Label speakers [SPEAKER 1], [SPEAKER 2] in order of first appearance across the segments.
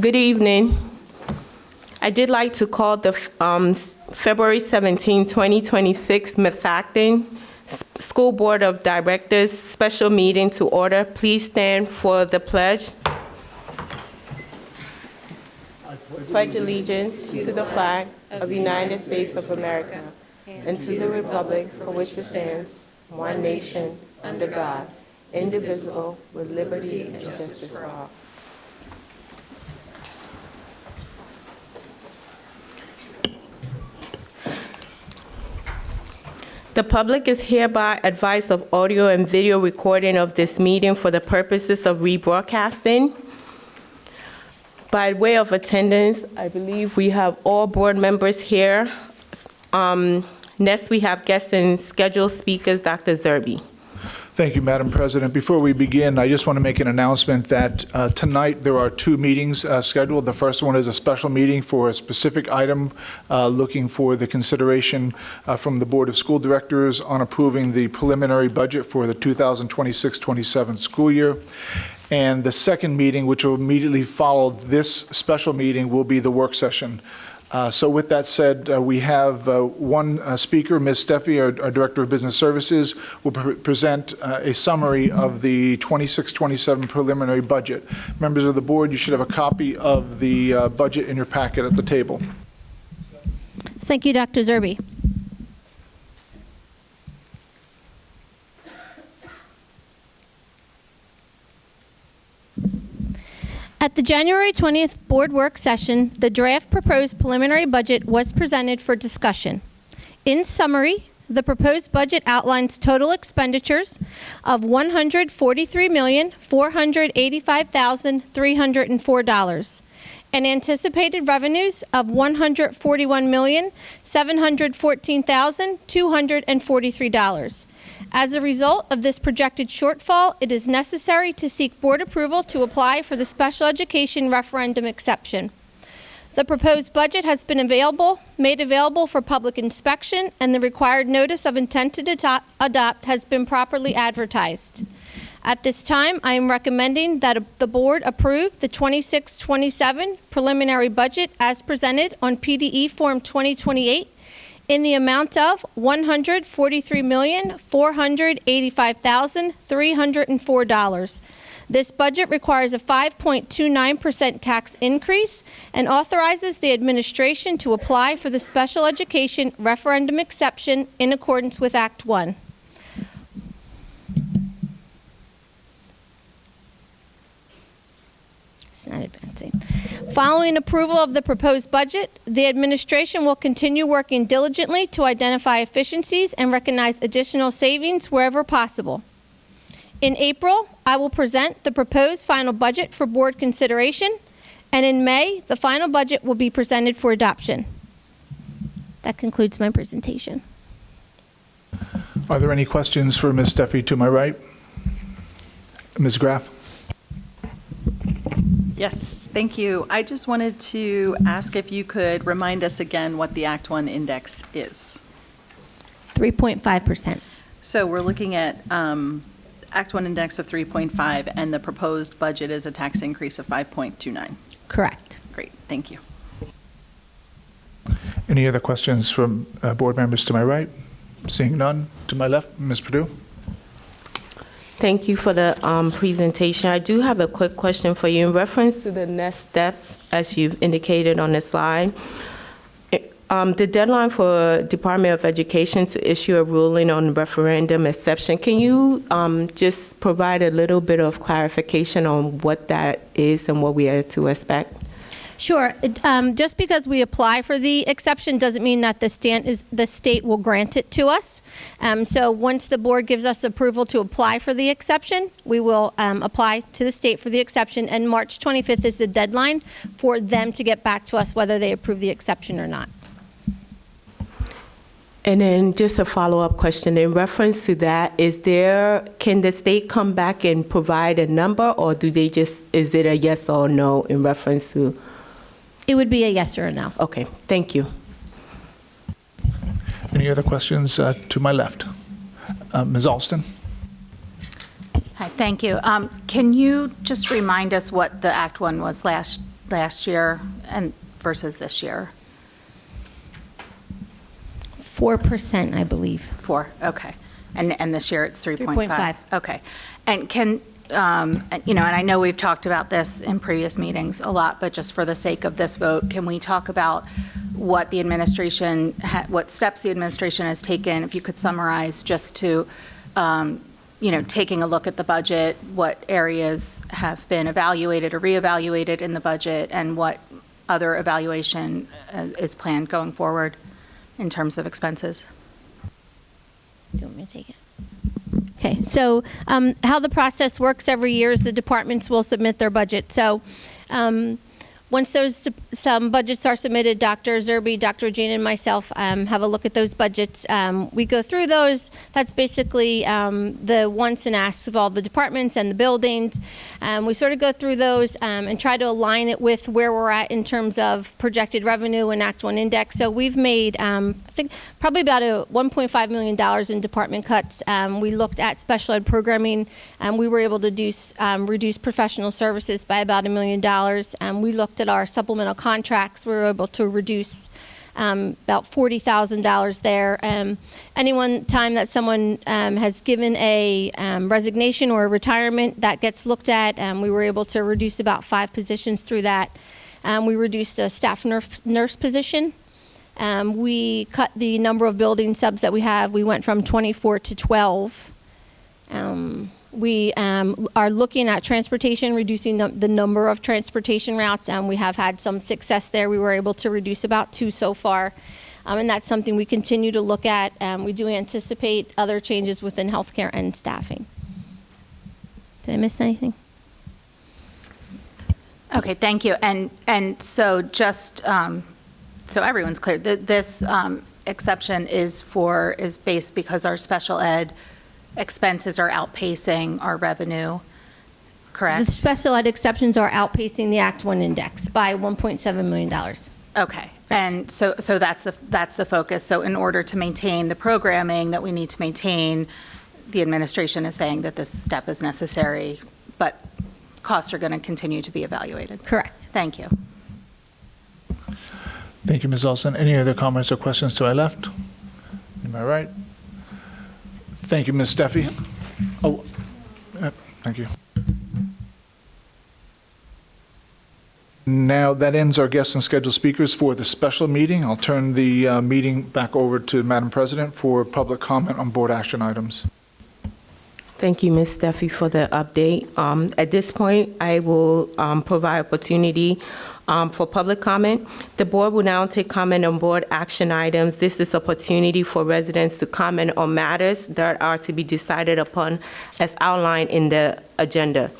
[SPEAKER 1] Good evening. I did like to call the February 17, 2026 Methacton School Board of Directors special meeting to order. Please stand for the pledge. Pledge allegiance to the flag of the United States of America and to the republic for which it stands, one nation, under God, indivisible, with liberty and justice for all. The public is hereby advised of audio and video recording of this meeting for the purposes of rebroadcasting. By way of attendance, I believe we have all board members here. Next, we have guests and scheduled speakers, Dr. Zerbe.
[SPEAKER 2] Thank you, Madam President. Before we begin, I just want to make an announcement that tonight there are two meetings scheduled. The first one is a special meeting for a specific item looking for the consideration from the Board of School Directors on approving the preliminary budget for the 2026-27 school year. And the second meeting, which will immediately follow this special meeting, will be the work session. So with that said, we have one speaker, Ms. Steffi, our Director of Business Services, will present a summary of the 26-27 preliminary budget. Members of the board, you should have a copy of the budget in your packet at the table.
[SPEAKER 3] Thank you, Dr. Zerbe. At the January 20th board work session, the draft proposed preliminary budget was presented for discussion. In summary, the proposed budget outlines total expenditures of $143,485,304 and anticipated revenues of $141,714,243. As a result of this projected shortfall, it is necessary to seek board approval to apply for the special education referendum exception. The proposed budget has been made available for public inspection, and the required notice of intent to adopt has been properly advertised. At this time, I am recommending that the board approve the 26-27 preliminary budget as presented on PDE Form 2028 in the amount of $143,485,304. This budget requires a 5.29% tax increase and authorizes the administration to apply for the special education referendum exception in accordance with Act 1. It's not advancing. Following approval of the proposed budget, the administration will continue working diligently to identify efficiencies and recognize additional savings wherever possible. In April, I will present the proposed final budget for board consideration, and in May, the final budget will be presented for adoption. That concludes my presentation.
[SPEAKER 2] Are there any questions for Ms. Steffi to my right? Ms. Graff?
[SPEAKER 4] Yes, thank you. I just wanted to ask if you could remind us again what the Act 1 index is.
[SPEAKER 3] 3.5%.
[SPEAKER 4] So we're looking at Act 1 index of 3.5, and the proposed budget is a tax increase of 5.29.
[SPEAKER 3] Correct.
[SPEAKER 4] Great, thank you.
[SPEAKER 2] Any other questions from board members to my right? Seeing none. To my left, Ms. Perdue?
[SPEAKER 1] Thank you for the presentation. I do have a quick question for you in reference to the next steps, as you've indicated on the slide. The deadline for Department of Education to issue a ruling on referendum exception, can you just provide a little bit of clarification on what that is and what we are to expect?
[SPEAKER 3] Sure. Just because we apply for the exception doesn't mean that the state will grant it to us. So once the board gives us approval to apply for the exception, we will apply to the state for the exception, and March 25th is the deadline for them to get back to us whether they approve the exception or not.
[SPEAKER 1] And then just a follow-up question in reference to that, can the state come back and provide a number, or is it a yes or no in reference to?
[SPEAKER 3] It would be a yes or a no.
[SPEAKER 1] Okay, thank you.
[SPEAKER 2] Any other questions to my left? Ms. Alston?
[SPEAKER 5] Hi, thank you. Can you just remind us what the Act 1 was last
[SPEAKER 4] last year and versus this year?
[SPEAKER 3] 4%, I believe.
[SPEAKER 4] 4, okay. And this year it's 3.5?
[SPEAKER 3] 3.5.
[SPEAKER 4] Okay. And can, and I know we've talked about this in previous meetings a lot, but just for the sake of this vote, can we talk about what the administration, what steps the administration has taken, if you could summarize just to, taking a look at the budget, what areas have been evaluated or reevaluated in the budget, and what other evaluation is planned going forward in terms of expenses?
[SPEAKER 3] Do you want me to take it? Okay, so how the process works every year is the departments will submit their budget. So once some budgets are submitted, Dr. Zerbe, Dr. Jean, and myself have a look at those budgets. We go through those. That's basically the wants and asks of all the departments and the buildings. We sort of go through those and try to align it with where we're at in terms of projected revenue and Act 1 index. So we've made, I think, probably about $1.5 million in department cuts. We looked at special ed programming, and we were able to reduce professional services by about $1 million. We looked at our supplemental contracts. We were able to reduce about $40,000 there. Any one time that someone has given a resignation or a retirement, that gets looked at. We were able to reduce about 5 positions through that. We reduced a staff nurse position. We cut the number of building subs that we have. We went from 24 to 12. We are looking at transportation, reducing the number of transportation routes, and we have had some success there. We were able to reduce about 2 so far, and that's something we continue to look at. We do anticipate other changes within healthcare and staffing. Did I miss anything?
[SPEAKER 4] Okay, thank you. And so just so everyone's clear, this exception is based because our special ed expenses are outpacing our revenue, correct?
[SPEAKER 3] The special ed exceptions are outpacing the Act 1 index by $1.7 million.
[SPEAKER 4] Okay, and so that's the focus. So in order to maintain the programming that we need to maintain, the administration is saying that this step is necessary, but costs are going to continue to be evaluated.
[SPEAKER 3] Correct.
[SPEAKER 4] Thank you.
[SPEAKER 2] Thank you, Ms. Olson. Any other comments or questions to my left? Am I right? Thank you, Ms. Steffi. Oh, thank you. Now, that ends our guests and scheduled speakers for the special meeting. I'll turn the meeting back over to Madam President for public comment on board action items.
[SPEAKER 1] Thank you, Ms. Steffi, for the update. At this point, I will provide opportunity for public comment. The board will now take comment on board action items. This is opportunity for residents to comment on matters that are to be decided upon as outlined in the agenda.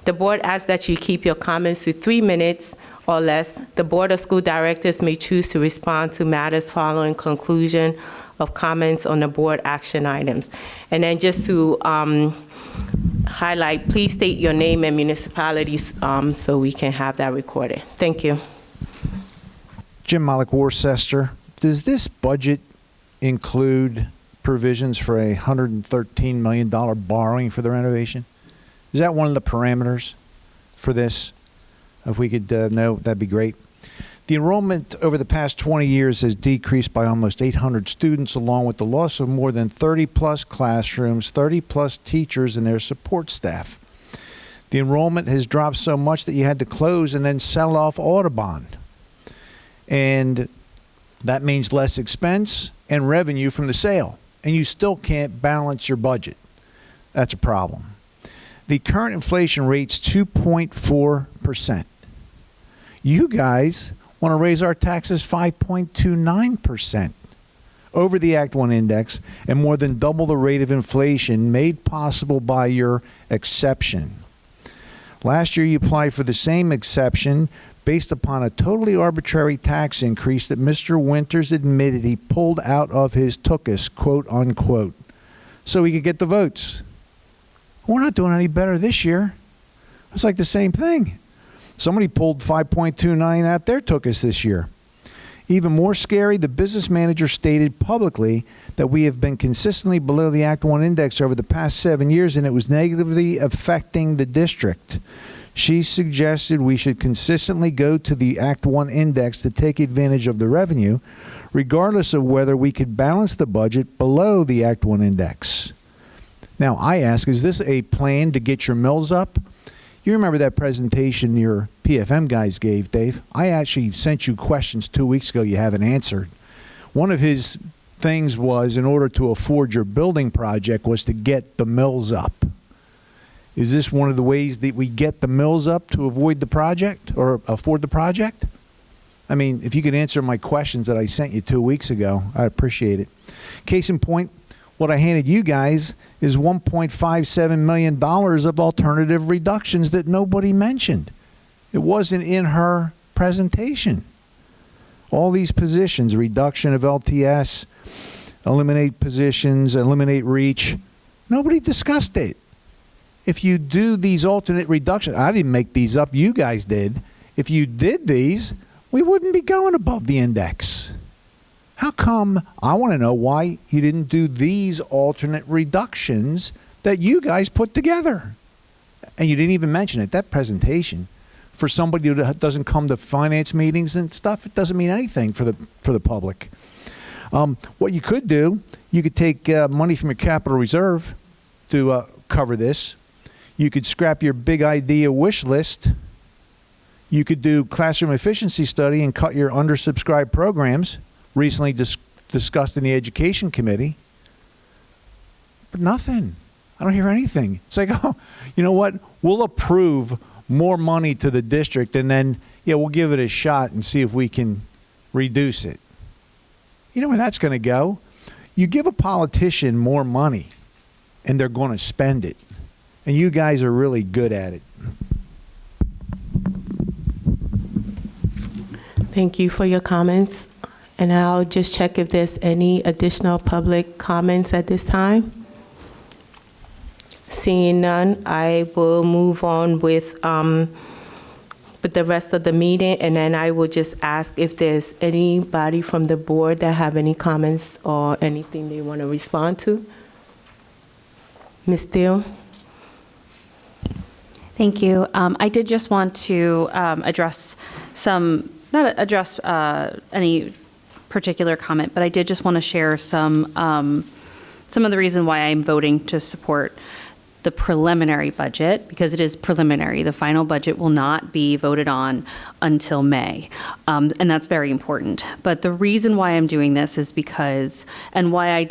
[SPEAKER 1] The board asks that you keep your comments to 3 minutes or less. The Board of School Directors may choose to respond to matters following conclusion of comments on the board action items. And then just to highlight, please state your name and municipalities so we can have that recorded. Thank you.
[SPEAKER 5] Jim Malik, Worcester. Does this budget include provisions for a $113 million borrowing for the renovation? Is that one of the parameters for this? If we could know, that'd be great. The enrollment over the past 20 years has decreased by almost 800 students, along with the loss of more than 30-plus classrooms, 30-plus teachers, and their support staff. The enrollment has dropped so much that you had to close and then sell off Audubon. And that means less expense and revenue from the sale. And you still can't balance your budget. That's a problem. The current inflation rate's 2.4%. You guys want to raise our taxes 5.29% over the Act 1 index and more than double the rate of inflation made possible by your exception. Last year, you applied for the same exception based upon a totally arbitrary tax increase that Mr. Winters admitted he pulled out of his tuchus, quote unquote, so he could get the votes. We're not doing any better this year. It's like the same thing. Somebody pulled 5.29 out their tuchus this year. Even more scary, the business manager stated publicly that we have been consistently below the Act 1 index over the past 7 years, and it was negatively affecting the district. She suggested we should consistently go to the Act 1 index to take advantage of the revenue, regardless of whether we could balance the budget below the Act 1 index. Now, I ask, is this a plan to get your mills up? You remember that presentation your PFM guys gave, Dave? I actually sent you questions 2 weeks ago you haven't answered. One of his things was, in order to afford your building project, was to get the mills up. Is this one of the ways that we get the mills up to avoid the project or afford the project? I mean, if you could answer my questions that I sent you 2 weeks ago, I'd appreciate it. Case in point, what I handed you guys is $1.57 million of alternative reductions that nobody mentioned. It wasn't in her presentation. All these positions, reduction of LTS, eliminate positions, eliminate reach, nobody discussed it. If you do these alternate reductions, I didn't make these up, you guys did. If you did these, we wouldn't be going above the index. How come? I want to know why you didn't do these alternate reductions that you guys put together. And you didn't even mention it. That presentation, for somebody who doesn't come to finance meetings and stuff, it doesn't mean anything for the public. What you could do, you could take money from your capital reserve to cover this. You could scrap your big idea wish list. You could do classroom efficiency study and cut your undersubscribed programs, recently discussed in the education committee. But nothing. I don't hear anything. It's like, oh, you know what? We'll approve more money to the district, and then, yeah, we'll give it a shot and see if we can reduce it. You know where that's going to go? You give a politician more money, and they're going to spend it. And you guys are really good at it.
[SPEAKER 1] Thank you for your comments. And I'll just check if there's any additional public comments at this time. Seeing none, I will move on with the rest of the meeting, and then I will just ask if there's anybody from the board that have any comments or anything they want to respond to. Ms. Steele?
[SPEAKER 6] Thank you. I did just want to address not address any particular comment, but I did just want to share some of the reason why I'm voting to support the preliminary budget, because it is preliminary. The final budget will not be voted on until May, and that's very important. But the reason why I'm doing this is because, and why I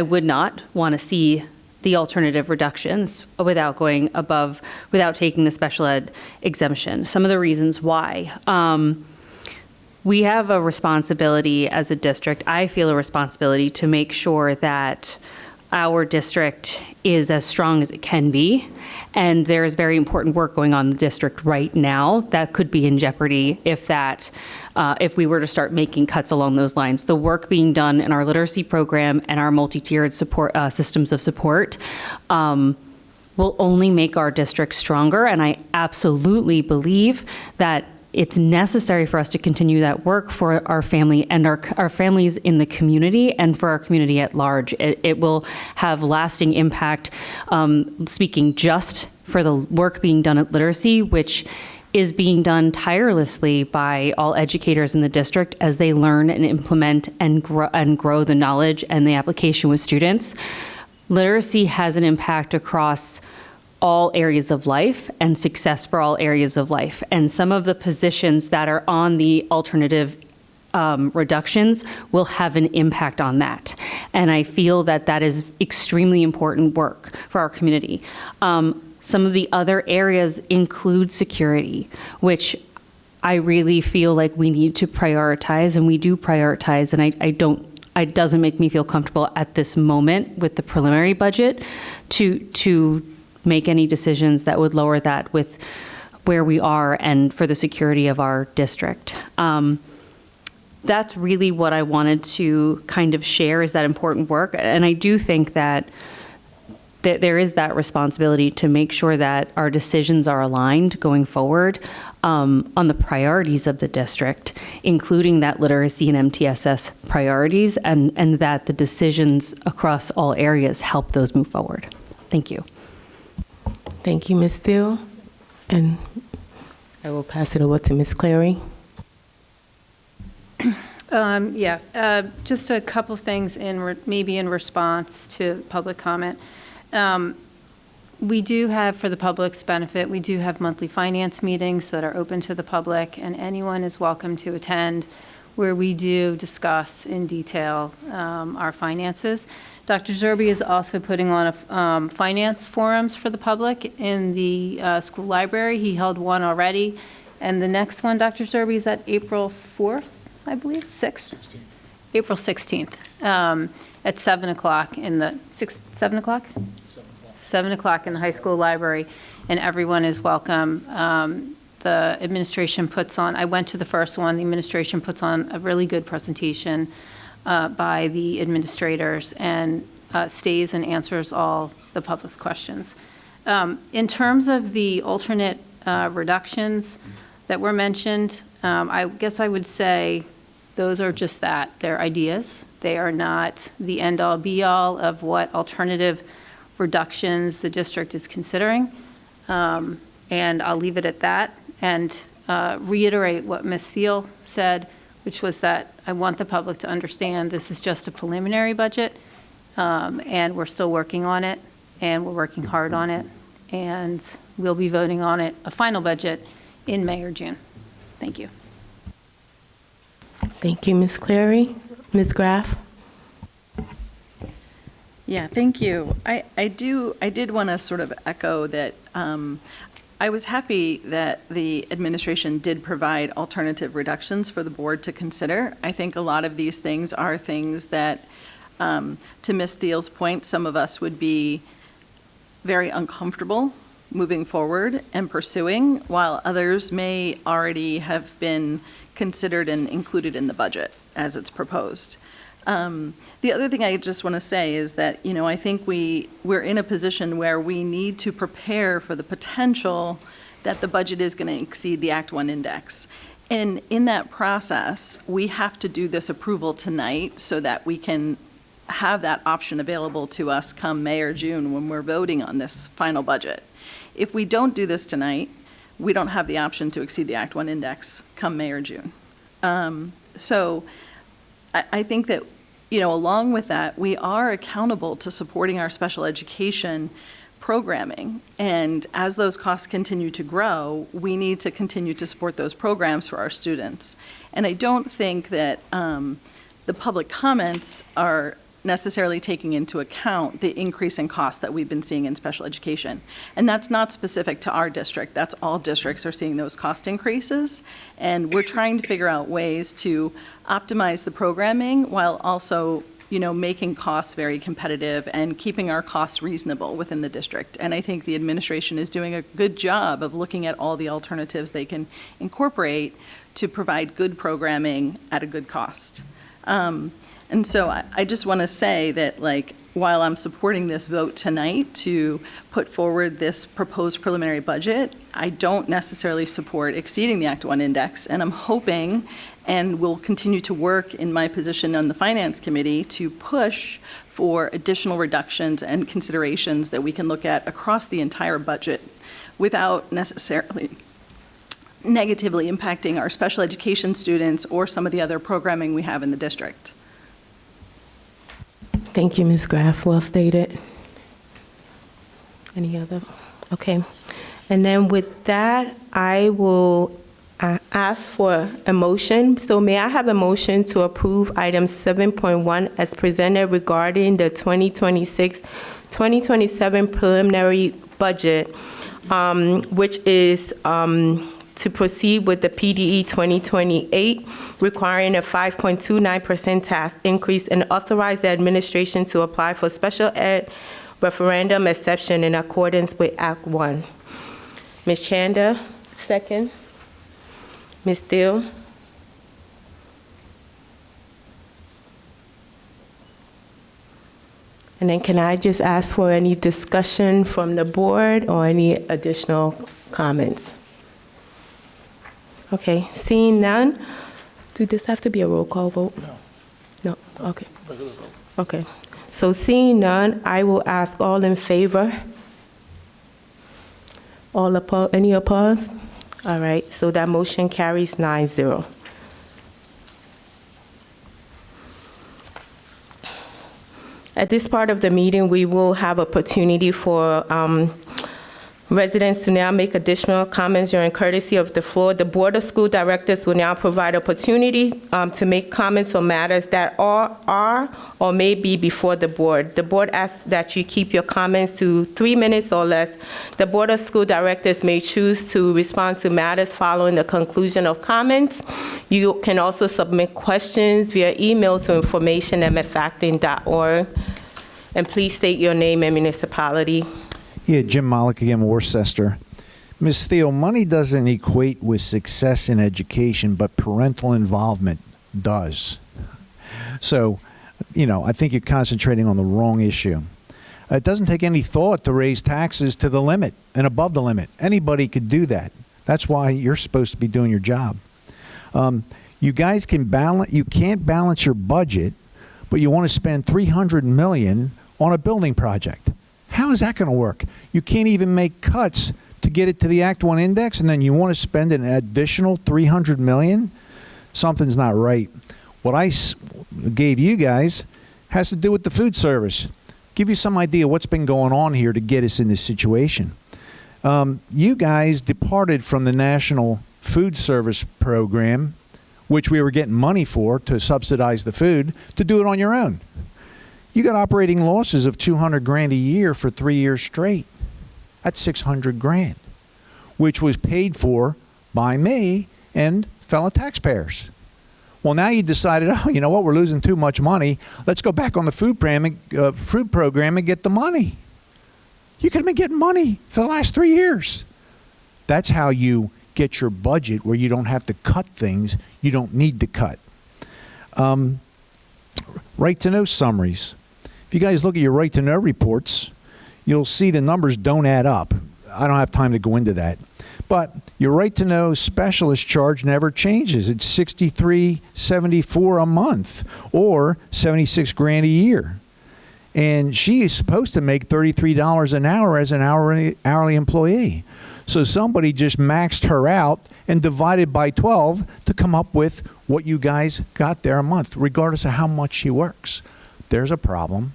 [SPEAKER 6] would not want to see the alternative reductions without going above, without taking the special ed exemption. Some of the reasons why. We have a responsibility as a district, I feel a responsibility to make sure that our district is as strong as it can be. And there is very important work going on in the district right now that could be in jeopardy if we were to start making cuts along those lines. The work being done in our literacy program and our multi-tiered support systems of support will only make our district stronger. And I absolutely believe that it's necessary for us to continue that work for our family and our families in the community and for our community at large. It will have lasting impact, speaking just for the work being done at literacy, which is being done tirelessly by all educators in the district as they learn and implement and grow the knowledge and the application with students. Literacy has an impact across all areas of life and success for all areas of life. And some of the positions that are on the alternative reductions will have an impact on that. And I feel that that is extremely important work for our community. Some of the other areas include security, which I really feel like we need to prioritize, and we do prioritize, and it doesn't make me feel comfortable at this moment with the preliminary budget to make any decisions that would lower that with where we are and for the security of our district. That's really what I wanted to kind of share, is that important work. And I do think that there is that responsibility to make sure that our decisions are aligned going forward on the priorities of the district, including that literacy and MTSS priorities, and that the decisions across all areas help those move forward. Thank you.
[SPEAKER 1] Thank you, Ms. Steele. And I will pass it over to Ms. Clary.
[SPEAKER 7] Just a couple things maybe in response to public comment. We do have, for the public's benefit, we do have monthly finance meetings that are open to the public, and anyone is welcome to attend, where we do discuss in detail our finances. Dr. Zerbe is also putting on a finance forums for the public in the school library. He held one already, and the next one, Dr. Zerbe, is at April 4th, I believe, 6th? April 16th, at 7 o'clock in the, 7 o'clock? 7 o'clock in the high school library, and everyone is welcome. The administration puts on, I went to the first one, the administration puts on a really good presentation by the administrators and stays and answers all the public's questions. In terms of the alternate reductions that were mentioned, I guess I would say those are just that. They're ideas. They are not the end-all, be-all of what alternative reductions the district is considering. And I'll leave it at that and reiterate what Ms. Thiel said, which was that I want the public to understand this is just a preliminary budget, and we're still working on it, and we're working hard on it, and we'll be voting on it, a final budget, in May or June. Thank you.
[SPEAKER 1] Thank you, Ms. Clary. Ms. Graff?
[SPEAKER 8] Yeah, thank you. I did want to sort of echo that I was happy that the administration did provide alternative reductions for the board to consider. I think a lot of these things are things that, to Ms. Thiel's point, some of us would be very uncomfortable moving forward and pursuing, while others may already have been considered and included in the budget as it's proposed. The other thing I just want to say is that, I think we're in a position where we need to prepare for the potential that the budget is going to exceed the Act 1 index. And in that process, we have to do this approval tonight so that we can have that option available to us come May or June when we're voting on this final budget. If we don't do this tonight, we don't have the option to exceed the Act 1 index come May or June. So I think that, along with that, we are accountable to supporting our special education programming. And as those costs continue to grow, we need to continue to support those programs for our students. And I don't think that the public comments are necessarily taking into account the increase in costs that we've been seeing in special education. And that's not specific to our district. That's all districts are seeing those cost increases. And we're trying to figure out ways to optimize the programming while also, making costs very competitive and keeping our costs reasonable within the district. And I think the administration is doing a good job of looking at all the alternatives they can incorporate to provide good programming at a good cost. And so I just want to say that, while I'm supporting this vote tonight to put forward this proposed preliminary budget, I don't necessarily support exceeding the Act 1 index. And I'm hoping and will continue to work in my position on the Finance Committee to push for additional reductions and considerations that we can look at across the entire budget without necessarily negatively impacting our special education students or some of the other programming we have in the district.
[SPEAKER 1] Thank you, Ms. Graff. Well stated. Any other? Okay. And then with that, I will ask for a motion. So may I have a motion to approve item 7.1 as presented regarding the 2026-2027 preliminary budget, which is to proceed with the PDE 2028, requiring a 5.29% tax increase and authorize the administration to apply for special ed referendum exception in accordance with Act 1. Ms. Chanda, second. Ms. Thiel. And then can I just ask for any discussion from the board or any additional comments? Okay, seeing none, do this have to be a roll call vote? No. No, okay. Okay, so seeing none, I will ask all in favor. All opposed? Any opposed? All right, so that motion carries 9-0. At this part of the meeting, we will have opportunity for residents to now make additional comments during courtesy of the floor. The Board of School Directors will now provide opportunity to make comments on matters that are or may be before the board. The board asks that you keep your comments to 3 minutes or less. The Board of School Directors may choose to respond to matters following the conclusion of comments. You can also submit questions via email to information@msacton.org. And please state your name and municipality.
[SPEAKER 5] Yeah, Jim Malik again, Worcester. Ms. Thiel, money doesn't equate with success in education, but parental involvement does. So, I think you're concentrating on the wrong issue. It doesn't take any thought to raise taxes to the limit and above the limit. Anybody could do that. That's why you're supposed to be doing your job. You guys can't balance your budget, but you want to spend $300 million on a building project. How is that going to work? You can't even make cuts to get it to the Act 1 index, and then you want to spend an additional $300 million? Something's not right. What I gave you guys has to do with the food service. Give you some idea what's been going on here to get us in this situation. You guys departed from the National Food Service Program, which we were getting money for to subsidize the food, to do it on your own. You got operating losses of $200,000 a year for 3 years straight. That's $600,000, which was paid for by me and fellow taxpayers. Well, now you decided, you know what, we're losing too much money. Let's go back on the food program and get the money. You could have been getting money for the last 3 years. That's how you get your budget where you don't have to cut things you don't need to cut. Right to know summaries. If you guys look at your right to know reports, you'll see the numbers don't add up. I don't have time to go into that. But your right to know specialist charge never changes. It's $63.74 a month or $76,000 a year. And she is supposed to make $33 an hour as an hourly employee. So somebody just maxed her out and divided by 12 to come up with what you guys got there a month, regardless of how much she works. There's a problem.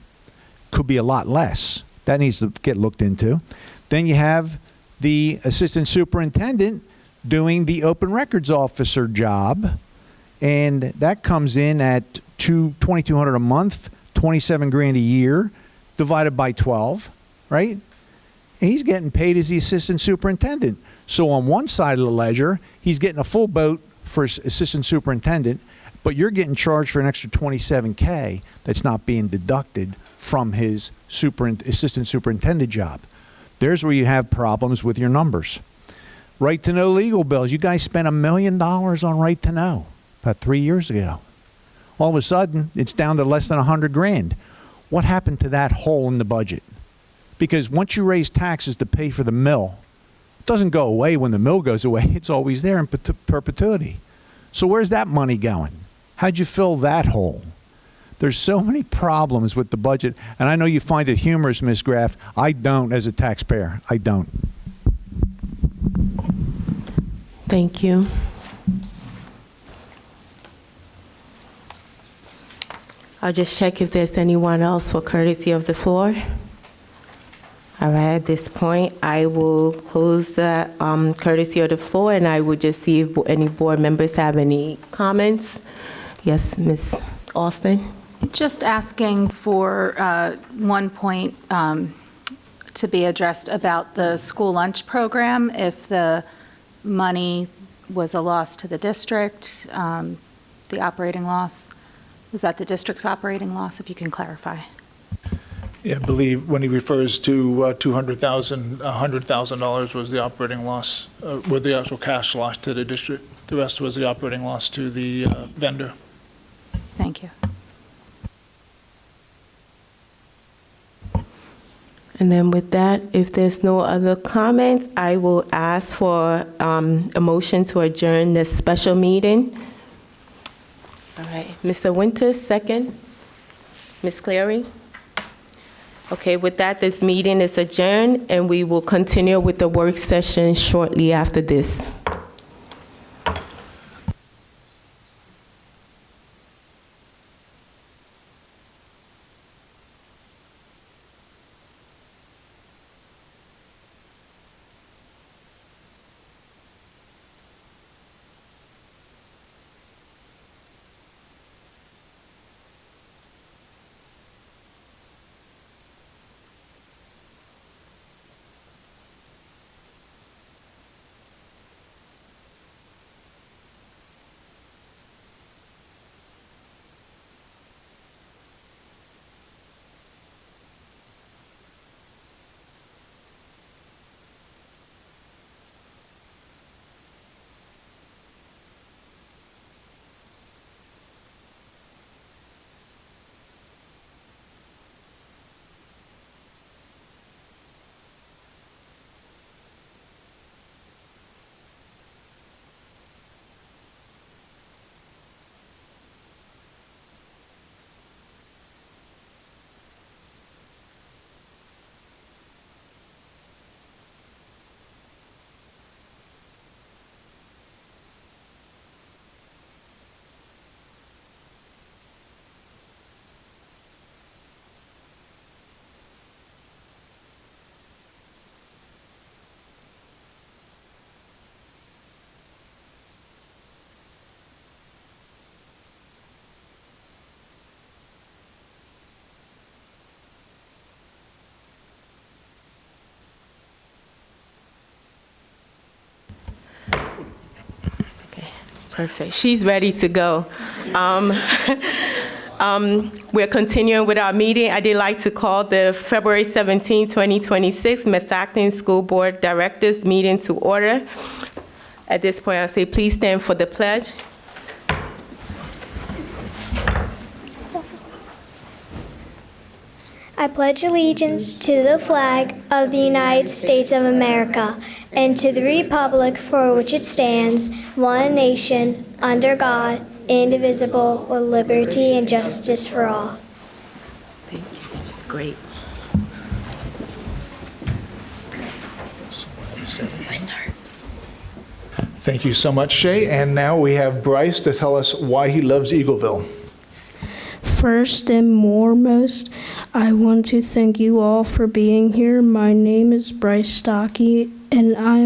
[SPEAKER 5] Could be a lot less. That needs to get looked into. Then you have the assistant superintendent doing the open records officer job, and that comes in at $2,200 a month, $27,000 a year, divided by 12, right? And he's getting paid as the assistant superintendent. So on one side of the ledger, he's getting a full boat for assistant superintendent, but you're getting charged for an extra $27,000 that's not being deducted from his assistant superintendent job. There's where you have problems with your numbers. Right to know legal bills. You guys spent $1 million on right to know about 3 years ago. All of a sudden, it's down to less than $100,000. What happened to that hole in the budget? Because once you raise taxes to pay for the mill, it doesn't go away when the mill goes away. It's always there in perpetuity. So where's that money going? How'd you fill that hole? There's so many problems with the budget, and I know you find it humorous, Ms. Graff. I don't as a taxpayer. I don't.
[SPEAKER 1] Thank you. I'll just check if there's anyone else for courtesy of the floor. All right, at this point, I will close the courtesy of the floor, and I will just see if any board members have any comments. Yes, Ms. Austin?
[SPEAKER 4] Just asking for one point to be addressed about the school lunch program, if the money was a loss to the district, the operating loss. Was that the district's operating loss, if you can clarify?
[SPEAKER 2] Yeah, I believe when he refers to $200,000, $100,000 was the operating loss, or the actual cash loss to the district. The rest was the operating loss to the vendor.
[SPEAKER 4] Thank you.
[SPEAKER 1] And then with that, if there's no other comments, I will ask for a motion to adjourn this special meeting. All right, Mr. Winters, second. Ms. Cleary? Okay, with that, this meeting is adjourned, and we will continue with the work session shortly after this. Perfect. She's ready to go. We're continuing with our meeting. I did like to call the February 17, 2026 Methacton School Board Directors Meeting to order. At this point, I'll say please stand for the pledge.
[SPEAKER 9] I pledge allegiance to the flag of the United States of America and to the republic for which it stands, one nation, under God, indivisible, with liberty and justice for all.
[SPEAKER 1] Thank you. That's great.
[SPEAKER 2] Thank you so much, Shay. And now we have Bryce to tell us why he loves Eagleville.
[SPEAKER 10] First and foremost, I want to thank you all for being here. My name is Bryce Stockey, and I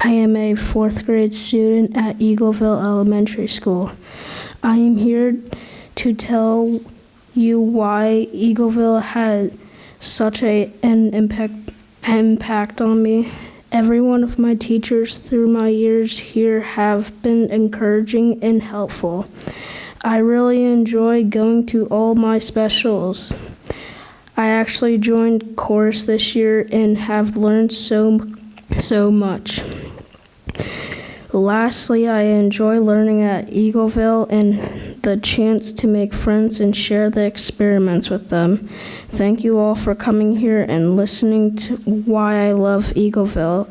[SPEAKER 10] am a fourth grade student at Eagleville Elementary School. I am here to tell you why Eagleville had such an impact on me. Every one of my teachers through my years here have been encouraging and helpful. I really enjoy going to all my specials. I actually joined chorus this year and have learned so much. Lastly, I enjoy learning at Eagleville and the chance to make friends and share the experiments with them. Thank you all for coming here and listening to why I love Eagleville.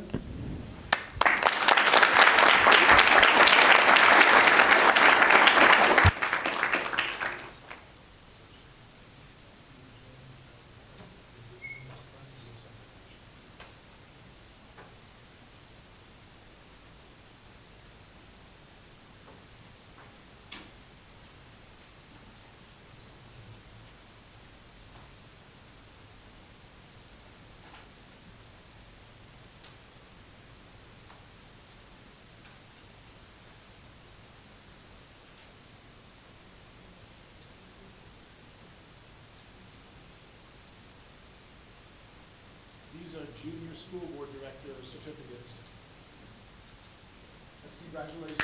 [SPEAKER 2] These are junior school board director certificates. Congratulations.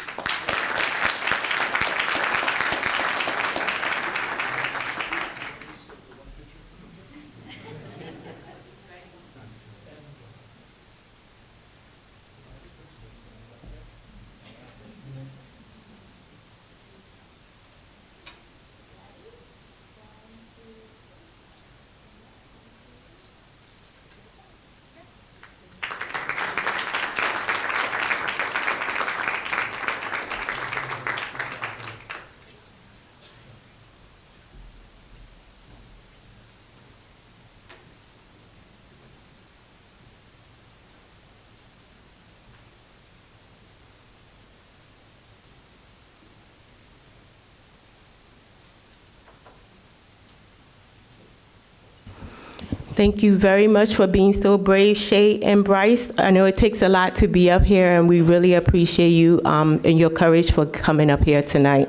[SPEAKER 1] Thank you very much for being so brave, Shay and Bryce. I know it takes a lot to be up here, and we really appreciate you and your courage for coming up here tonight.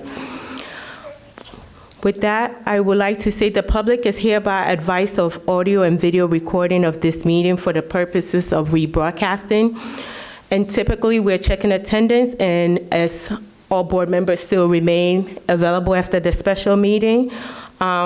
[SPEAKER 1] With that, I would like to say the public is hereby advised of audio and video recording of this meeting for the purposes of rebroadcasting. And typically, we're checking attendance, and as all board members still remain available after the special meeting,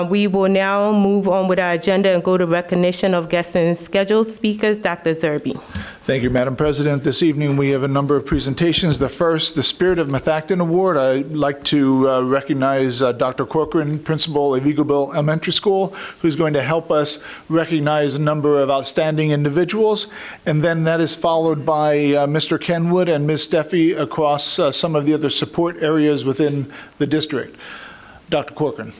[SPEAKER 1] we will now move on with our agenda and go to recognition of guests and scheduled speakers. Dr. Zerby.
[SPEAKER 2] Thank you, Madam President. This evening, we have a number of presentations. The first, the Spirit of Methacton Award. I'd like to recognize Dr. Corcoran, principal of Eagleville Elementary School, who's going to help us recognize a number of outstanding individuals. And then that is followed by Mr. Kenwood and Ms. Steffi across some of the other support areas within the district. Dr. Corcoran.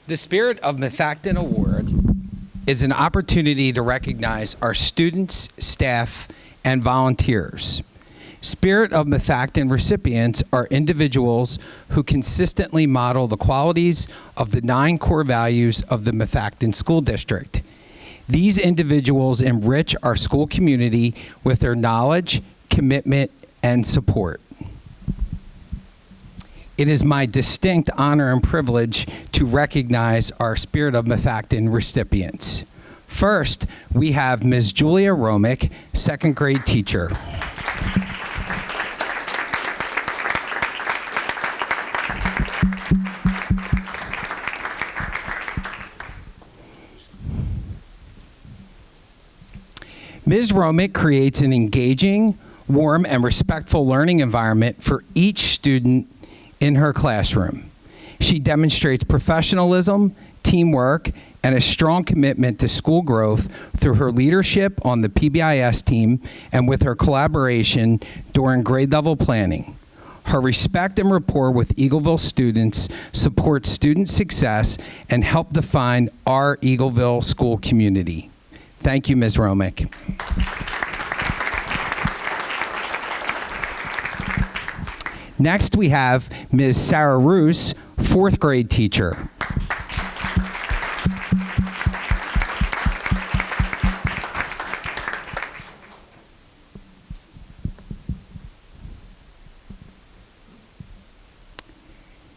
[SPEAKER 11] The Spirit of Methacton Award is an opportunity to recognize our students, staff, and volunteers. Spirit of Methacton recipients are individuals who consistently model the qualities of the 9 core values of the Methacton School District. These individuals enrich our school community with their knowledge, commitment, and support. It is my distinct honor and privilege to recognize our Spirit of Methacton recipients. First, we have Ms. Julia Romick, 2nd grade teacher. Ms. Romick creates an engaging, warm, and respectful learning environment for each student in her classroom. She demonstrates professionalism, teamwork, and a strong commitment to school growth through her leadership on the PBIS team and with her collaboration during grade level planning. Her respect and rapport with Eagleville students supports student success and help define our Eagleville school community. Thank you, Ms. Romick. Next, we have Ms. Sarah Roos, 4th grade teacher.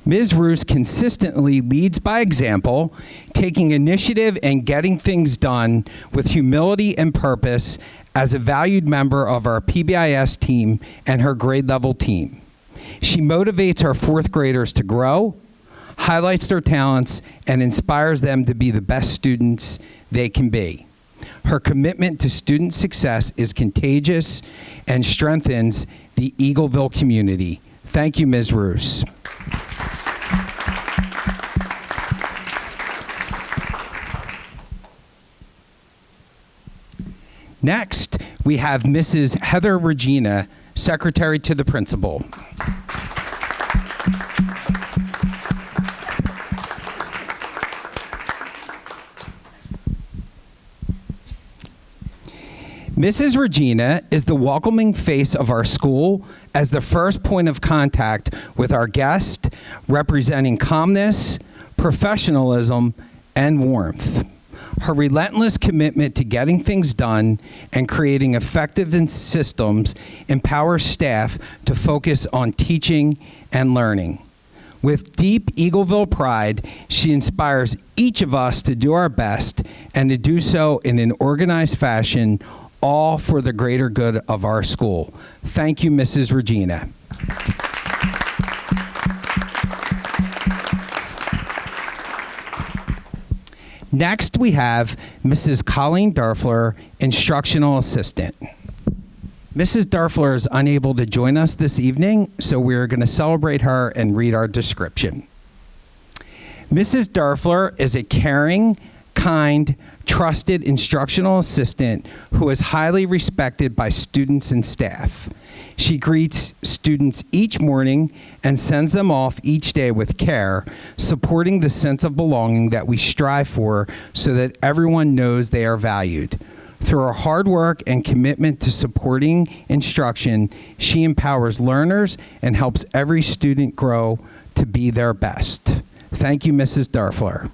[SPEAKER 11] Ms. Roos consistently leads by example, taking initiative and getting things done with humility and purpose as a valued member of our PBIS team and her grade level team. She motivates our 4th graders to grow, highlights their talents, and inspires them to be the best students they can be. Her commitment to student success is contagious and strengthens the Eagleville community. Thank you, Ms. Roos. Next, we have Mrs. Heather Regina, Secretary to the Principal. Mrs. Regina is the welcoming face of our school as the first point of contact with our guests, representing calmness, professionalism, and warmth. Her relentless commitment to getting things done and creating effective systems empowers staff to focus on teaching and learning. With deep Eagleville pride, she inspires each of us to do our best and to do so in an organized fashion, all for the greater good of our school. Thank you, Mrs. Regina. Next, we have Mrs. Colleen Darfler, Instructional Assistant. Mrs. Darfler is unable to join us this evening, so we're going to celebrate her and read our description. Mrs. Darfler is a caring, kind, trusted instructional assistant who is highly respected by students and staff. She greets students each morning and sends them off each day with care, supporting the sense of belonging that we strive for so that everyone knows they are valued. Through her hard work and commitment to supporting instruction, she empowers learners and helps every student grow to be their best. Thank you, Mrs. Darfler.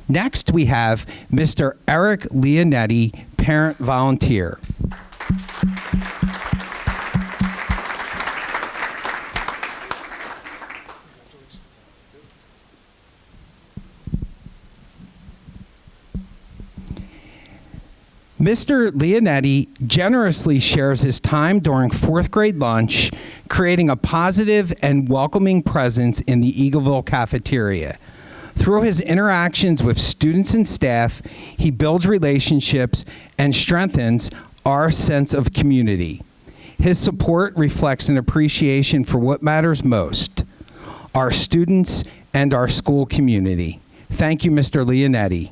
[SPEAKER 11] Next, we have Mr. Eric Leonetti, parent volunteer. Mr. Leonetti generously shares his time during fourth grade lunch, creating a positive and welcoming presence in the Eagleville cafeteria. Through his interactions with students and staff, he builds relationships and strengthens our sense of community. His support reflects an appreciation for what matters most, our students and our school community. Thank you, Mr. Leonetti.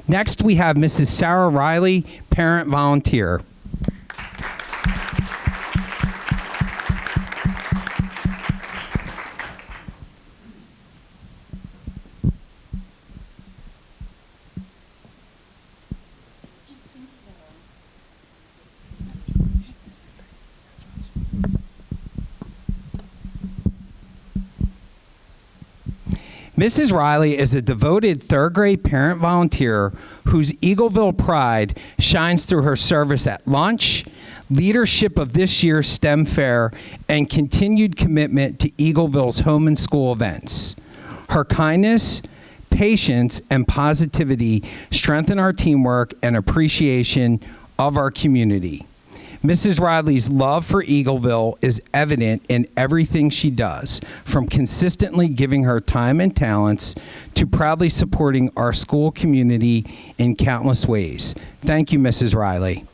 [SPEAKER 11] Next, we have Mrs. Sarah Riley, parent volunteer. Mrs. Riley is a devoted third grade parent volunteer whose Eagleville pride shines through her service at lunch, leadership of this year's STEM fair, and continued commitment to Eagleville's home and school events. Her kindness, patience, and positivity strengthen our teamwork and appreciation of our community. Mrs. Riley's love for Eagleville is evident in everything she does, from consistently giving her time and talents to proudly supporting our school community in countless ways. Thank you, Mrs. Riley.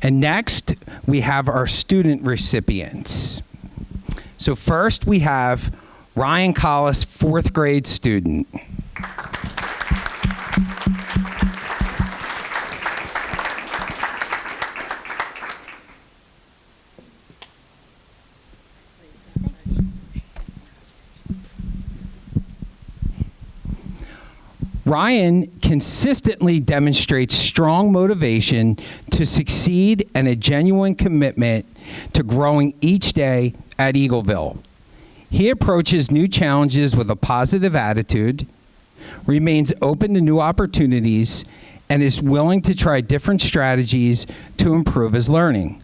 [SPEAKER 11] And next, we have our student recipients. So first, we have Ryan Collis, fourth grade student. Ryan consistently demonstrates strong motivation to succeed and a genuine commitment to growing each day at Eagleville. He approaches new challenges with a positive attitude, remains open to new opportunities, and is willing to try different strategies to improve his learning.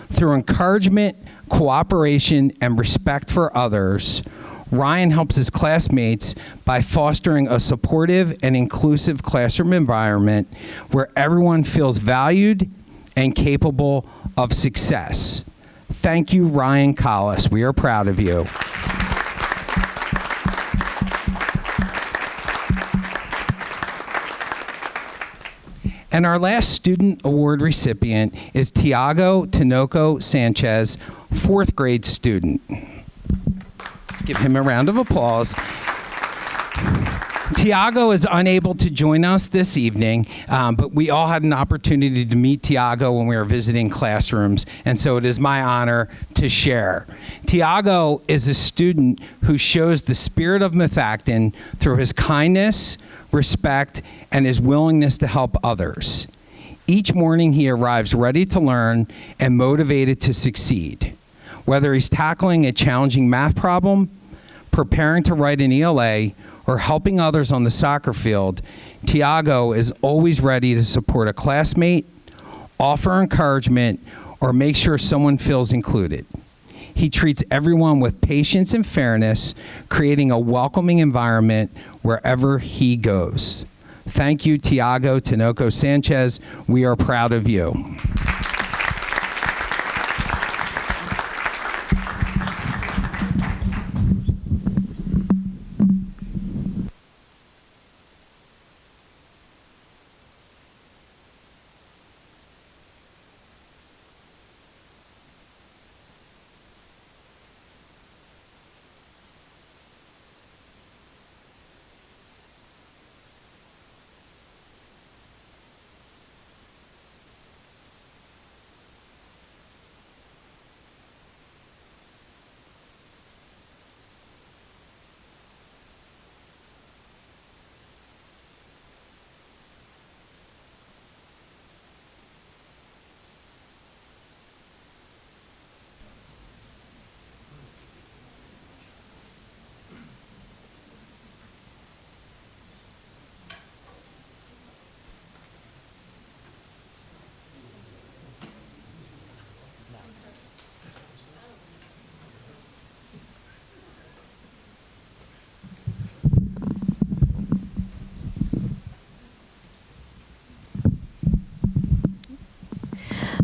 [SPEAKER 11] Through encouragement, cooperation, and respect for others, Ryan helps his classmates by fostering a supportive and inclusive classroom environment where everyone feels valued and capable of success. Thank you, Ryan Collis. We are proud of you. And our last student award recipient is Tiago Tinoco Sanchez, fourth grade student. Let's give him a round of applause. Tiago is unable to join us this evening, but we all had an opportunity to meet Tiago when we were visiting classrooms, and so it is my honor to share. Tiago is a student who shows the spirit of Methacton through his kindness, respect, and his willingness to help others. Each morning he arrives ready to learn and motivated to succeed. Whether he's tackling a challenging math problem, preparing to write an ELA, or helping others on the soccer field, Tiago is always ready to support a classmate, offer encouragement, or make sure someone feels included. He treats everyone with patience and fairness, creating a welcoming environment wherever he goes. Thank you, Tiago Tinoco Sanchez. We are proud of you.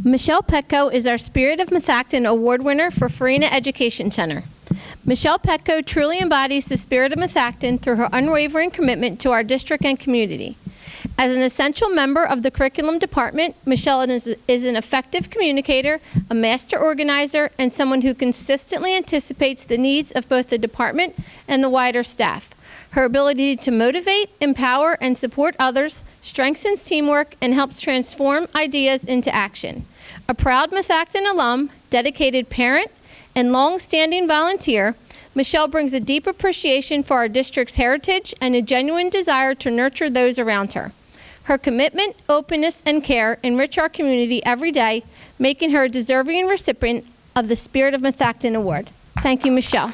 [SPEAKER 3] Michelle Petco is our Spirit of Methacton Award winner for Farina Education Center. Michelle Petco truly embodies the spirit of Methacton through her unwavering commitment to our district and community. As an essential member of the curriculum department, Michelle is an effective communicator, a master organizer, and someone who consistently anticipates the needs of both the department and the wider staff. Her ability to motivate, empower, and support others strengthens teamwork and helps transform ideas into action. A proud Methacton alum, dedicated parent, and long-standing volunteer, Michelle brings a deep appreciation for our district's heritage and a genuine desire to nurture those around her. Her commitment, openness, and care enrich our community every day, making her a deserving recipient of the Spirit of Methacton Award. Thank you, Michelle.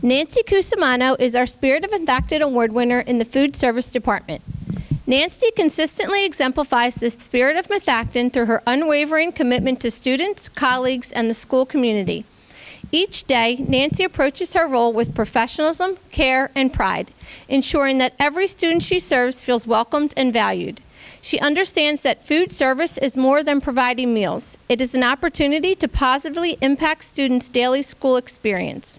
[SPEAKER 3] Nancy Cusimano is our Spirit of Methacton Award winner in the Food Service Department. Nancy consistently exemplifies the spirit of Methacton through her unwavering commitment to students, colleagues, and the school community. Each day, Nancy approaches her role with professionalism, care, and pride, ensuring that every student she serves feels welcomed and valued. She understands that food service is more than providing meals. It is an opportunity to positively impact students' daily school experience.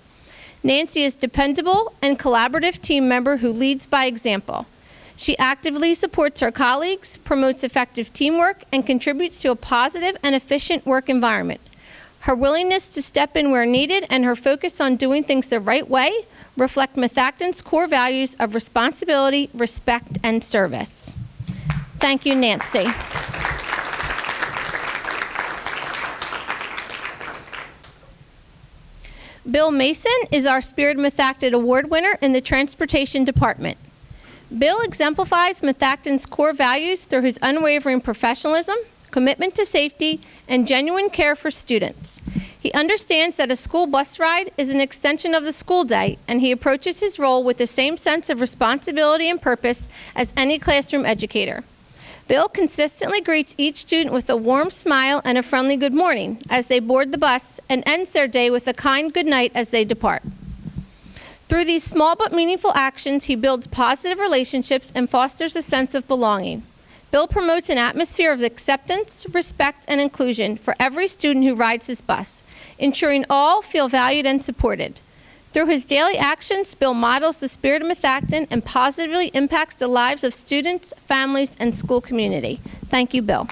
[SPEAKER 3] Nancy is a dependable and collaborative team member who leads by example. She actively supports her colleagues, promotes effective teamwork, and contributes to a positive and efficient work environment. Her willingness to step in where needed and her focus on doing things the right way reflect Methacton's core values of responsibility, respect, and service. Thank you, Nancy. Bill Mason is our Spirit of Methacton Award winner in the Transportation Department. Bill exemplifies Methacton's core values through his unwavering professionalism, commitment to safety, and genuine care for students. He understands that a school bus ride is an extension of the school day, and he approaches his role with the same sense of responsibility and purpose as any classroom educator. Bill consistently greets each student with a warm smile and a friendly good morning as they board the bus and ends their day with a kind good night as they depart. Through these small but meaningful actions, he builds positive relationships and fosters a sense of belonging. Bill promotes an atmosphere of acceptance, respect, and inclusion for every student who rides his bus, ensuring all feel valued and supported. Through his daily actions, Bill models the spirit of Methacton and positively impacts the lives of students, families, and school community. Thank you, Bill.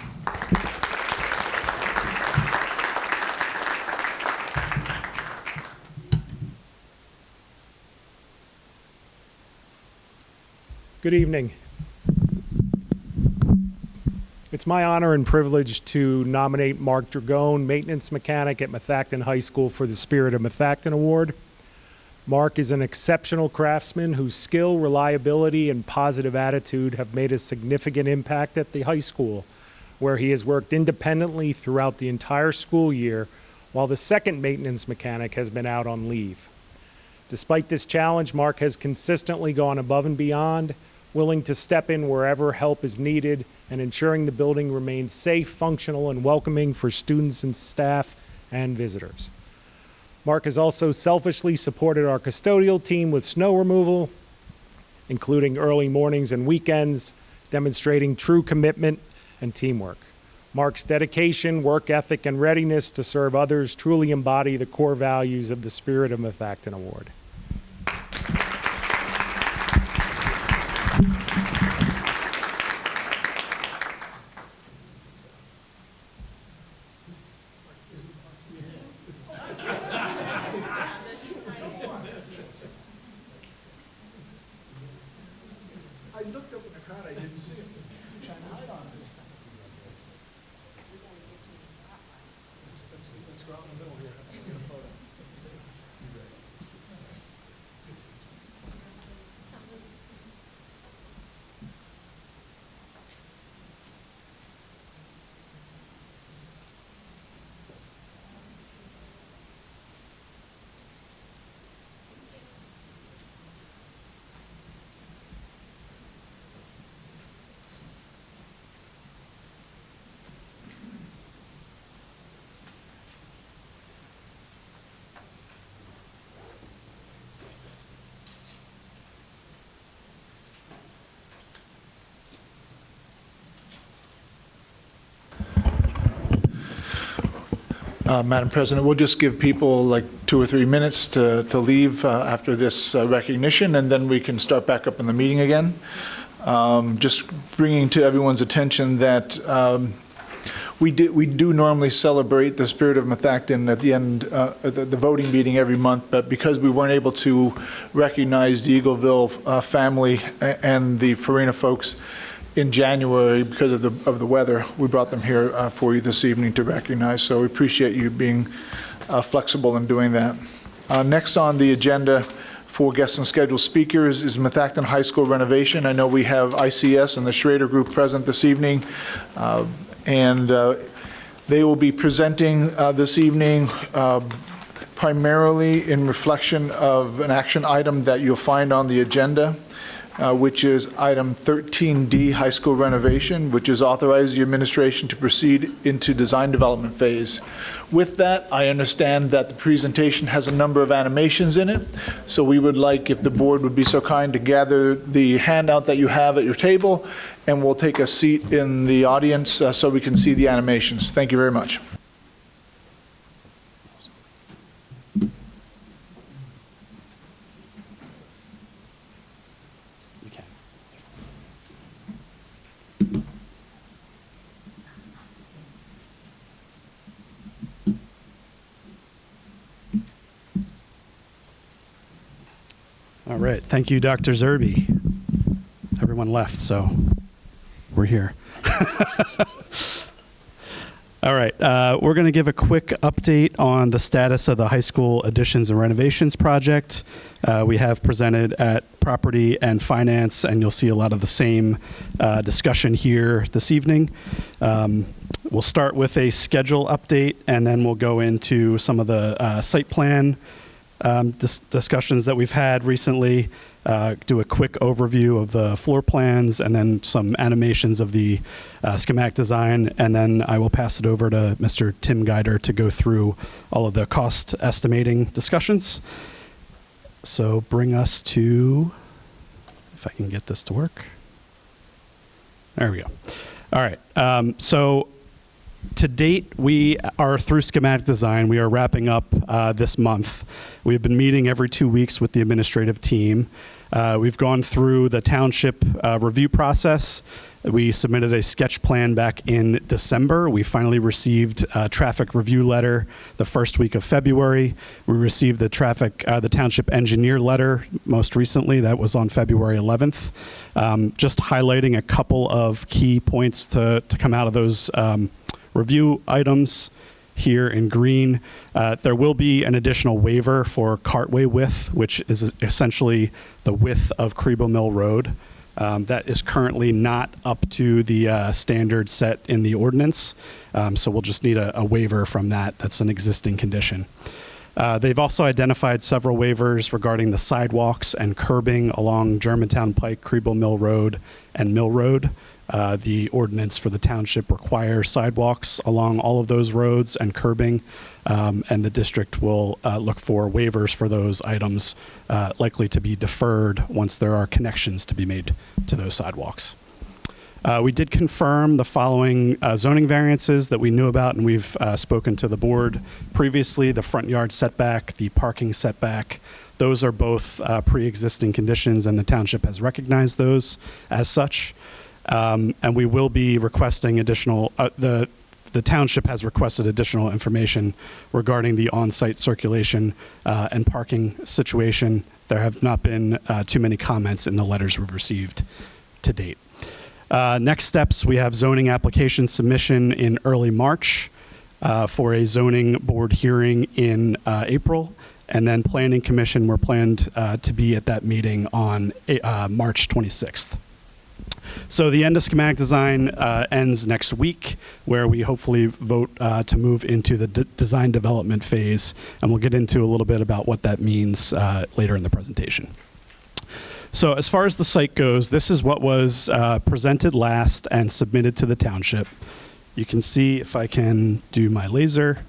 [SPEAKER 12] Good evening. It's my honor and privilege to nominate Mark Dragone, maintenance mechanic at Methacton High School, for the Spirit of Methacton Award. Mark is an exceptional craftsman whose skill, reliability, and positive attitude have made a significant impact at the high school, where he has worked independently throughout the entire school year, while the second maintenance mechanic has been out on leave. Despite this challenge, Mark has consistently gone above and beyond, willing to step in wherever help is needed and ensuring the building remains safe, functional, and welcoming for students and staff and visitors. Mark has also selfishly supported our custodial team with snow removal, including early mornings and weekends, demonstrating true commitment and teamwork. Mark's dedication, work ethic, and readiness to serve others truly embody the core values of the Spirit of Methacton Award.
[SPEAKER 2] I looked up in the crowd, I didn't see him. Trying to hide on us. Let's go out in the middle here. Get a photo. Madam President, we'll just give people like 2 or 3 minutes to leave after this recognition, and then we can start back up in the meeting again. Just bringing to everyone's attention that we do normally celebrate the Spirit of Methacton at the end, the voting meeting every month, but because we weren't able to recognize the Eagleville family and the Farina folks in January because of the weather, we brought them here for you this evening to recognize. So we appreciate you being flexible in doing that. Next on the agenda for guests and scheduled speakers is Methacton High School renovation. I know we have ICS and the Schrader Group present this evening, and they will be presenting this evening primarily in reflection of an action item that you'll find on the agenda, which is item 13D, high school renovation, which is authorize the administration to proceed into design development phase. With that, I understand that the presentation has a number of animations in it, so we would like, if the board would be so kind, to gather the handout that you have at your table, and we'll take a seat in the audience so we can see the animations. Thank you very much.
[SPEAKER 13] All right. Thank you, Dr. Zerby. Everyone left, so we're here. All right. We're going to give a quick update on the status of the high school additions and renovations project. We have presented at Property and Finance, and you'll see a lot of the same discussion here this evening. We'll start with a schedule update, and then we'll go into some of the site plan discussions that we've had recently, do a quick overview of the floor plans, and then some animations of the schematic design, and then I will pass it over to Mr. Tim Guider to go through all of the cost estimating discussions. So bring us to, if I can get this to work. There we go. All right. So to date, we are through schematic design. We are wrapping up this month. We've been meeting every 2 weeks with the administrative team. We've gone through the township review process. We submitted a sketch plan back in December. We finally received a traffic review letter the first week of February. We received the township engineer letter most recently. That was on February 11th. Just highlighting a couple of key points to come out of those review items here in green. There will be an additional waiver for cartway width, which is essentially the width of Crebo Mill Road. That is currently not up to the standard set in the ordinance. So we'll just need a waiver from that. That's an existing condition. They've also identified several waivers regarding the sidewalks and curbing along Germantown Pike, Crebo Mill Road, and Mill Road. The ordinance for the township requires sidewalks along all of those roads and curbing, and the district will look for waivers for those items, likely to be deferred once there are connections to be made to those sidewalks. We did confirm the following zoning variances that we knew about, and we've spoken to the board previously: the front yard setback, the parking setback. Those are both pre-existing conditions, and the township has recognized those as such. And we will be requesting additional, the township has requested additional information regarding the on-site circulation and parking situation. There have not been too many comments in the letters we've received to date. Next steps, we have zoning application submission in early March for a zoning board hearing in April. And then Planning Commission, we're planned to be at that meeting on March 26th. So the end of schematic design ends next week, where we hopefully vote to move into the design development phase, and we'll get into a little bit about what that means later in the presentation. So as far as the site goes, this is what was presented last and submitted to the township. You can see, if I can do my laser,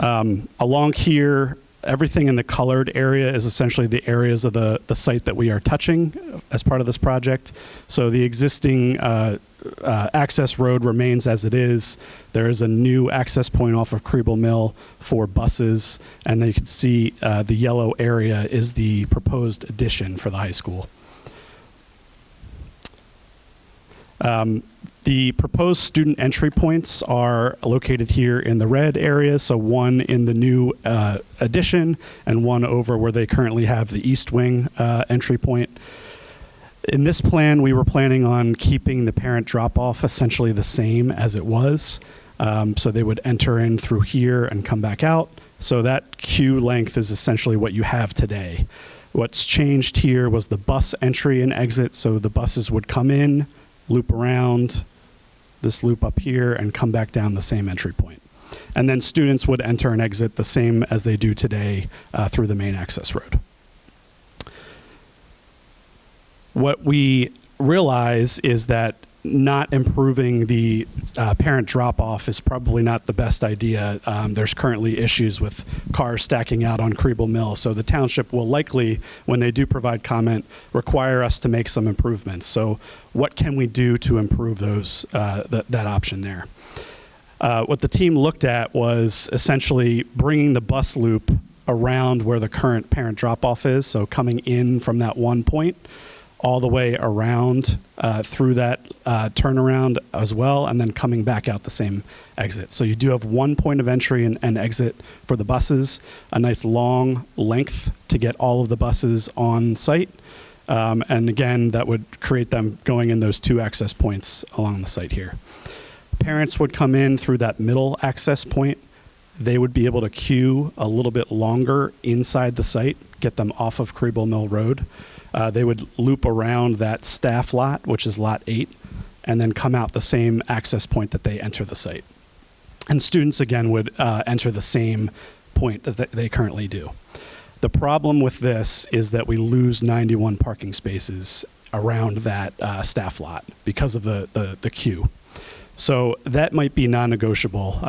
[SPEAKER 13] along here, everything in the colored area is essentially the areas of the site that we are touching as part of this project. So the existing access road remains as it is. There is a new access point off of Kriebel Mill for buses, and then you can see the yellow area is the proposed addition for the high school. The proposed student entry points are located here in the red area, so one in the new addition and one over where they currently have the east wing entry point. In this plan, we were planning on keeping the parent drop-off essentially the same as it was. So they would enter in through here and come back out. So that queue length is essentially what you have today. What's changed here was the bus entry and exit, so the buses would come in, loop around, this loop up here, and come back down the same entry point. And then students would enter and exit the same as they do today through the main access road. What we realize is that not improving the parent drop-off is probably not the best idea. There's currently issues with cars stacking out on Kriebel Mill, so the township will likely, when they do provide comment, require us to make some improvements. So what can we do to improve those that option there? What the team looked at was essentially bringing the bus loop around where the current parent drop-off is, so coming in from that one point, all the way around through that turnaround as well, and then coming back out the same exit. So you do have one point of entry and exit for the buses, a nice long length to get all of the buses on site. And again, that would create them going in those two access points along the site here. Parents would come in through that middle access point. They would be able to queue a little bit longer inside the site, get them off of Kriebel Mill Road. They would loop around that staff lot, which is lot 8, and then come out the same access point that they enter the site. And students, again, would enter the same point that they currently do. The problem with this is that we lose 91 parking spaces around that staff lot because of the queue. So that might be non-negotiable.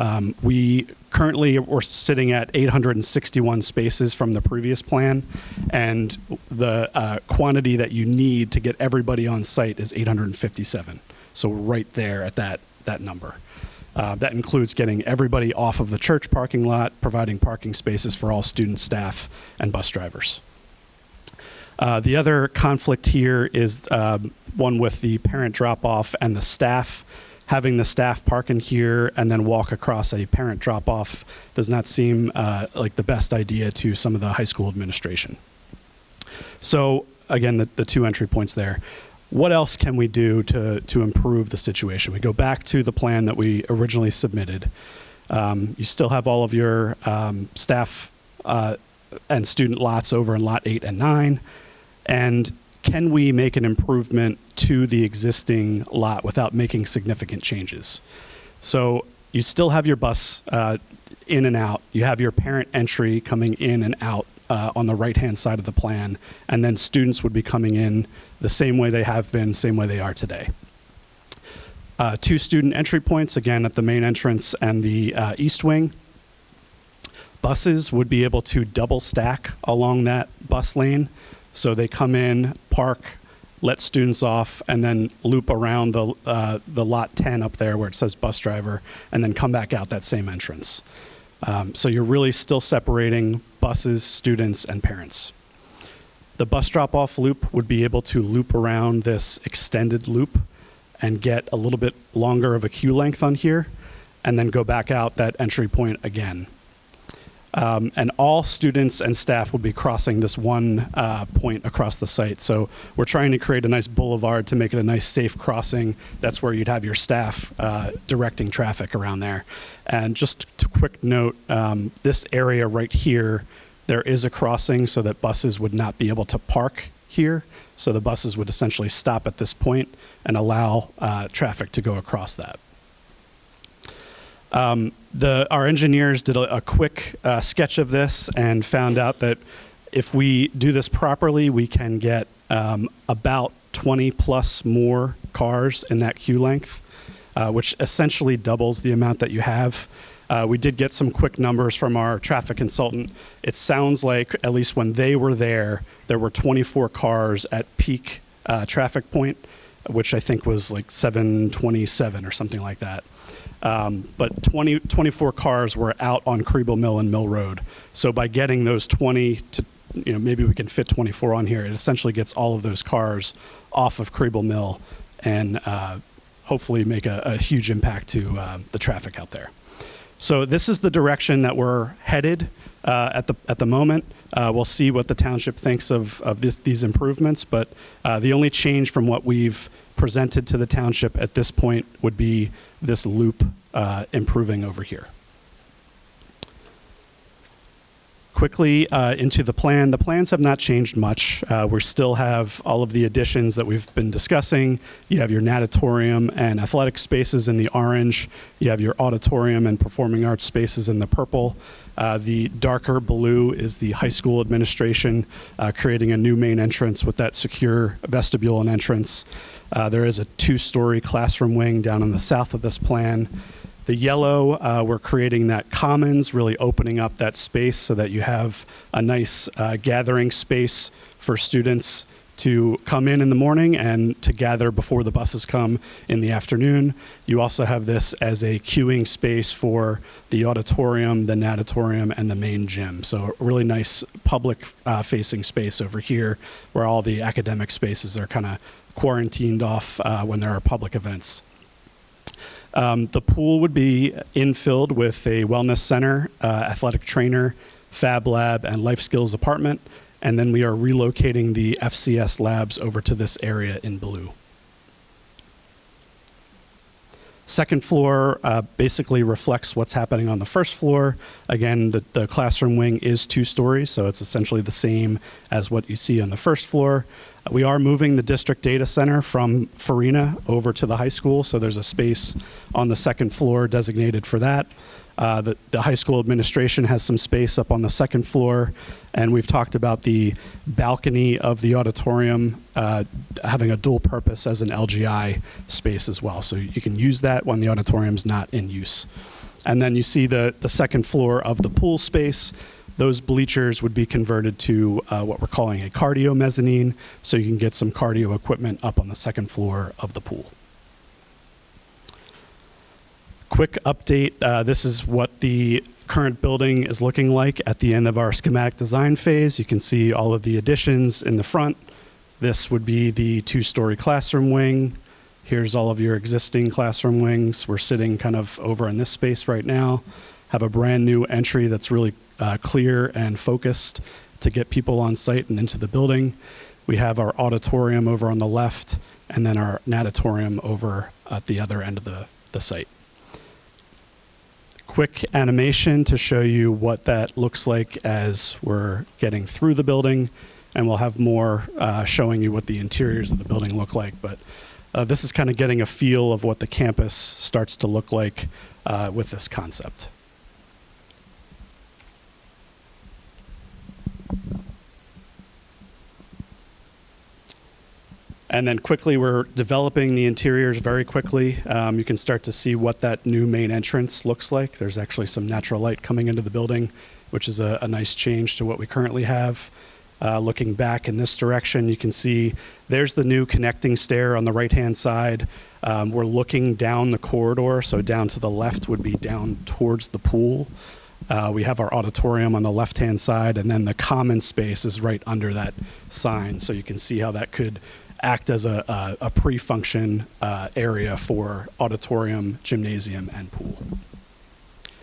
[SPEAKER 13] We currently we're sitting at 861 spaces from the previous plan, and the quantity that you need to get everybody on site is 857. So we're right there at that number. That includes getting everybody off of the church parking lot, providing parking spaces for all students, staff, and bus drivers. The other conflict here is one with the parent drop-off and the staff. Having the staff park in here and then walk across a parent drop-off does not seem like the best idea to some of the high school administration. So again, the two entry points there. What else can we do to improve the situation? We go back to the plan that we originally submitted. You still have all of your staff and student lots over in lot 8 and 9. And can we make an improvement to the existing lot without making significant changes? So you still have your bus in and out. You have your parent entry coming in and out on the right-hand side of the plan, and then students would be coming in the same way they have been, same way they are today. 2 student entry points, again, at the main entrance and the east wing. Buses would be able to double stack along that bus lane. So they come in, park, let students off, and then loop around the lot 10 up there where it says bus driver, and then come back out that same entrance. So you're really still separating buses, students, and parents. The bus drop-off loop would be able to loop around this extended loop and get a little bit longer of a queue length on here, and then go back out that entry point again. And all students and staff would be crossing this one point across the site. So we're trying to create a nice boulevard to make it a nice safe crossing. That's where you'd have your staff directing traffic around there. And just a quick note, this area right here, there is a crossing so that buses would not be able to park here. So the buses would essentially stop at this point and allow traffic to go across that. Our engineers did a quick sketch of this and found out that if we do this properly, we can get about 20 plus more cars in that queue length, which essentially doubles the amount that you have. We did get some quick numbers from our traffic consultant. It sounds like, at least when they were there were 24 cars at peak traffic point, which I think was like 727 or something like that. But 24 cars were out on Kriebel Mill and Mill Road. So by getting those 20 to, maybe we can fit 24 on here, it essentially gets all of those cars off of Kriebel Mill and hopefully make a huge impact to the traffic out there. So this is the direction that we're headed at the moment. We'll see what the township thinks of these improvements, but the only change from what we've presented to the township at this point would be this loop improving over here. Quickly into the plan. The plans have not changed much. We still have all of the additions that we've been discussing. You have your natatorium and athletic spaces in the orange. You have your auditorium and performing arts spaces in the purple. The darker blue is the high school administration, creating a new main entrance with that secure vestibule and entrance. There is a 2-story classroom wing down in the south of this plan. The yellow, we're creating that commons, really opening up that space so that you have a nice gathering space for students to come in the morning and to gather before the buses come in the afternoon. You also have this as a queuing space for the auditorium, the natatorium, and the main gym. So a really nice public facing space over here where all the academic spaces are kind of quarantined off when there are public events. The pool would be infilled with a wellness center, athletic trainer, fab lab, and life skills apartment. And then we are relocating the FCS labs over to this area in blue. Second floor basically reflects what's happening on the first floor. Again, the classroom wing is 2 stories, so it's essentially the same as what you see on the first floor. We are moving the district data center from Farina over to the high school, so there's a space on the second floor designated for that. The high school administration has some space up on the second floor, and we've talked about the balcony of the auditorium having a dual purpose as an LGI space as well. So you can use that when the auditorium's not in use. And then you see the second floor of the pool space. Those bleachers would be converted to what we're calling a cardio mezzanine, so you can get some cardio equipment up on the second floor of the pool. Quick update, this is what the current building is looking like at the end of our schematic design phase. You can see all of the additions in the front. This would be the 2-story classroom wing. Here's all of your existing classroom wings. We're sitting kind of over in this space right now. Have a brand new entry that's really clear and focused to get people on site and into the building. We have our auditorium over on the left, and then our natatorium over at the other end of the site. Quick animation to show you what that looks like as we're getting through the building, and we'll have more showing you what the interiors of the building look like. But this is kind of getting a feel of what the campus starts to look like with this concept. And then quickly, we're developing the interiors very quickly. You can start to see what that new main entrance looks like. There's actually some natural light coming into the building, which is a nice change to what we currently have. Looking back in this direction, you can see there's the new connecting stair on the right-hand side. We're looking down the corridor, so down to the left would be down towards the pool. We have our auditorium on the left-hand side, and then the common space is right under that sign, so you can see how that could act as a pre-function area for auditorium, gymnasium, and pool.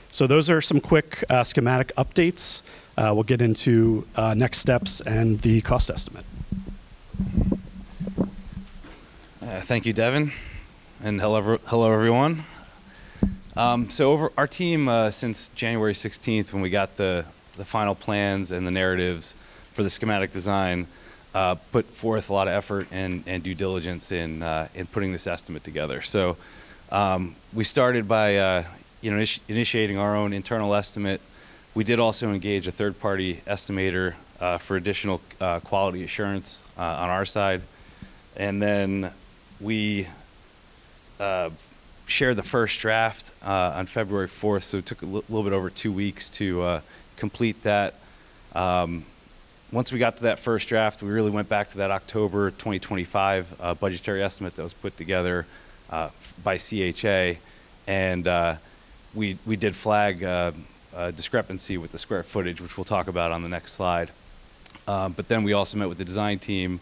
[SPEAKER 13] So those are some quick schematic updates. We'll get into next steps and the cost estimate.
[SPEAKER 14] Thank you, Devin, and hello everyone. So over our team since January 16th, when we got the final plans and the narratives for the schematic design, put forth a lot of effort and due diligence in putting this estimate together. So we started by initiating our own internal estimate. We did also engage a third-party estimator for additional quality assurance on our side, and then we shared the first draft on February 4th. So it took a little bit over 2 weeks to complete that. once we got to that first draft, we really went back to that October 2025 budgetary estimate that was put together by CHA, and we did flag a discrepancy with the square footage, which we'll talk about on the next slide. But then we also met with the design team,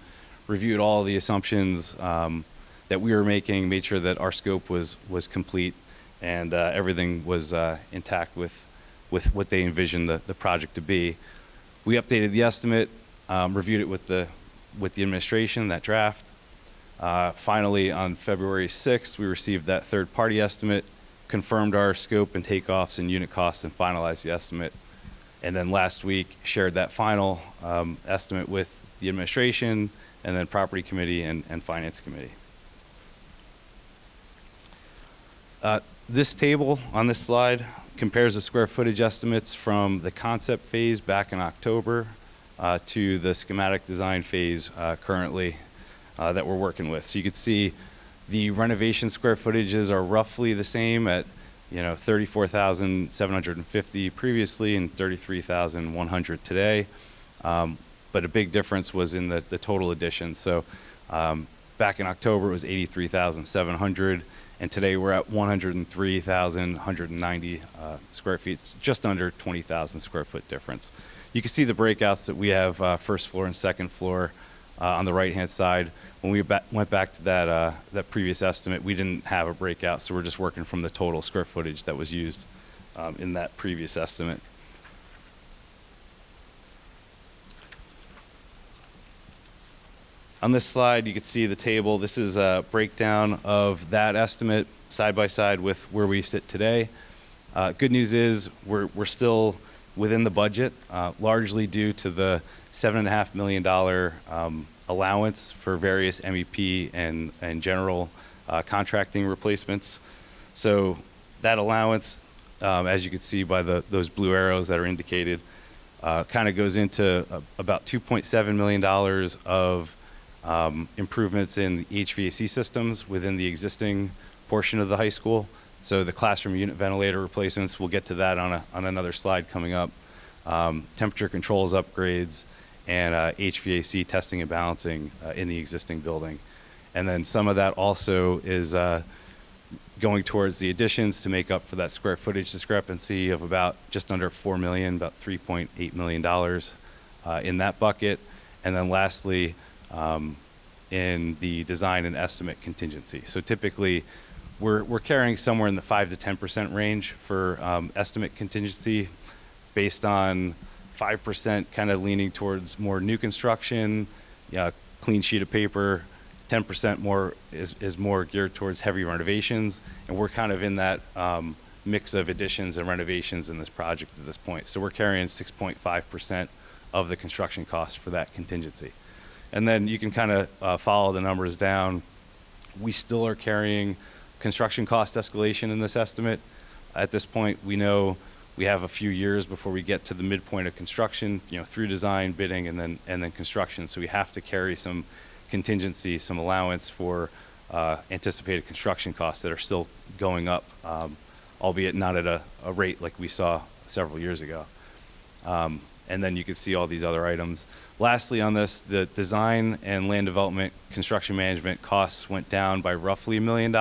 [SPEAKER 14] reviewed all the assumptions that we were making, made sure that our scope was complete, and everything was intact with what they envisioned the project to be. We updated the estimate, reviewed it with the administration, that draft. Finally, on February 6th, we received that third-party estimate, confirmed our scope and takeoffs and unit costs, and finalized the estimate. And then last week, shared that final estimate with the administration, and then property committee and finance committee. This table on this slide compares the square footage estimates from the concept phase back in October to the schematic design phase currently that we're working with. So you can see the renovation square footages are roughly the same at 34,750 previously and 33,100 today. But a big difference was in the total addition. So back in October it was 83,700. And today we're at 103,190 square feet. It's just under 20,000 square foot difference. You can see the breakouts that we have first floor and second floor on the right-hand side. When we went back to that previous estimate, we didn't have a breakout, so we're just working from the total square footage that was used in that previous estimate. On this slide, you can see the table. This is a breakdown of that estimate side by side with where we sit today. Good news is we're still within the budget, largely due to the $7.5 million allowance for various MEP and general contracting replacements. So that allowance, as you can see by those blue arrows that are indicated, kind of goes into about $2.7 million of improvements in the HVAC systems within the existing portion of the high school. So the classroom unit ventilator replacements, we'll get to that on another slide coming up. Temperature controls upgrades and HVAC testing and balancing in the existing building. And then some of that also is going towards the additions to make up for that square footage discrepancy of about just under $4 million, about $3.8 million in that bucket. And then lastly, in the design and estimate contingency. So typically, we're carrying somewhere in the 5 to 10% range for estimate contingency, based on 5% kind of leaning towards more new construction, clean sheet of paper. 10% more is more geared towards heavy renovations, and we're kind of in that mix of additions and renovations in this project at this point. So we're carrying 6.5% of the construction cost for that contingency. And then you can kind of follow the numbers down. We still are carrying construction cost escalation in this estimate. At this point, we know we have a few years before we get to the midpoint of construction, through design, bidding, and then construction. So we have to carry some contingency, some allowance for anticipated construction costs that are still going up, albeit not at a rate like we saw several years ago. And then you can see all these other items. Lastly on this, the design and land development construction management costs went down by roughly $1 million.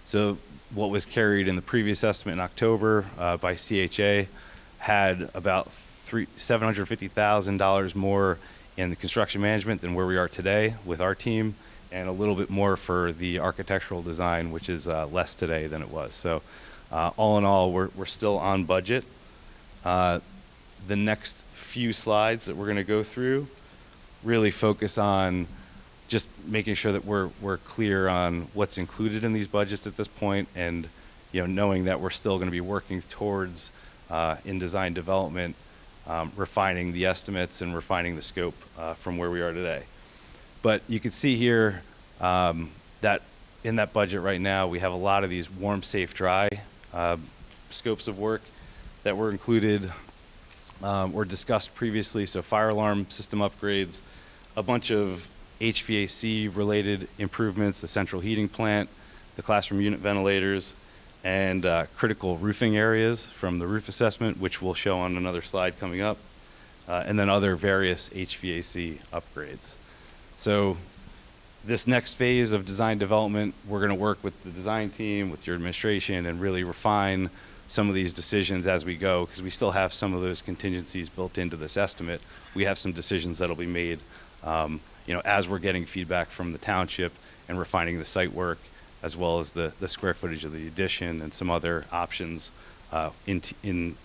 [SPEAKER 14] So what was carried in the previous estimate in October by CHA had about $750,000 more in the construction management than where we are today with our team, and a little bit more for the architectural design, which is less today than it was. So all in all, we're still on budget. The next few slides that we're going to go through really focus on just making sure that we're clear on what's included in these budgets at this point, and knowing that we're still going to be working towards in design development, refining the estimates and refining the scope from where we are today. But you can see here that in that budget right now, we have a lot of these warm, safe, dry scopes of work that were included or discussed previously. So fire alarm system upgrades, a bunch of HVAC related improvements, the central heating plant, the classroom unit ventilators, and critical roofing areas from the roof assessment, which we'll show on another slide coming up. and then other various HVAC upgrades. So this next phase of design development, we're going to work with the design team, with your administration, and really refine some of these decisions as we go, because we still have some of those contingencies built into this estimate. We have some decisions that'll be made, as we're getting feedback from the township and refining the site work, as well as the square footage of the addition and some other options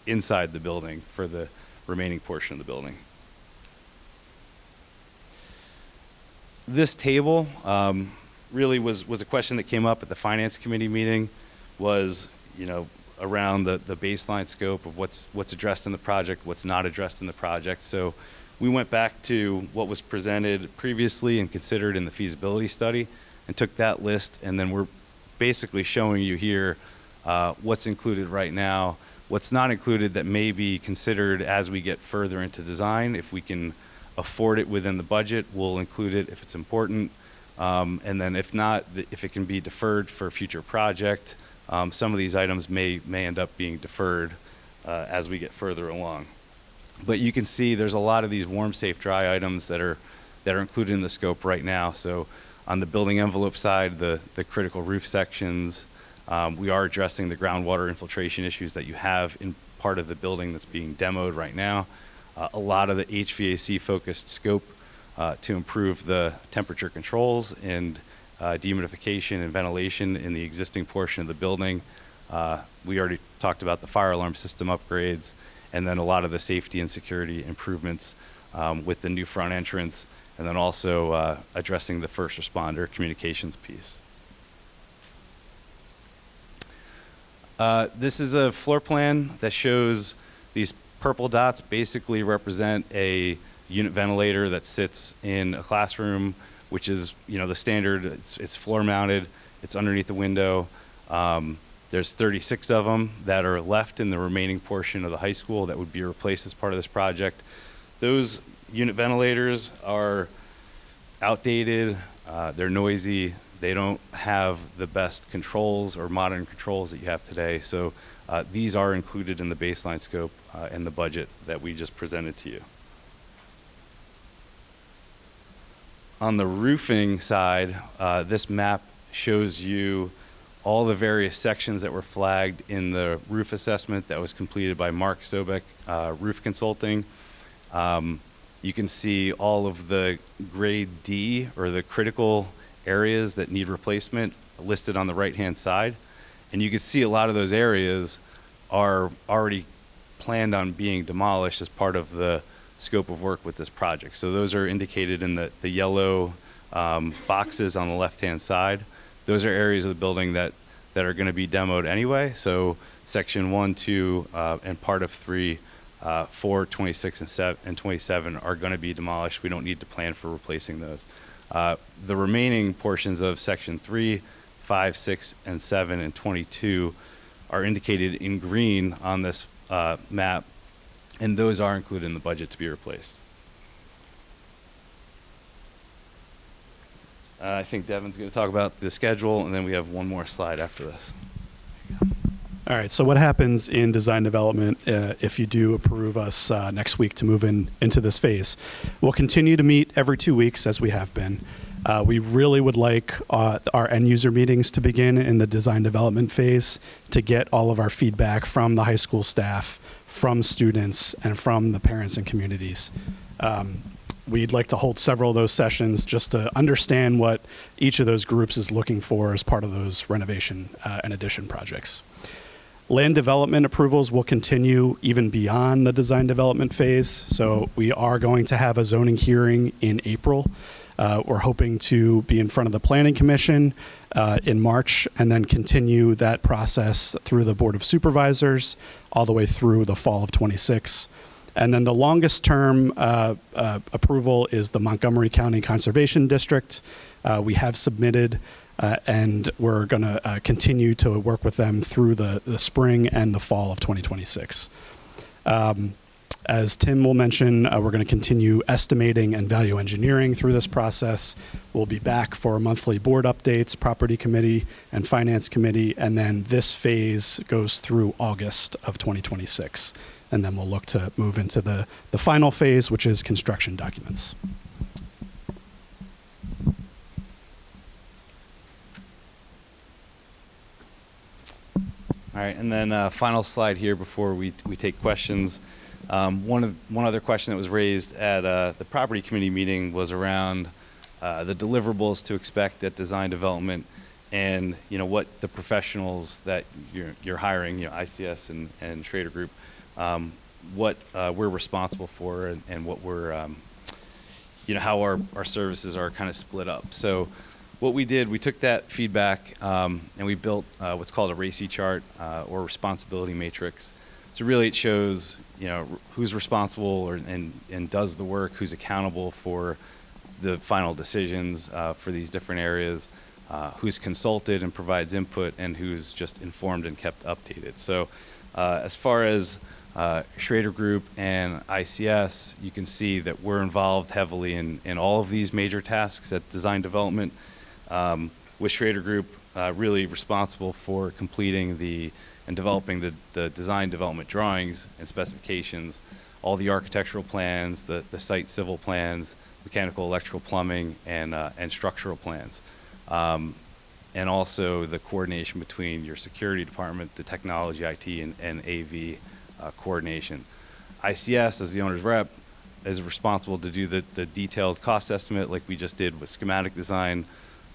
[SPEAKER 14] inside the building for the remaining portion of the building. This table really was a question that came up at the Finance Committee meeting, was, around the baseline scope of what's addressed in the project, what's not addressed in the project. So we went back to what was presented previously and considered in the feasibility study and took that list, and then we're basically showing you here what's included right now, what's not included that may be considered as we get further into design. If we can afford it within the budget, we'll include it if it's important. And then if not, if it can be deferred for a future project, some of these items may end up being deferred as we get further along. But you can see there's a lot of these warm, safe, dry items that are included in the scope right now. So on the building envelope side, the critical roof sections, we are addressing the groundwater infiltration issues that you have in part of the building that's being demoed right now. A lot of the HVAC-focused scope to improve the temperature controls and dehumidification and ventilation in the existing portion of the building. We already talked about the fire alarm system upgrades, and then a lot of the safety and security improvements with the new front entrance, and then also addressing the first responder communications piece. This is a floor plan that shows these purple dots basically represent a unit ventilator that sits in a classroom, which is, the standard. It's floor mounted. It's underneath the window. There's 36 of them that are left in the remaining portion of the high school that would be replaced as part of this project. Those unit ventilators are outdated. They're noisy. They don't have the best controls or modern controls that you have today. So these are included in the baseline scope and the budget that we just presented to you. On the roofing side, this map shows you all the various sections that were flagged in the roof assessment that was completed by Mark Sobek, Roof Consulting. You can see all of the grade D, or the critical areas that need replacement, listed on the right-hand side. And you can see a lot of those areas are already planned on being demolished as part of the scope of work with this project. So those are indicated in the yellow boxes on the left-hand side. Those are areas of the building that are going to be demoed anyway. So section 1, 2, and part of 3, 4, 26, and 27 are going to be demolished. We don't need to plan for replacing those. The remaining portions of section 3, 5, 6, and 7, and 22 are indicated in green on this map, and those are included in the budget to be replaced. I think Devin's going to talk about the schedule, and then we have one more slide after this.
[SPEAKER 13] All right, so what happens in design development if you do approve us next week to move into this phase? We'll continue to meet every 2 weeks as we have been. We really would like our end user meetings to begin in the design development phase to get all of our feedback from the high school staff, from students, and from the parents and communities. We'd like to hold several of those sessions just to understand what each of those groups is looking for as part of those renovation and addition projects. Land development approvals will continue even beyond the design development phase. So we are going to have a zoning hearing in April. We're hoping to be in front of the Planning Commission in March, and then continue that process through the Board of Supervisors all the way through the fall of 26. And then the longest term approval is the Montgomery County Conservation District. We have submitted, and we're going to continue to work with them through the spring and the fall of 2026. As Tim will mention, we're going to continue estimating and value engineering through this process. We'll be back for monthly board updates, property committee, and finance committee, and then this phase goes through August of 2026. and then we'll look to move into the final phase, which is construction documents.
[SPEAKER 14] All right, and then final slide here before we take questions. One other question that was raised at the property committee meeting was around the deliverables to expect at design development, and what the professionals that you're hiring, ICS and Schrader Group, what we're responsible for, and what we're how our services are kind of split up. So what we did, we took that feedback and we built what's called a RACI chart or responsibility matrix. So really it shows who's responsible and does the work, who's accountable for the final decisions for these different areas, who's consulted and provides input, and who's just informed and kept updated. So as far as Schrader Group and ICS, you can see that we're involved heavily in all of these major tasks at design development. With Schrader Group really responsible for completing and developing the design development drawings and specifications, all the architectural plans, the site civil plans, mechanical, electrical, plumbing, and structural plans. And also the coordination between your security department, the technology, IT, and AV coordination. ICS, as the owner's rep, is responsible to do the detailed cost estimate like we just did with schematic design,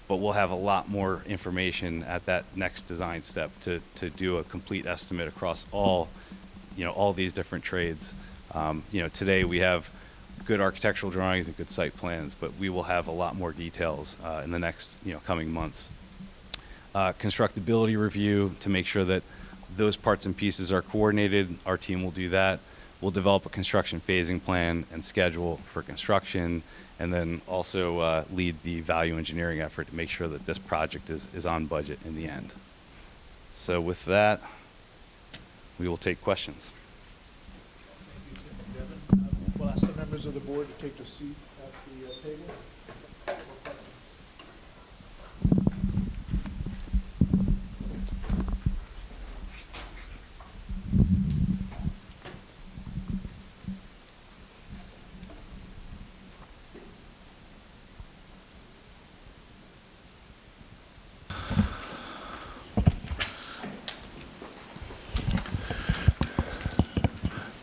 [SPEAKER 14] but we'll have a lot more information at that next design step to do a complete estimate across all these different trades. Today we have good architectural drawings and good site plans, but we will have a lot more details in the next coming months. Constructability review to make sure that those parts and pieces are coordinated. Our team will do that. We'll develop a construction phasing plan and schedule for construction, and then also lead the value engineering effort to make sure that this project is on budget in the end. So with that, we will take questions.
[SPEAKER 2] We'll ask the members of the board to take their seat at the table.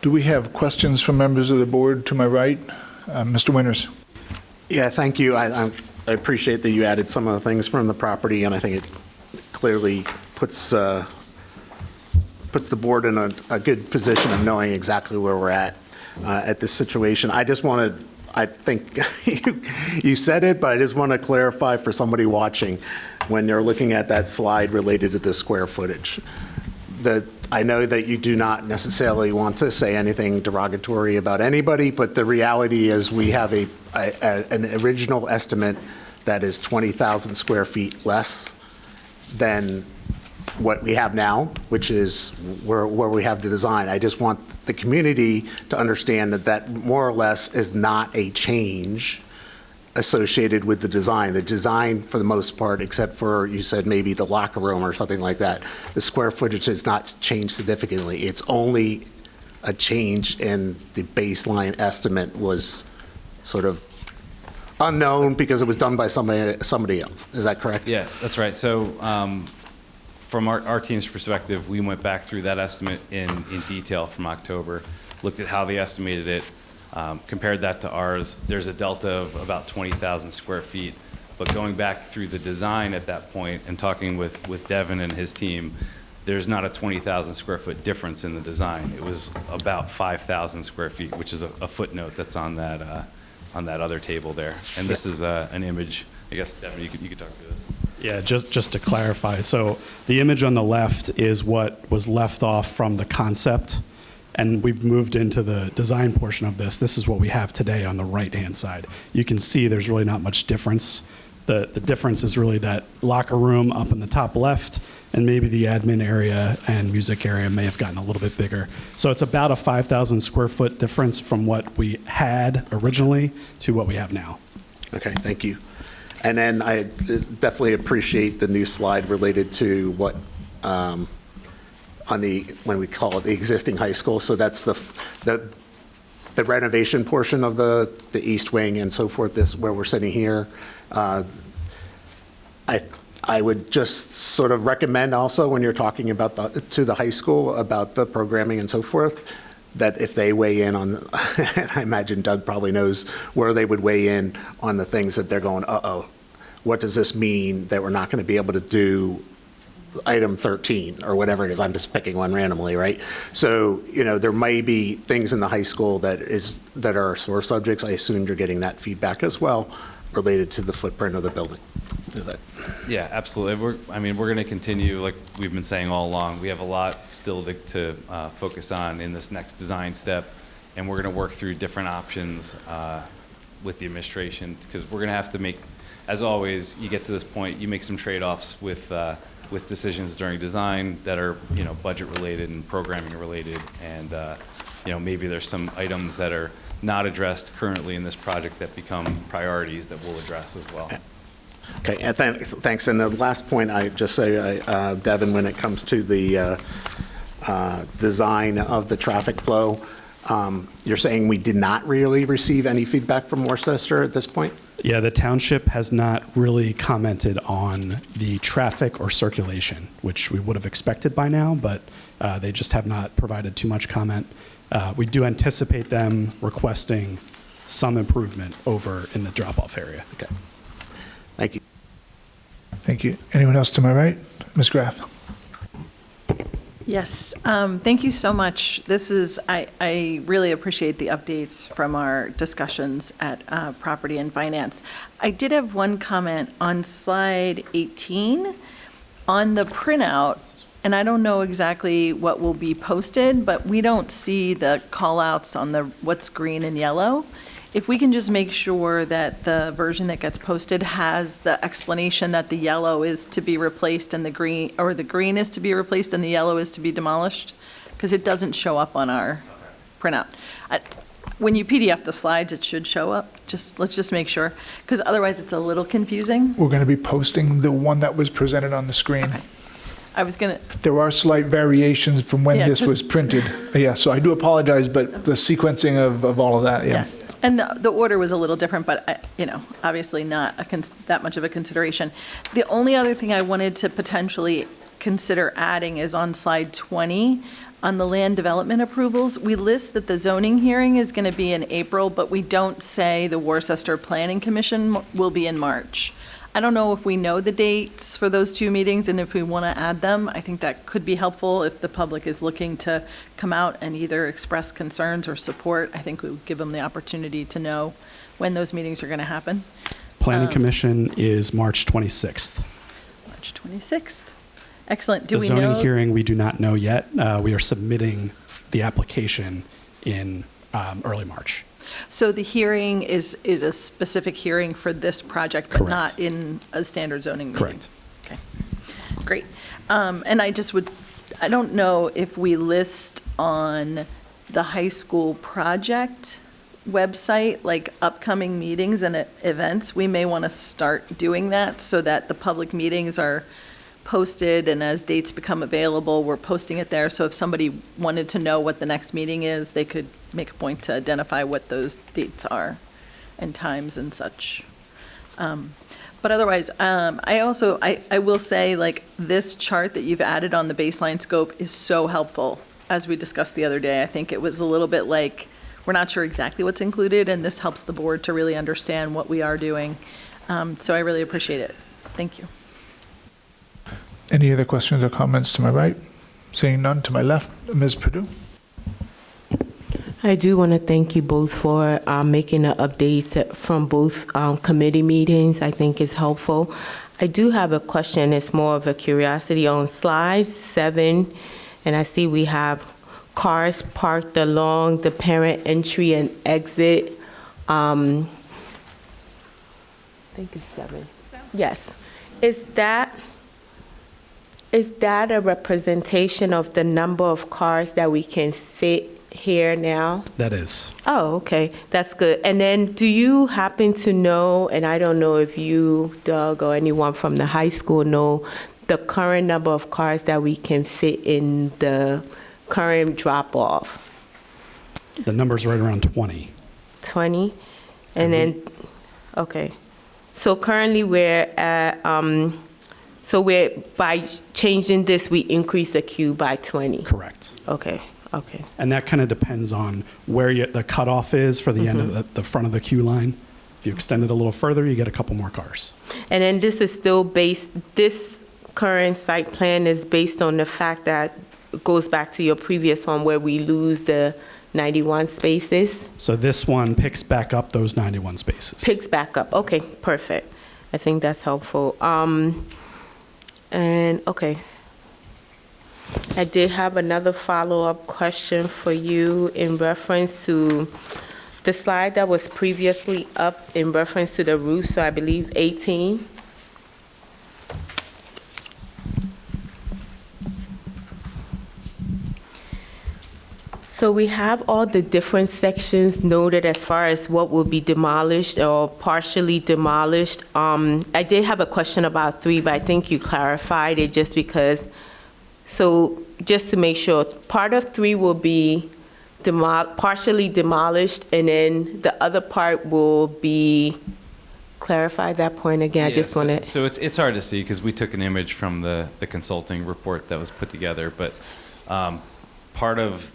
[SPEAKER 2] Do we have questions from members of the board to my right? Mr. Winters.
[SPEAKER 15] Yeah, thank you. I appreciate that you added some of the things from the property, and I think it clearly puts the board in a good position of knowing exactly where we're at this situation. I just wanted, I think you said it, but I just want to clarify for somebody watching, when you're looking at that slide related to the square footage, I know that you do not necessarily want to say anything derogatory about anybody, but the reality is we have an original estimate that is 20,000 square feet less than what we have now, which is where we have the design. I just want the community to understand that more or less is not a change associated with the design. The design, for the most part, except for, you said maybe the locker room or something like that, the square footage has not changed significantly. It's only a change in the baseline estimate was sort of unknown because it was done by somebody else. Is that correct?
[SPEAKER 14] Yeah, that's right. So from our team's perspective, we went back through that estimate in detail from October, looked at how they estimated it, compared that to ours. There's a delta of about 20,000 square feet. But going back through the design at that point and talking with Devin and his team, there's not a 20,000 square foot difference in the design. It was about 5,000 square feet, which is a footnote that's on that other table there. And this is an image. I guess, Devin, you could talk through this.
[SPEAKER 13] Yeah, just to clarify. So the image on the left is what was left off from the concept, and we've moved into the design portion of this. This is what we have today on the right-hand side. You can see there's really not much difference. The difference is really that locker room up in the top left, and maybe the admin area and music area may have gotten a little bit bigger. So it's about a 5,000 square foot difference from what we had originally to what we have now.
[SPEAKER 15] Okay, thank you. And then I definitely appreciate the new slide related to what when we call it the existing high school. So that's the renovation portion of the east wing and so forth, this where we're sitting here. I would just sort of recommend also when you're talking about to the high school about the programming and so forth, that if they weigh in on, and I imagine Doug probably knows where they would weigh in on the things that they're going, uh-oh, what does this mean that we're not going to be able to do item 13 or whatever it is? I'm just picking one randomly, right? So, there may be things in the high school that are sore subjects. I assume you're getting that feedback as well related to the footprint of the building.
[SPEAKER 14] Yeah, absolutely. We're going to continue, like we've been saying all along. We have a lot still to focus on in this next design step, and we're going to work through different options with the administration, because we're going to have to make, as always, you get to this point, you make some trade-offs with decisions during design that are, budget related and programming related, and maybe there's some items that are not addressed currently in this project that become priorities that we'll address as well.
[SPEAKER 15] Okay, and thanks. And the last point, I just say, Devin, when it comes to the design of the traffic flow, you're saying we did not really receive any feedback from Worcester at this point?
[SPEAKER 13] Yeah, the township has not really commented on the traffic or circulation, which we would have expected by now, but they just have not provided too much comment. We do anticipate them requesting some improvement over in the drop-off area.
[SPEAKER 15] Okay. Thank you.
[SPEAKER 2] Thank you. Anyone else to my right? Ms. Graff.
[SPEAKER 8] Yes, thank you so much. I really appreciate the updates from our discussions at Property and Finance. I did have one comment on slide 18 on the printout, and I don't know exactly what will be posted, but we don't see the call-outs on what's green and yellow. If we can just make sure that the version that gets posted has the explanation that the yellow is to be replaced and the green is to be replaced and the yellow is to be demolished, because it doesn't show up on our printout. When you PDF the slides, it should show up. Let's just make sure, because otherwise it's a little confusing.
[SPEAKER 2] We're going to be posting the one that was presented on the screen.
[SPEAKER 8] Okay. I was going to.
[SPEAKER 2] There are slight variations from when this was printed. Yeah, so I do apologize, but the sequencing of all of that, yeah.
[SPEAKER 8] And the order was a little different, but, obviously not that much of a consideration. The only other thing I wanted to potentially consider adding is on slide 20, on the land development approvals. We list that the zoning hearing is going to be in April, but we don't say the Worcester Planning Commission will be in March. I don't know if we know the dates for those two meetings, and if we want to add them, I think that could be helpful if the public is looking to come out and either express concerns or support. I think we would give them the opportunity to know when those meetings are going to happen.
[SPEAKER 13] Planning Commission is March 26th.
[SPEAKER 8] March 26th. Excellent.
[SPEAKER 13] The zoning hearing, we do not know yet. We are submitting the application in early March.
[SPEAKER 8] So the hearing is a specific hearing for this project, but
[SPEAKER 13] Correct.
[SPEAKER 8] not in a standard zoning meeting?
[SPEAKER 13] Correct.
[SPEAKER 8] Okay, great. And I don't know if we list on the high school project website, like upcoming meetings and events. We may want to start doing that so that the public meetings are posted, and as dates become available, we're posting it there. So if somebody wanted to know what the next meeting is, they could make a point to identify what those dates are and times and such. But otherwise, I will say, like, this chart that you've added on the baseline scope is so helpful. As we discussed the other day, I think it was a little bit like, we're not sure exactly what's included, and this helps the board to really understand what we are doing. So I really appreciate it. Thank you.
[SPEAKER 2] Any other questions or comments to my right? Seeing none, to my left, Ms. Perdue.
[SPEAKER 1] I do want to thank you both for making the updates from both committee meetings. I think it's helpful. I do have a question. It's more of a curiosity on slide 7, and I see we have cars parked along the parent entry and exit. I think it's 7. Yes. Is that a representation of the number of cars that we can fit here now?
[SPEAKER 13] That is.
[SPEAKER 1] Oh, okay. That's good. And then do you happen to know, and I don't know if you, Doug, or anyone from the high school know the current number of cars that we can fit in the current drop-off?
[SPEAKER 13] The number's right around 20.
[SPEAKER 1] 20? And then, okay. So currently we're at, by changing this, we increase the queue by 20?
[SPEAKER 13] Correct.
[SPEAKER 1] Okay.
[SPEAKER 13] And that kind of depends on where the cutoff is for the end of the front of the queue line. If you extend it a little further, you get a couple more cars.
[SPEAKER 1] And then this is still this current site plan is based on the fact that it goes back to your previous one where we lose the 91 spaces?
[SPEAKER 13] So this one picks back up those 91 spaces.
[SPEAKER 1] Picks back up. Okay, perfect. I think that's helpful. Okay. I did have another follow-up question for you in reference to the slide that was previously up in reference to the roof, so I believe 18. So we have all the different sections noted as far as what will be demolished or partially demolished. I did have a question about 3, but I think you clarified it just because. So just to make sure, part of 3 will be partially demolished, and then the other part will be, clarify that point again. I just want to.
[SPEAKER 14] So it's hard to see because we took an image from the consulting report that was put together, but part of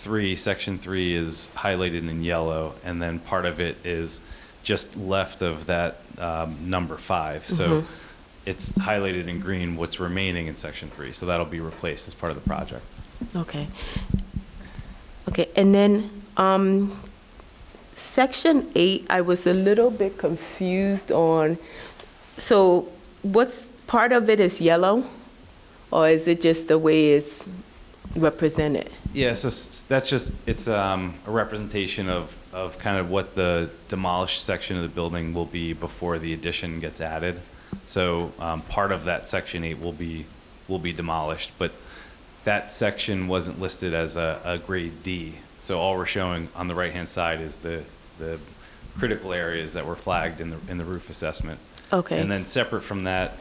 [SPEAKER 14] 3, section 3 is highlighted in yellow, and then part of it is just left of that number 5. So it's highlighted in green what's remaining in section 3. So that'll be replaced as part of the project.
[SPEAKER 1] Okay. Okay, and then section 8, I was a little bit confused on. So what's part of it is yellow, or is it just the way it's represented?
[SPEAKER 14] Yeah, so that's just, it's a representation of kind of what the demolished section of the building will be before the addition gets added. So part of that section 8 will be demolished, but that section wasn't listed as a grade D. So all we're showing on the right-hand side is the critical areas that were flagged in the roof assessment.
[SPEAKER 1] Okay.
[SPEAKER 14] And then separate from that,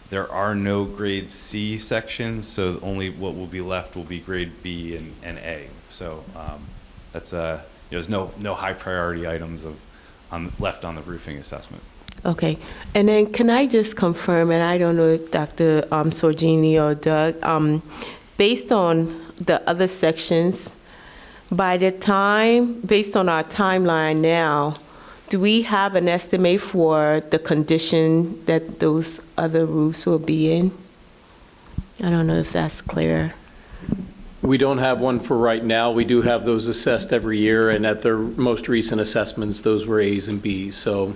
[SPEAKER 14] there are no grade C sections, so only what will be left will be grade B and A. So that's there's no high priority items left on the roofing assessment.
[SPEAKER 1] Okay, and then can I just confirm, and I don't know if Dr. Sorgini or Doug, based on the other sections, based on our timeline now, do we have an estimate for the condition that those other roofs will be in? I don't know if that's clear.
[SPEAKER 16] We don't have one for right now. We do have those assessed every year, and at their most recent assessments, those were A's and B's. So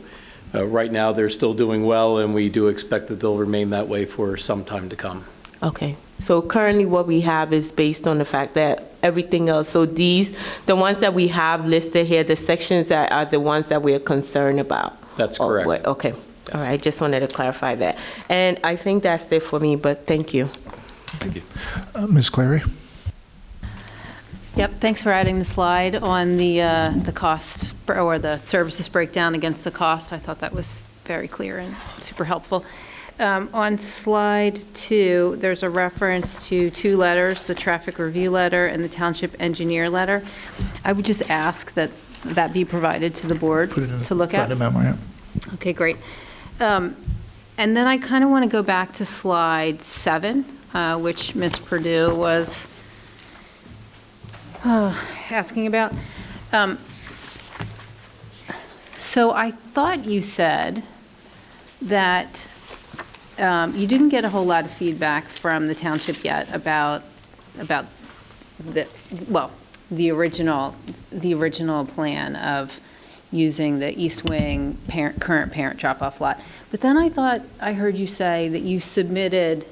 [SPEAKER 16] right now, they're still doing well, and we do expect that they'll remain that way for some time to come.
[SPEAKER 1] Okay, so currently what we have is based on the fact that everything else, so the ones that we have listed here, the sections that are the ones that we're concerned about?
[SPEAKER 16] That's correct.
[SPEAKER 1] Okay, all right, I just wanted to clarify that. And I think that's it for me, but thank you.
[SPEAKER 14] Thank you.
[SPEAKER 2] Ms. Clary?
[SPEAKER 7] Yep, thanks for adding the slide on the cost or the services breakdown against the cost. I thought that was very clear and super helpful. On slide 2, there's a reference to 2 letters, the traffic review letter and the township engineer letter. I would just ask that that be provided to the board to look at.
[SPEAKER 2] Put it in the memo, yeah.
[SPEAKER 7] Okay, great. And then I kind of want to go back to slide 7, which Ms. Purdue was asking about. So I thought you said that you didn't get a whole lot of feedback from the township yet about the original plan of using the east wing current parent drop-off lot. But then I thought I heard you say that you submitted.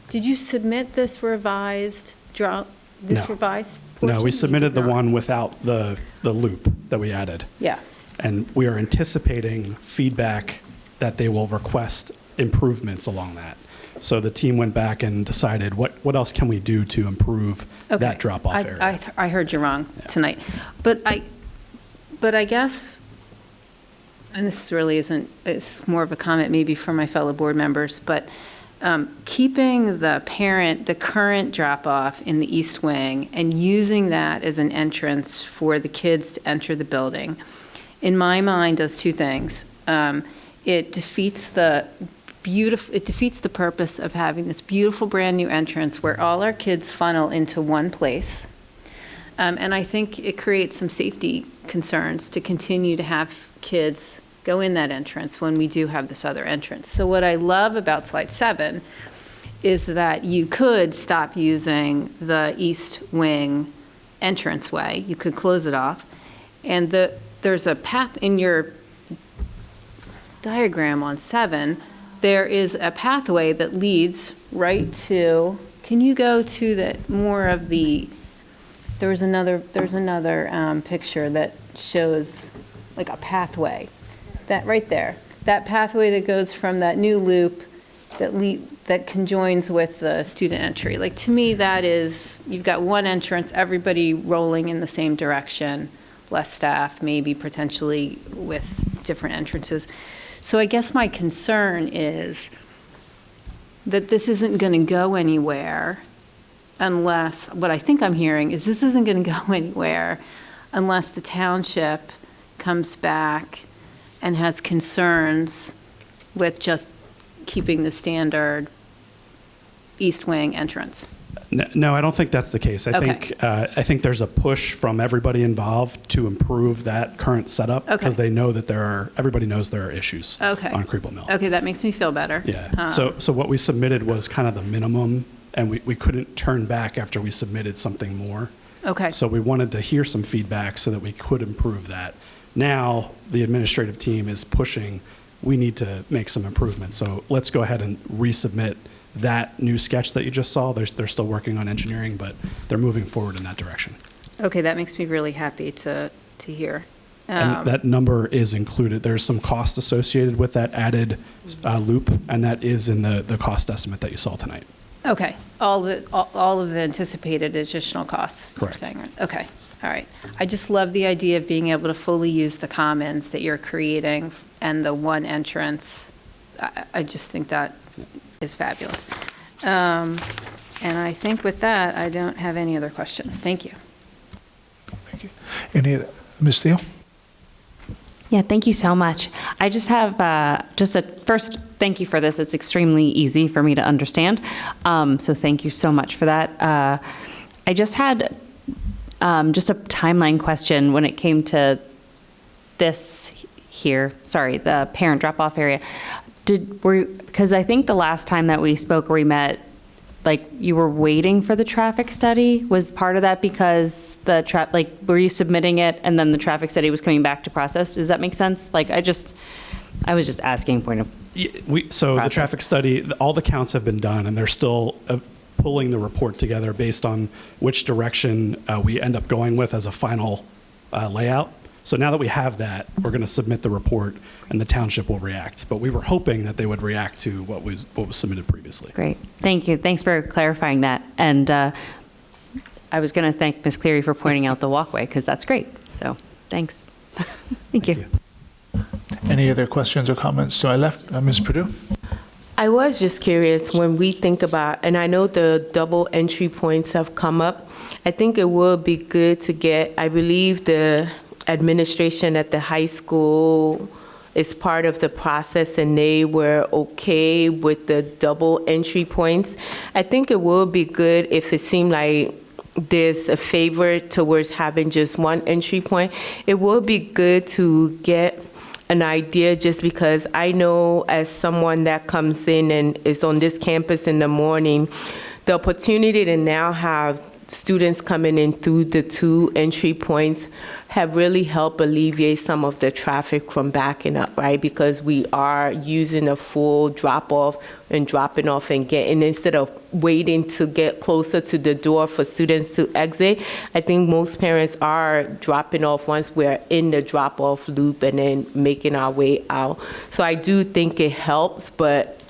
[SPEAKER 7] Did you submit this revised revised?
[SPEAKER 13] No, we submitted the one without the loop that we added.
[SPEAKER 7] Yeah.
[SPEAKER 13] And we are anticipating feedback that they will request improvements along that. So the team went back and decided what else can we do to improve that drop-off area.
[SPEAKER 7] I heard you wrong tonight. But I guess, and this really isn't, it's more of a comment maybe for my fellow board members, but keeping the current drop-off in the east wing and using that as an entrance for the kids to enter the building, in my mind, does two things. It defeats the purpose of having this beautiful brand-new entrance where all our kids funnel into one place. And I think it creates some safety concerns to continue to have kids go in that entrance when we do have this other entrance. So what I love about slide 7 is that you could stop using the east wing entranceway. You could close it off. And there's a path in your diagram on 7. There is a pathway that leads right to, can you go to there's another picture that shows like a pathway. That right there, that pathway that goes from that new loop that conjoins with the student entry. Like, to me, that is, you've got one entrance, everybody rolling in the same direction, less staff, maybe potentially with different entrances. So I guess my concern is that this isn't going to go anywhere unless, what I think I'm hearing is this isn't going to go anywhere unless the township comes back and has concerns with just keeping the standard east wing entrance.
[SPEAKER 13] No, I don't think that's the case. I think there's a push from everybody involved to improve that current setup because they know that everybody knows there are issues on Creeple Mill.
[SPEAKER 7] Okay, that makes me feel better.
[SPEAKER 13] Yeah. So what we submitted was kind of the minimum, and we couldn't turn back after we submitted something more.
[SPEAKER 7] Okay.
[SPEAKER 13] So we wanted to hear some feedback so that we could improve that. Now the administrative team is pushing. We need to make some improvements. So let's go ahead and resubmit that new sketch that you just saw. They're still working on engineering, but they're moving forward in that direction.
[SPEAKER 7] Okay, that makes me really happy to hear.
[SPEAKER 13] And that number is included. There's some cost associated with that added loop, and that is in the cost estimate that you saw tonight.
[SPEAKER 7] Okay, all of the anticipated additional costs.
[SPEAKER 13] Correct.
[SPEAKER 7] You're saying, right? Okay, all right. I just love the idea of being able to fully use the commons that you're creating and the one entrance. I just think that is fabulous. And I think with that, I don't have any other questions. Thank you.
[SPEAKER 2] Thank you. Ms. Thiel?
[SPEAKER 6] Yeah, thank you so much. I just have first, thank you for this. It's extremely easy for me to understand. So thank you so much for that. I just had just a timeline question when it came to this here. Sorry, the parent drop-off area. Because I think the last time that we spoke or we met, like, you were waiting for the traffic study. Was part of that because were you submitting it and then the traffic study was coming back to process? Does that make sense? Like, I was just asking point of.
[SPEAKER 13] The traffic study, all the counts have been done, and they're still pulling the report together based on which direction we end up going with as a final layout. So now that we have that, we're going to submit the report, and the township will react. But we were hoping that they would react to what was submitted previously.
[SPEAKER 6] Great. Thank you. Thanks for clarifying that. And I was going to thank Ms. Cleary for pointing out the walkway, because that's great. So thanks. Thank you.
[SPEAKER 2] Any other questions or comments to my left? Ms. Perdue?
[SPEAKER 1] I was just curious, when we think about, and I know the double entry points have come up, I think it would be good to get, I believe the administration at the high school is part of the process and they were okay with the double entry points. I think it would be good if it seemed like there's a favor towards having just one entry point. It would be good to get an idea, just because I know as someone that comes in and is on this campus in the morning, the opportunity to now have students coming in through the two entry points have really helped alleviate some of the traffic from backing up, right? Because we are using a full drop-off and dropping off and getting, instead of waiting to get closer to the door for students to exit. I think most parents are dropping off once we're in the drop-off loop and then making our way out. So I do think it helps, but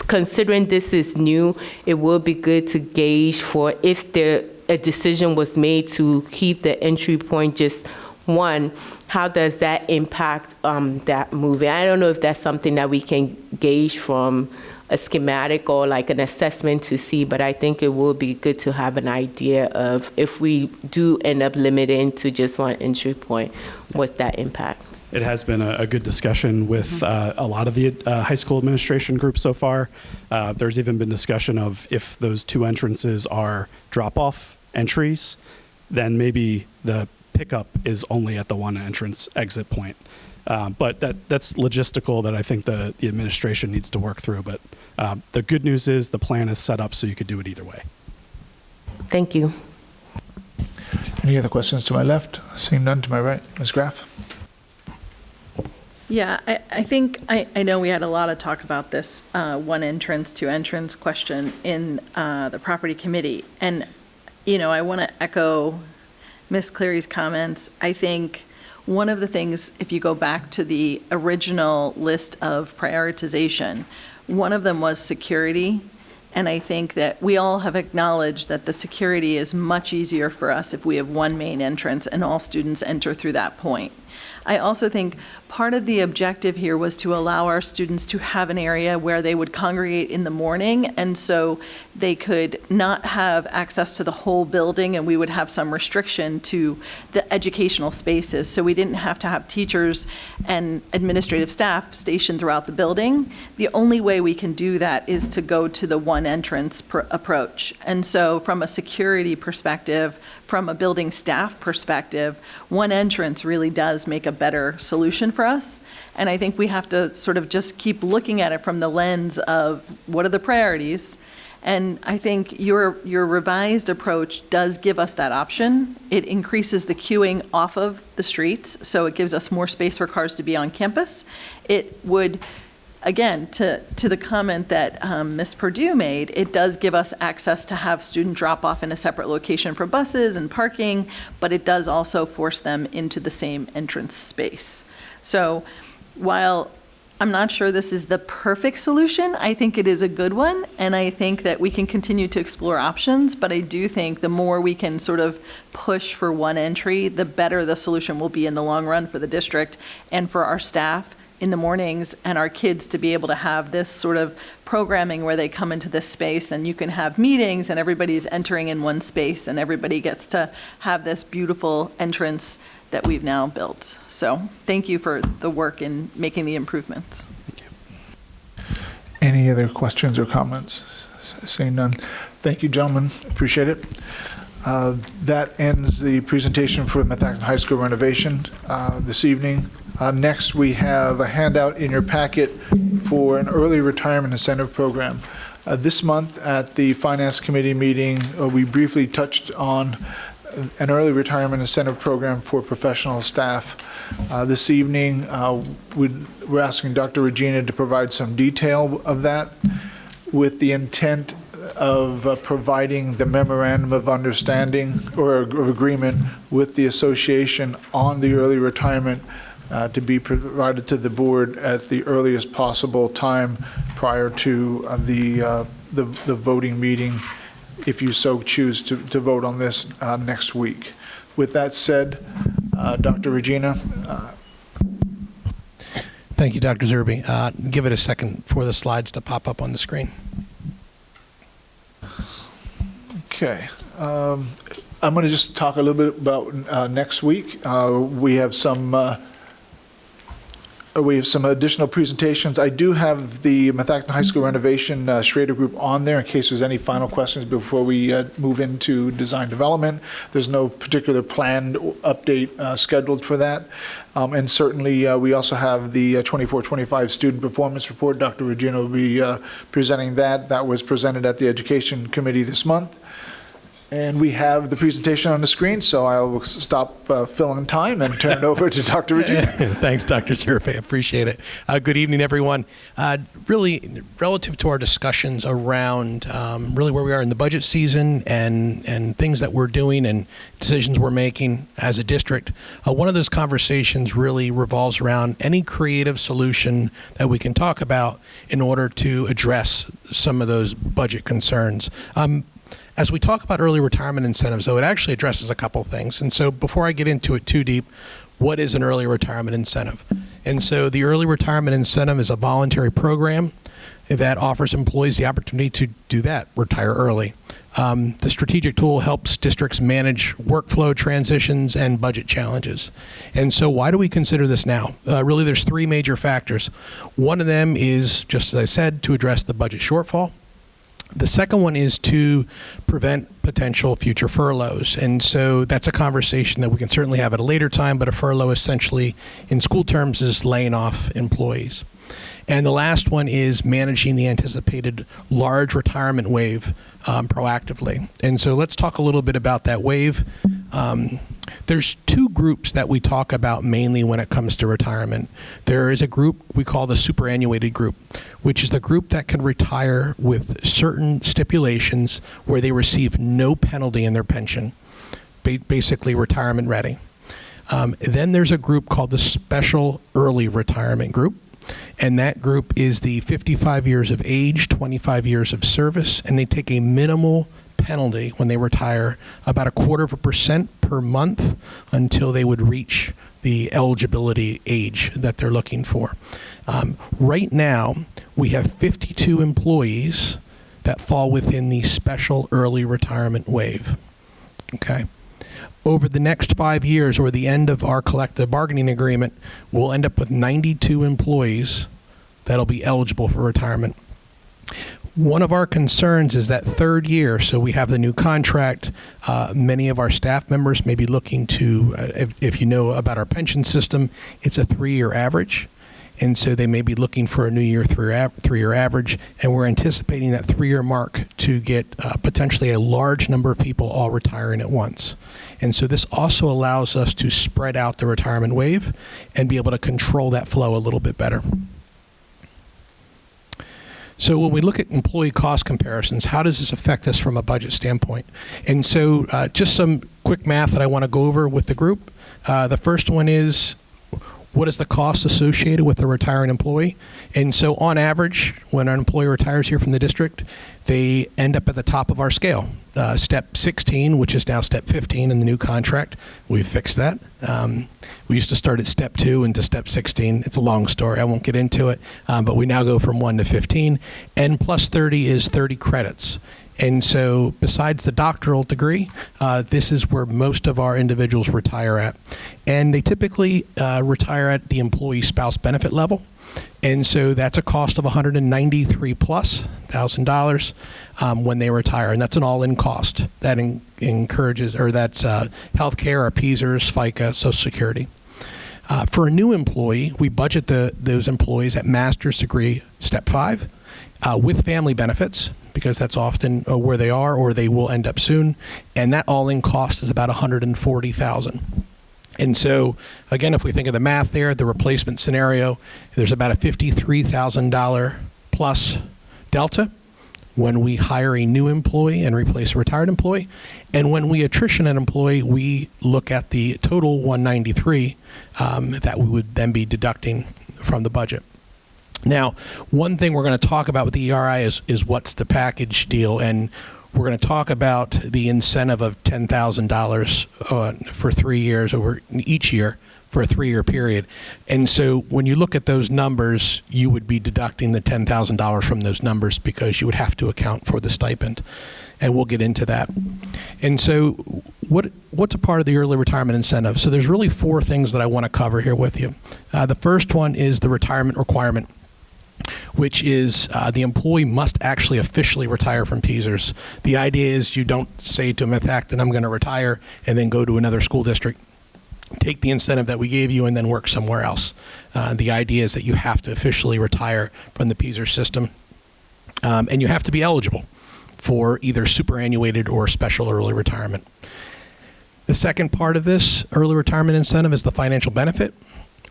[SPEAKER 1] considering this is new, it would be good to gauge for if a decision was made to keep the entry point just one, how does that impact that movie? I don't know if that's something that we can gauge from a schematic or like an assessment to see, but I think it will be good to have an idea of if we do end up limiting to just one entry point, what's that impact?
[SPEAKER 13] It has been a good discussion with a lot of the high school administration groups so far. There's even been discussion of if those two entrances are drop-off entries, then maybe the pickup is only at the one entrance exit point. But that's logistical that I think the administration needs to work through. But the good news is the plan is set up so you could do it either way.
[SPEAKER 1] Thank you.
[SPEAKER 2] Any other questions to my left? Seeing none to my right. Ms. Graff?
[SPEAKER 8] Yeah, I think, I know we had a lot of talk about this one entrance, two entrance question in the property committee. And, I want to echo Ms. Cleary's comments. I think one of the things, if you go back to the original list of prioritization, one of them was security. And I think that we all have acknowledged that the security is much easier for us if we have one main entrance and all students enter through that point. I also think part of the objective here was to allow our students to have an area where they would congregate in the morning, and so they could not have access to the whole building, and we would have some restriction to the educational spaces. So we didn't have to have teachers and administrative staff stationed throughout the building. The only way we can do that is to go to the one entrance approach. And so from a security perspective, from a building staff perspective, one entrance really does make a better solution for us. And I think we have to sort of just keep looking at it from the lens of what are the priorities. And I think your revised approach does give us that option. It increases the queuing off of the streets, so it gives us more space for cars to be on campus. It would, again, to the comment that Ms. Perdue made, it does give us access to have student drop-off in a separate location for buses and parking, but it does also force them into the same entrance space. So while I'm not sure this is the perfect solution, I think it is a good one, and I think that we can continue to explore options, but I do think the more we can sort of push for one entry, the better the solution will be in the long run for the district and for our staff in the mornings and our kids to be able to have this sort of programming where they come into this space and you can have meetings and everybody's entering in one space and everybody gets to have this beautiful entrance that we've now built. So thank you for the work in making the improvements.
[SPEAKER 13] Thank you.
[SPEAKER 2] Any other questions or comments? Seeing none. Thank you, gentlemen. Appreciate it. That ends the presentation for Methacton High School renovation this evening. Next, we have a handout in your packet for an early retirement incentive program. This month at the Finance Committee meeting, we briefly touched on an early retirement incentive program for professional staff. This evening, we're asking Dr. Regina to provide some detail of that with the intent of providing the memorandum of understanding or of agreement with the association on the early retirement to be provided to the board at the earliest possible time prior to the voting meeting, if you so choose to vote on this next week. With that said, Dr. Regina.
[SPEAKER 17] Thank you, Dr. Zerbe. Give it a second for the slides to pop up on the screen.
[SPEAKER 2] Okay. I'm going to just talk a little bit about next week. We have some additional presentations. I do have the Methacton High School renovation Schrader Group on there in case there's any final questions before we move into design development. There's no particular planned update scheduled for that. And certainly we also have the 24-25 student performance report. Dr. Regina will be presenting that. That was presented at the Education Committee this month. And we have the presentation on the screen, so I will stop filling time and turn it over to Dr. Regina.
[SPEAKER 17] Thanks, Dr. Zerbe. Appreciate it. Good evening, everyone. Really, relative to our discussions around really where we are in the budget season and things that we're doing and decisions we're making as a district, one of those conversations really revolves around any creative solution that we can talk about in order to address some of those budget concerns. As we talk about early retirement incentives, though, it actually addresses a couple things. And so before I get into it too deep, what is an early retirement incentive? And so the early retirement incentive is a voluntary program. that offers employees the opportunity to do that, retire early. The strategic tool helps districts manage workflow transitions and budget challenges. And so why do we consider this now? Really, there's three major factors. One of them is, just as I said, to address the budget shortfall. The second one is to prevent potential future furloughs. And so that's a conversation that we can certainly have at a later time, but a furlough essentially, in school terms, is laying off employees. And the last one is managing the anticipated large retirement wave proactively. And so let's talk a little bit about that wave. There's two groups that we talk about mainly when it comes to retirement. There is a group we call the superannuated group, which is the group that can retire with certain stipulations where they receive no penalty in their pension, basically retirement ready. Then there's a group called the special early retirement group. And that group is the 55 years of age, 25 years of service, and they take a minimal penalty when they retire, about 0.25% per month until they would reach the eligibility age that they're looking for. Right now, we have 52 employees that fall within the special early retirement wave. Okay. Over the next 5 years, or the end of our collective bargaining agreement, we'll end up with 92 employees that'll be eligible for retirement. One of our concerns is that third year, so we have the new contract. Many of our staff members may be looking to, if you know about our pension system, it's a 3-year average. And so they may be looking for a new year three-year average, and we're anticipating that 3-year mark to get potentially a large number of people all retiring at once. And so this also allows us to spread out the retirement wave and be able to control that flow a little bit better. So when we look at employee cost comparisons, how does this affect us from a budget standpoint? And so just some quick math that I want to go over with the group. The first one is, what is the cost associated with a retiring employee? And so on average, when an employee retires here from the district, they end up at the top of our scale. Step 16, which is now step 15 in the new contract, we've fixed that. We used to start at step 2 into step 16. It's a long story. I won't get into it. But we now go from 1 to 15. And plus 30 is 30 credits. And so besides the doctoral degree, this is where most of our individuals retire at. And they typically retire at the employee spouse benefit level. And so that's a cost of $193,000+ when they retire. And that's an all-in cost. That encourages, or that's healthcare, our PSERS, FICA, Social Security. For a new employee, we budget those employees at master's degree, step 5, with family benefits, because that's often where they are or they will end up soon. And that all-in cost is about $140,000. And so, again, if we think of the math there, the replacement scenario, there's about a $53,000 plus delta when we hire a new employee and replace a retired employee. And when we attrition an employee, we look at the total $193 that we would then be deducting from the budget. Now, one thing we're going to talk about with the ERI is what's the package deal, and we're going to talk about the incentive of $10,000 for 3 years over each year for a 3-year period. And so when you look at those numbers, you would be deducting the $10,000 from those numbers because you would have to account for the stipend. And we'll get into that. And so what's a part of the early retirement incentive? So there's really 4 things that I want to cover here with you. The first one is the retirement requirement, which is the employee must actually officially retire from PSERS. The idea is you don't say to them, in fact, that I'm going to retire and then go to another school district, take the incentive that we gave you, and then work somewhere else. The idea is that you have to officially retire from the PSERS system, and you have to be eligible for either superannuated or special early retirement. The second part of this early retirement incentive is the financial benefit,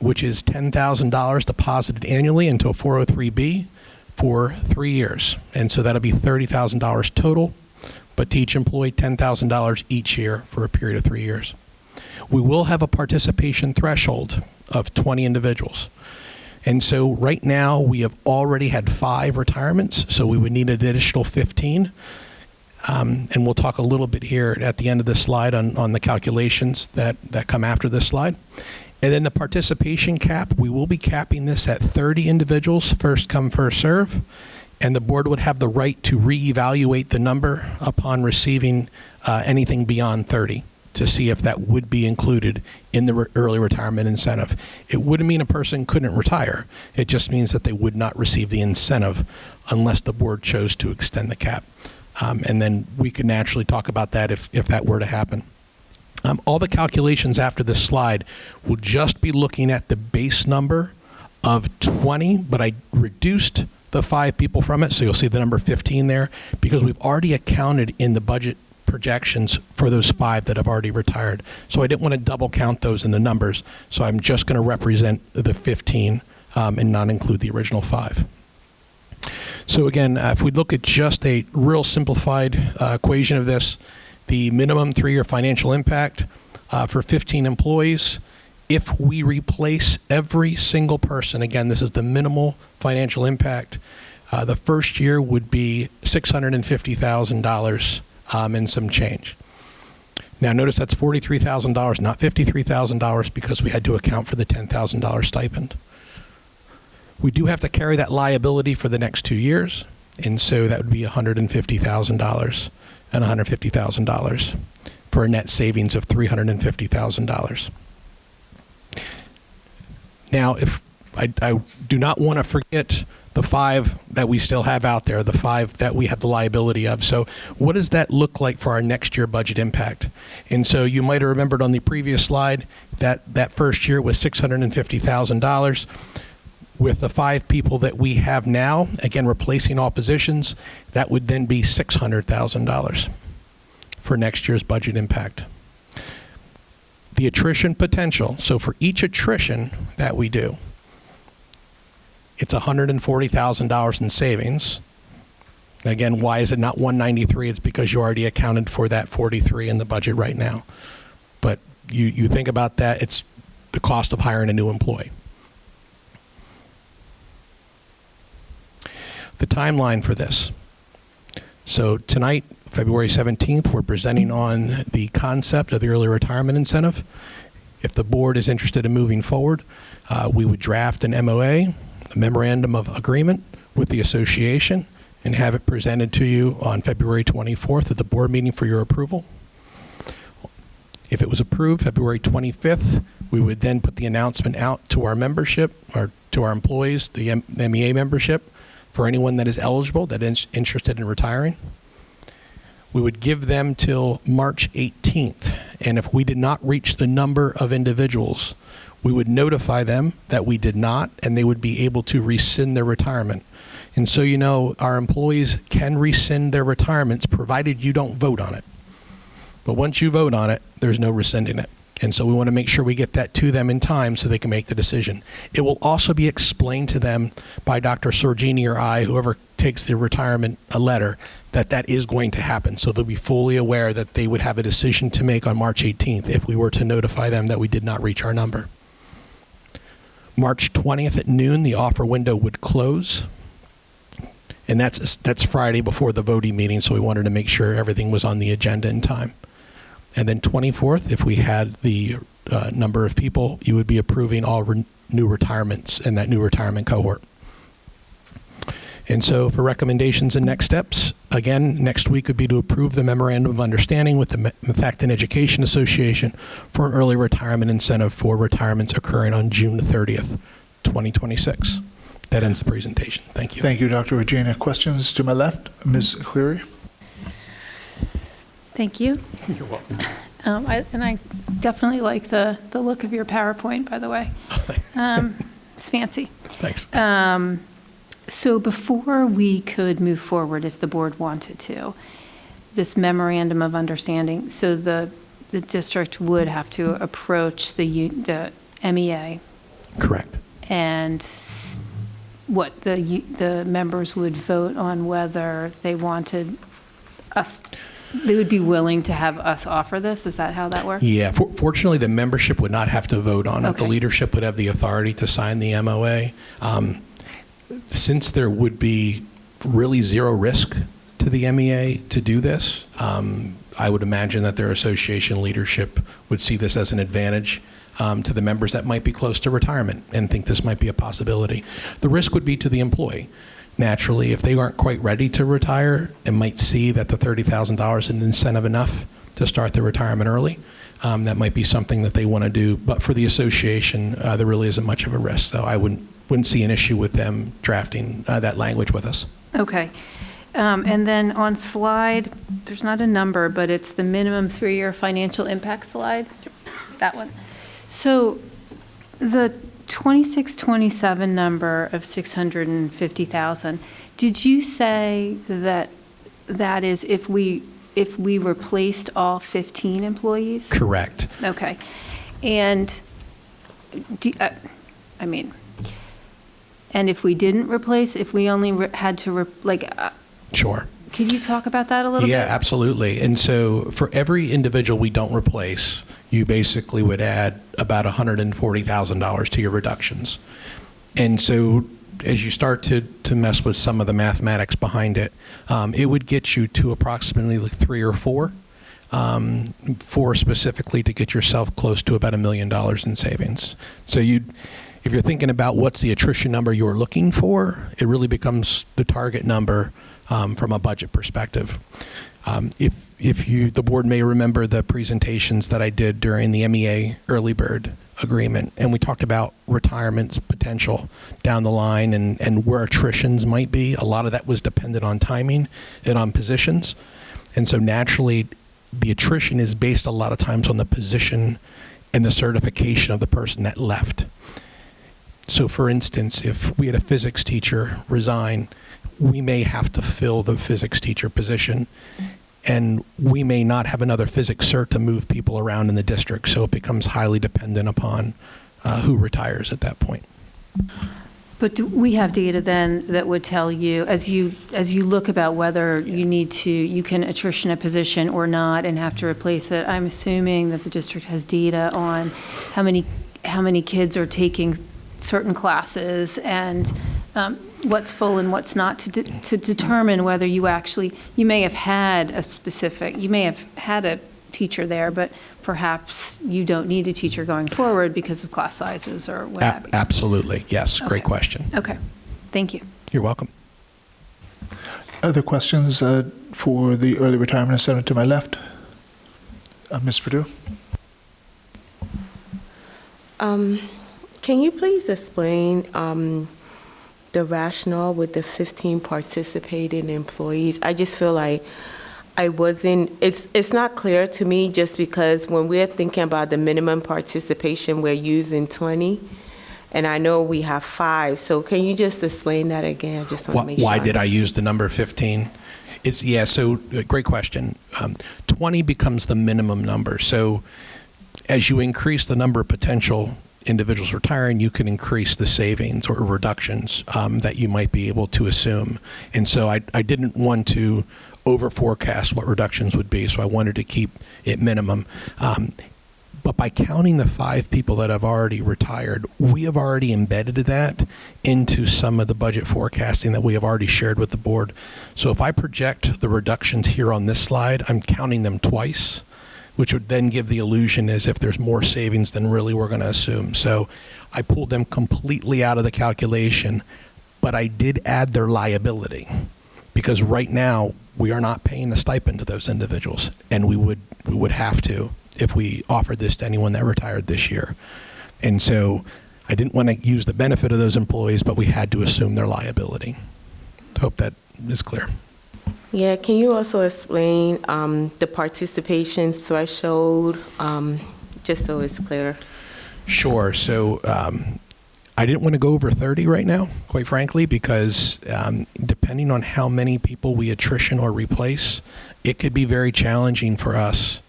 [SPEAKER 17] which is $10,000 deposited annually into a 403B for 3 years. And so that'll be $30,000 total, but to each employee, $10,000 each year for a period of 3 years. We will have a participation threshold of 20 individuals. And so right now we have already had 5 retirements, so we would need an additional 15. And we'll talk a little bit here at the end of this slide on the calculations that come after this slide. And then the participation cap, we will be capping this at 30 individuals, first come, first serve. and the board would have the right to reevaluate the number upon receiving anything beyond 30 to see if that would be included in the early retirement incentive. It wouldn't mean a person couldn't retire. It just means that they would not receive the incentive unless the board chose to extend the cap. And then we could naturally talk about that if that were to happen. All the calculations after this slide will just be looking at the base number of 20, but I reduced the 5 people from it, so you'll see the number 15 there, because we've already accounted in the budget projections for those 5 that have already retired. So I didn't want to double count those in the numbers, so I'm just going to represent the 15 and not include the original 5. So again, if we look at just a real simplified equation of this, the minimum 3-year financial impact for 15 employees, if we replace every single person, again, this is the minimal financial impact, the first year would be $650,000 and some change. Now notice that's $43,000, not $53,000, because we had to account for the $10,000 stipend. We do have to carry that liability for the next 2 years, and so that would be $150,000 and $150,000 for a net savings of $350,000. Now, if I do not want to forget the 5 that we still have out there, the 5 that we have the liability of. So what does that look like for our next year budget impact? And so you might have remembered on the previous slide that first year was $650,000. With the 5 people that we have now, again, replacing all positions, that would then be $600,000 for next year's budget impact. The attrition potential, so for each attrition that we do, it's $140,000 in savings. Again, why is it not 193? It's because you already accounted for that 43 in the budget right now. But you think about that, it's the cost of hiring a new employee. The timeline for this. So tonight, February 17th, we're presenting on the concept of the early retirement incentive. If the board is interested in moving forward, we would draft an MOA, a memorandum of agreement with the association, and have it presented to you on February 24th at the board meeting for your approval. If it was approved February 25th, we would then put the announcement out to our membership, or to our employees, the MEA membership, for anyone that is eligible, that is interested in retiring. We would give them till March 18th, and if we did not reach the number of individuals, we would notify them that we did not, and they would be able to rescind their retirement. And so, you know, our employees can rescind their retirements provided you don't vote on it. But once you vote on it, there's no rescinding it. And so we want to make sure we get that to them in time so they can make the decision. It will also be explained to them by Dr. Sorgini or I, whoever takes the retirement letter, that is going to happen. So they'll be fully aware that they would have a decision to make on March 18th if we were to notify them that we did not reach our number. March 20th at noon, the offer window would close. And that's Friday before the voting meeting, so we wanted to make sure everything was on the agenda in time. And then 24th, if we had the number of people, you would be approving all new retirements in that new retirement cohort. And so for recommendations and next steps, again, next week would be to approve the Memorandum of Understanding with the Methacton Education Association for an early retirement incentive for retirements occurring on June 30th, 2026. That ends the presentation. Thank you.
[SPEAKER 2] Thank you, Dr. Regina. Questions to my left? Ms. Cleary?
[SPEAKER 7] Thank you.
[SPEAKER 17] You're welcome.
[SPEAKER 7] I definitely like the look of your PowerPoint, by the way. It's fancy.
[SPEAKER 17] Thanks.
[SPEAKER 7] So before we could move forward, if the board wanted to, this memorandum of understanding, so the district would have to approach the MEA.
[SPEAKER 17] Correct.
[SPEAKER 7] And what the members would vote on whether they wanted us. They would be willing to have us offer this? Is that how that works?
[SPEAKER 17] Yeah. Fortunately, the membership would not have to vote on it.
[SPEAKER 7] Okay.
[SPEAKER 17] The leadership would have the authority to sign the MOA. Since there would be really zero risk to the MEA to do this, I would imagine that their association leadership would see this as an advantage to the members that might be close to retirement and think this might be a possibility. The risk would be to the employee. naturally, if they aren't quite ready to retire and might see that the $30,000 is an incentive enough to start their retirement early, that might be something that they want to do. But for the association, there really isn't much of a risk. So I wouldn't see an issue with them drafting that language with us.
[SPEAKER 7] Okay. And then on slide, there's not a number, but it's the minimum 3-year financial impact slide. That one. So the 26-27 number of 650,000, did you say that that is if we replaced all 15 employees?
[SPEAKER 17] Correct.
[SPEAKER 7] Okay. And and if we didn't replace, if we only had to
[SPEAKER 17] Sure.
[SPEAKER 7] Could you talk about that a little bit?
[SPEAKER 17] Yeah, absolutely. And so for every individual we don't replace, you basically would add about $140,000 to your reductions. And so as you start to mess with some of the mathematics behind it, it would get you to approximately like 3 or 4, 4 specifically to get yourself close to about $1 million in savings. So if you're thinking about what's the attrition number you're looking for, it really becomes the target number from a budget perspective. The board may remember the presentations that I did during the MEA Early Bird Agreement, and we talked about retirement's potential down the line and where attritions might be. A lot of that was dependent on timing and on positions. And so naturally, the attrition is based a lot of times on the position and the certification of the person that left. So for instance, if we had a physics teacher resign, we may have to fill the physics teacher position, and we may not have another physics cert to move people around in the district, so it becomes highly dependent upon who retires at that point.
[SPEAKER 7] But do we have data then that would tell you, as you look about whether you can attrition a position or not and have to replace it, I'm assuming that the district has data on how many kids are taking certain classes and what's full and what's not to determine whether you may have had a teacher there, but perhaps you don't need a teacher going forward because of class sizes or what have you.
[SPEAKER 17] Absolutely, yes. Great question.
[SPEAKER 7] Okay, thank you.
[SPEAKER 17] You're welcome.
[SPEAKER 2] Other questions for the early retirement incentive to my left? Ms. Perdue?
[SPEAKER 1] Can you please explain the rationale with the 15 participating employees? I just feel like it's not clear to me, just because when we're thinking about the minimum participation, we're using 20, and I know we have 5. So can you just explain that again? I just want to make sure.
[SPEAKER 17] Why did I use the number 15? Great question. 20 becomes the minimum number. So as you increase the number of potential individuals retiring, you can increase the savings or reductions that you might be able to assume. And so I didn't want to over forecast what reductions would be, so I wanted to keep it minimum. But by counting the 5 people that have already retired, we have already embedded that into some of the budget forecasting that we have already shared with the board. So if I project the reductions here on this slide, I'm counting them twice, which would then give the illusion as if there's more savings than really we're going to assume. So I pulled them completely out of the calculation, but I did add their liability, because right now we are not paying a stipend to those individuals, and we would have to if we offered this to anyone that retired this year. And so I didn't want to use the benefit of those employees, but we had to assume their liability. Hope that is clear.
[SPEAKER 1] Yeah, can you also explain the participation threshold, just so it's clear?
[SPEAKER 17] Sure. So I didn't want to go over 30 right now, quite frankly, because depending on how many people we attrition or replace, it could be very challenging for us.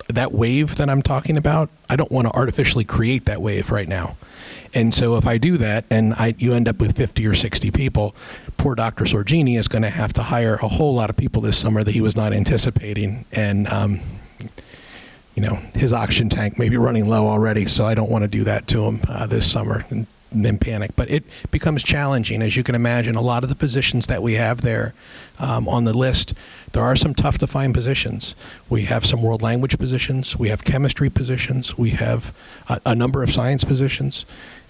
[SPEAKER 17] That wave that I'm talking about, I don't want to artificially create that wave right now. And so if I do that and you end up with 50 or 60 people, poor Dr. Sorgini is going to have to hire a whole lot of people this summer that he was not anticipating. And, his oxygen tank may be running low already, so I don't want to do that to him this summer and then panic. But it becomes challenging. As you can imagine, a lot of the positions that we have there on the list, there are some tough to find positions. We have some world language positions. We have chemistry positions. We have a number of science positions.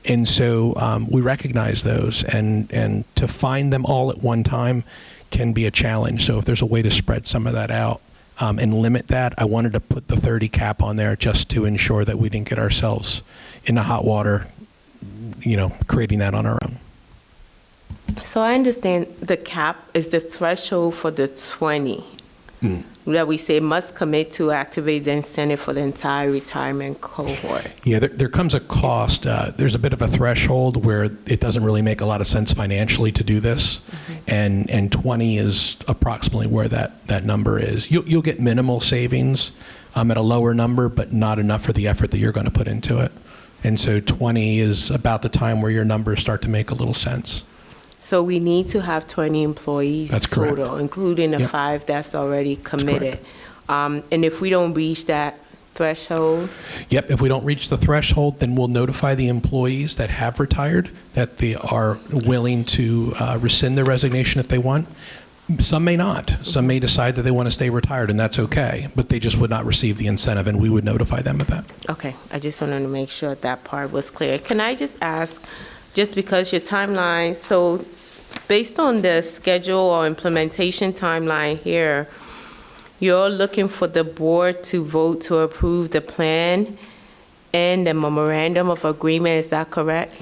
[SPEAKER 17] And so we recognize those, and to find them all at one time can be a challenge. So if there's a way to spread some of that out and limit that, I wanted to put the 30 cap on there just to ensure that we didn't get ourselves in the hot water, creating that on our own.
[SPEAKER 1] So I understand the cap is the threshold for the 20 that we say must commit to activate the incentive for the entire retirement cohort.
[SPEAKER 17] Yeah, there comes a cost. There's a bit of a threshold where it doesn't really make a lot of sense financially to do this, and 20 is approximately where that number is. You'll get minimal savings at a lower number, but not enough for the effort that you're going to put into it. And so 20 is about the time where your numbers start to make a little sense.
[SPEAKER 1] So we need to have 20 employees
[SPEAKER 17] That's correct.
[SPEAKER 1] total, including the
[SPEAKER 17] Yep.
[SPEAKER 1] 5 that's already committed. And if we don't reach that threshold,
[SPEAKER 17] Yep, if we don't reach the threshold, then we'll notify the employees that have retired that they are willing to rescind their resignation if they want. Some may not. Some may decide that they want to stay retired, and that's okay, but they just would not receive the incentive, and we would notify them of that.
[SPEAKER 1] okay, I just wanted to make sure that part was clear. Can I just ask, just because your timeline, so based on the schedule or implementation timeline here, you're looking for the board to vote to approve the plan and the memorandum of agreement, is that correct?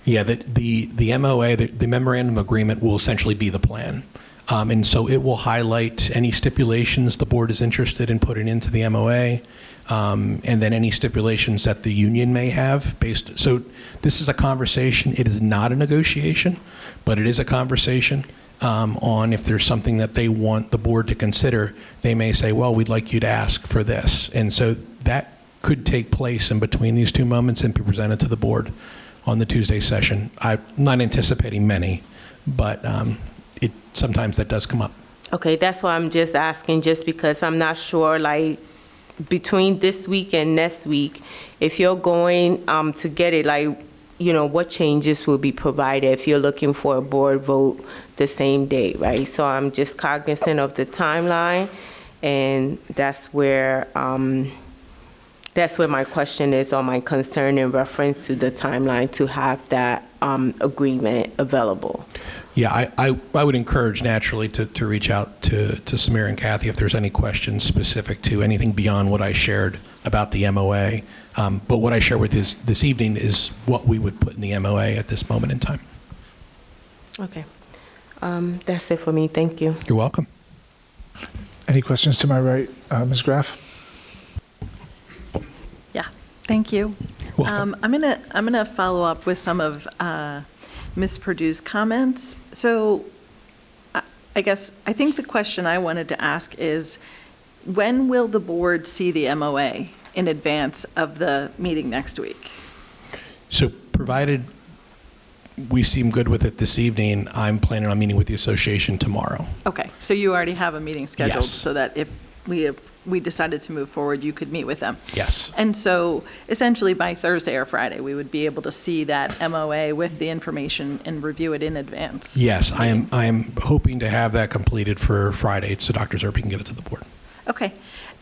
[SPEAKER 17] Yeah, the MOA, the memorandum of agreement will essentially be the plan. And so it will highlight any stipulations the board is interested in putting into the MOA, and then any stipulations that the union may have based. So this is a conversation. It is not a negotiation, but it is a conversation on if there's something that they want the board to consider. They may say, well, we'd like you to ask for this. And so that could take place in between these two moments and be presented to the board on the Tuesday session. I'm not anticipating many, but sometimes that does come up.
[SPEAKER 1] Okay, that's why I'm just asking, just because I'm not sure, like, between this week and next week, if you're going to get it, like, what changes will be provided if you're looking for a board vote the same day, right? So I'm just cognizant of the timeline, and that's where my question is, or my concern in reference to the timeline to have that agreement available.
[SPEAKER 17] Yeah, I would encourage naturally to reach out to Samir and Kathy if there's any questions specific to anything beyond what I shared about the MOA. But what I share with this evening is what we would put in the MOA at this moment in time.
[SPEAKER 1] Okay. That's it for me. Thank you.
[SPEAKER 17] You're welcome.
[SPEAKER 2] Any questions to my right? Ms. Graff?
[SPEAKER 8] Yeah, thank you. I'm gonna follow up with some of Ms. Perdue's comments. So I think the question I wanted to ask is, when will the board see the MOA in advance of the meeting next week?
[SPEAKER 17] So provided we seem good with it this evening, I'm planning on meeting with the association tomorrow.
[SPEAKER 8] Okay, so you already have a meeting scheduled
[SPEAKER 17] Yes.
[SPEAKER 8] so that if we decided to move forward, you could meet with them.
[SPEAKER 17] Yes.
[SPEAKER 8] And so essentially by Thursday or Friday, we would be able to see that MOA with the information and review it in advance.
[SPEAKER 17] Yes, I am hoping to have that completed for Friday so Dr. Zerbe can get it to the board.
[SPEAKER 8] Okay.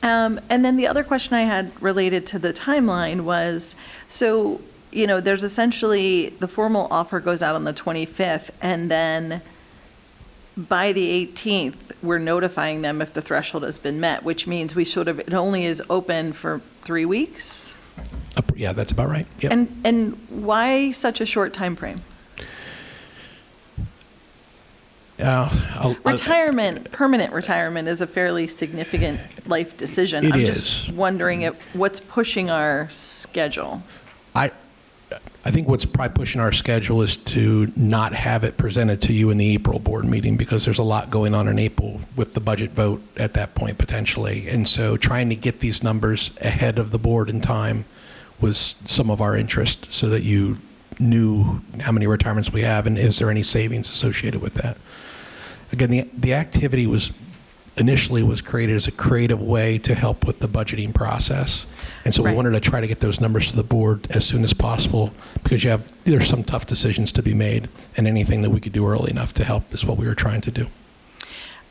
[SPEAKER 8] And then the other question I had related to the timeline was, so, there's essentially, the formal offer goes out on the 25th, and then by the 18th, we're notifying them if the threshold has been met, which means it only is open for 3 weeks?
[SPEAKER 17] Yeah, that's about right. Yep.
[SPEAKER 8] And why such a short time frame? Permanent retirement is a fairly significant life decision.
[SPEAKER 17] It
[SPEAKER 8] I'm
[SPEAKER 17] is.
[SPEAKER 8] just wondering what's pushing our schedule.
[SPEAKER 17] I think what's probably pushing our schedule is to not have it presented to you in the April board meeting, because there's a lot going on in April with the budget vote at that point potentially. And so trying to get these numbers ahead of the board in time was some of our interest, so that you knew how many retirements we have and is there any savings associated with that. Again, the activity initially was created as a creative way to help with the budgeting process. And so we wanted to try to get those numbers to the board as soon as possible, because there's some tough decisions to be made, and anything that we could do early enough to help is what we were trying to do.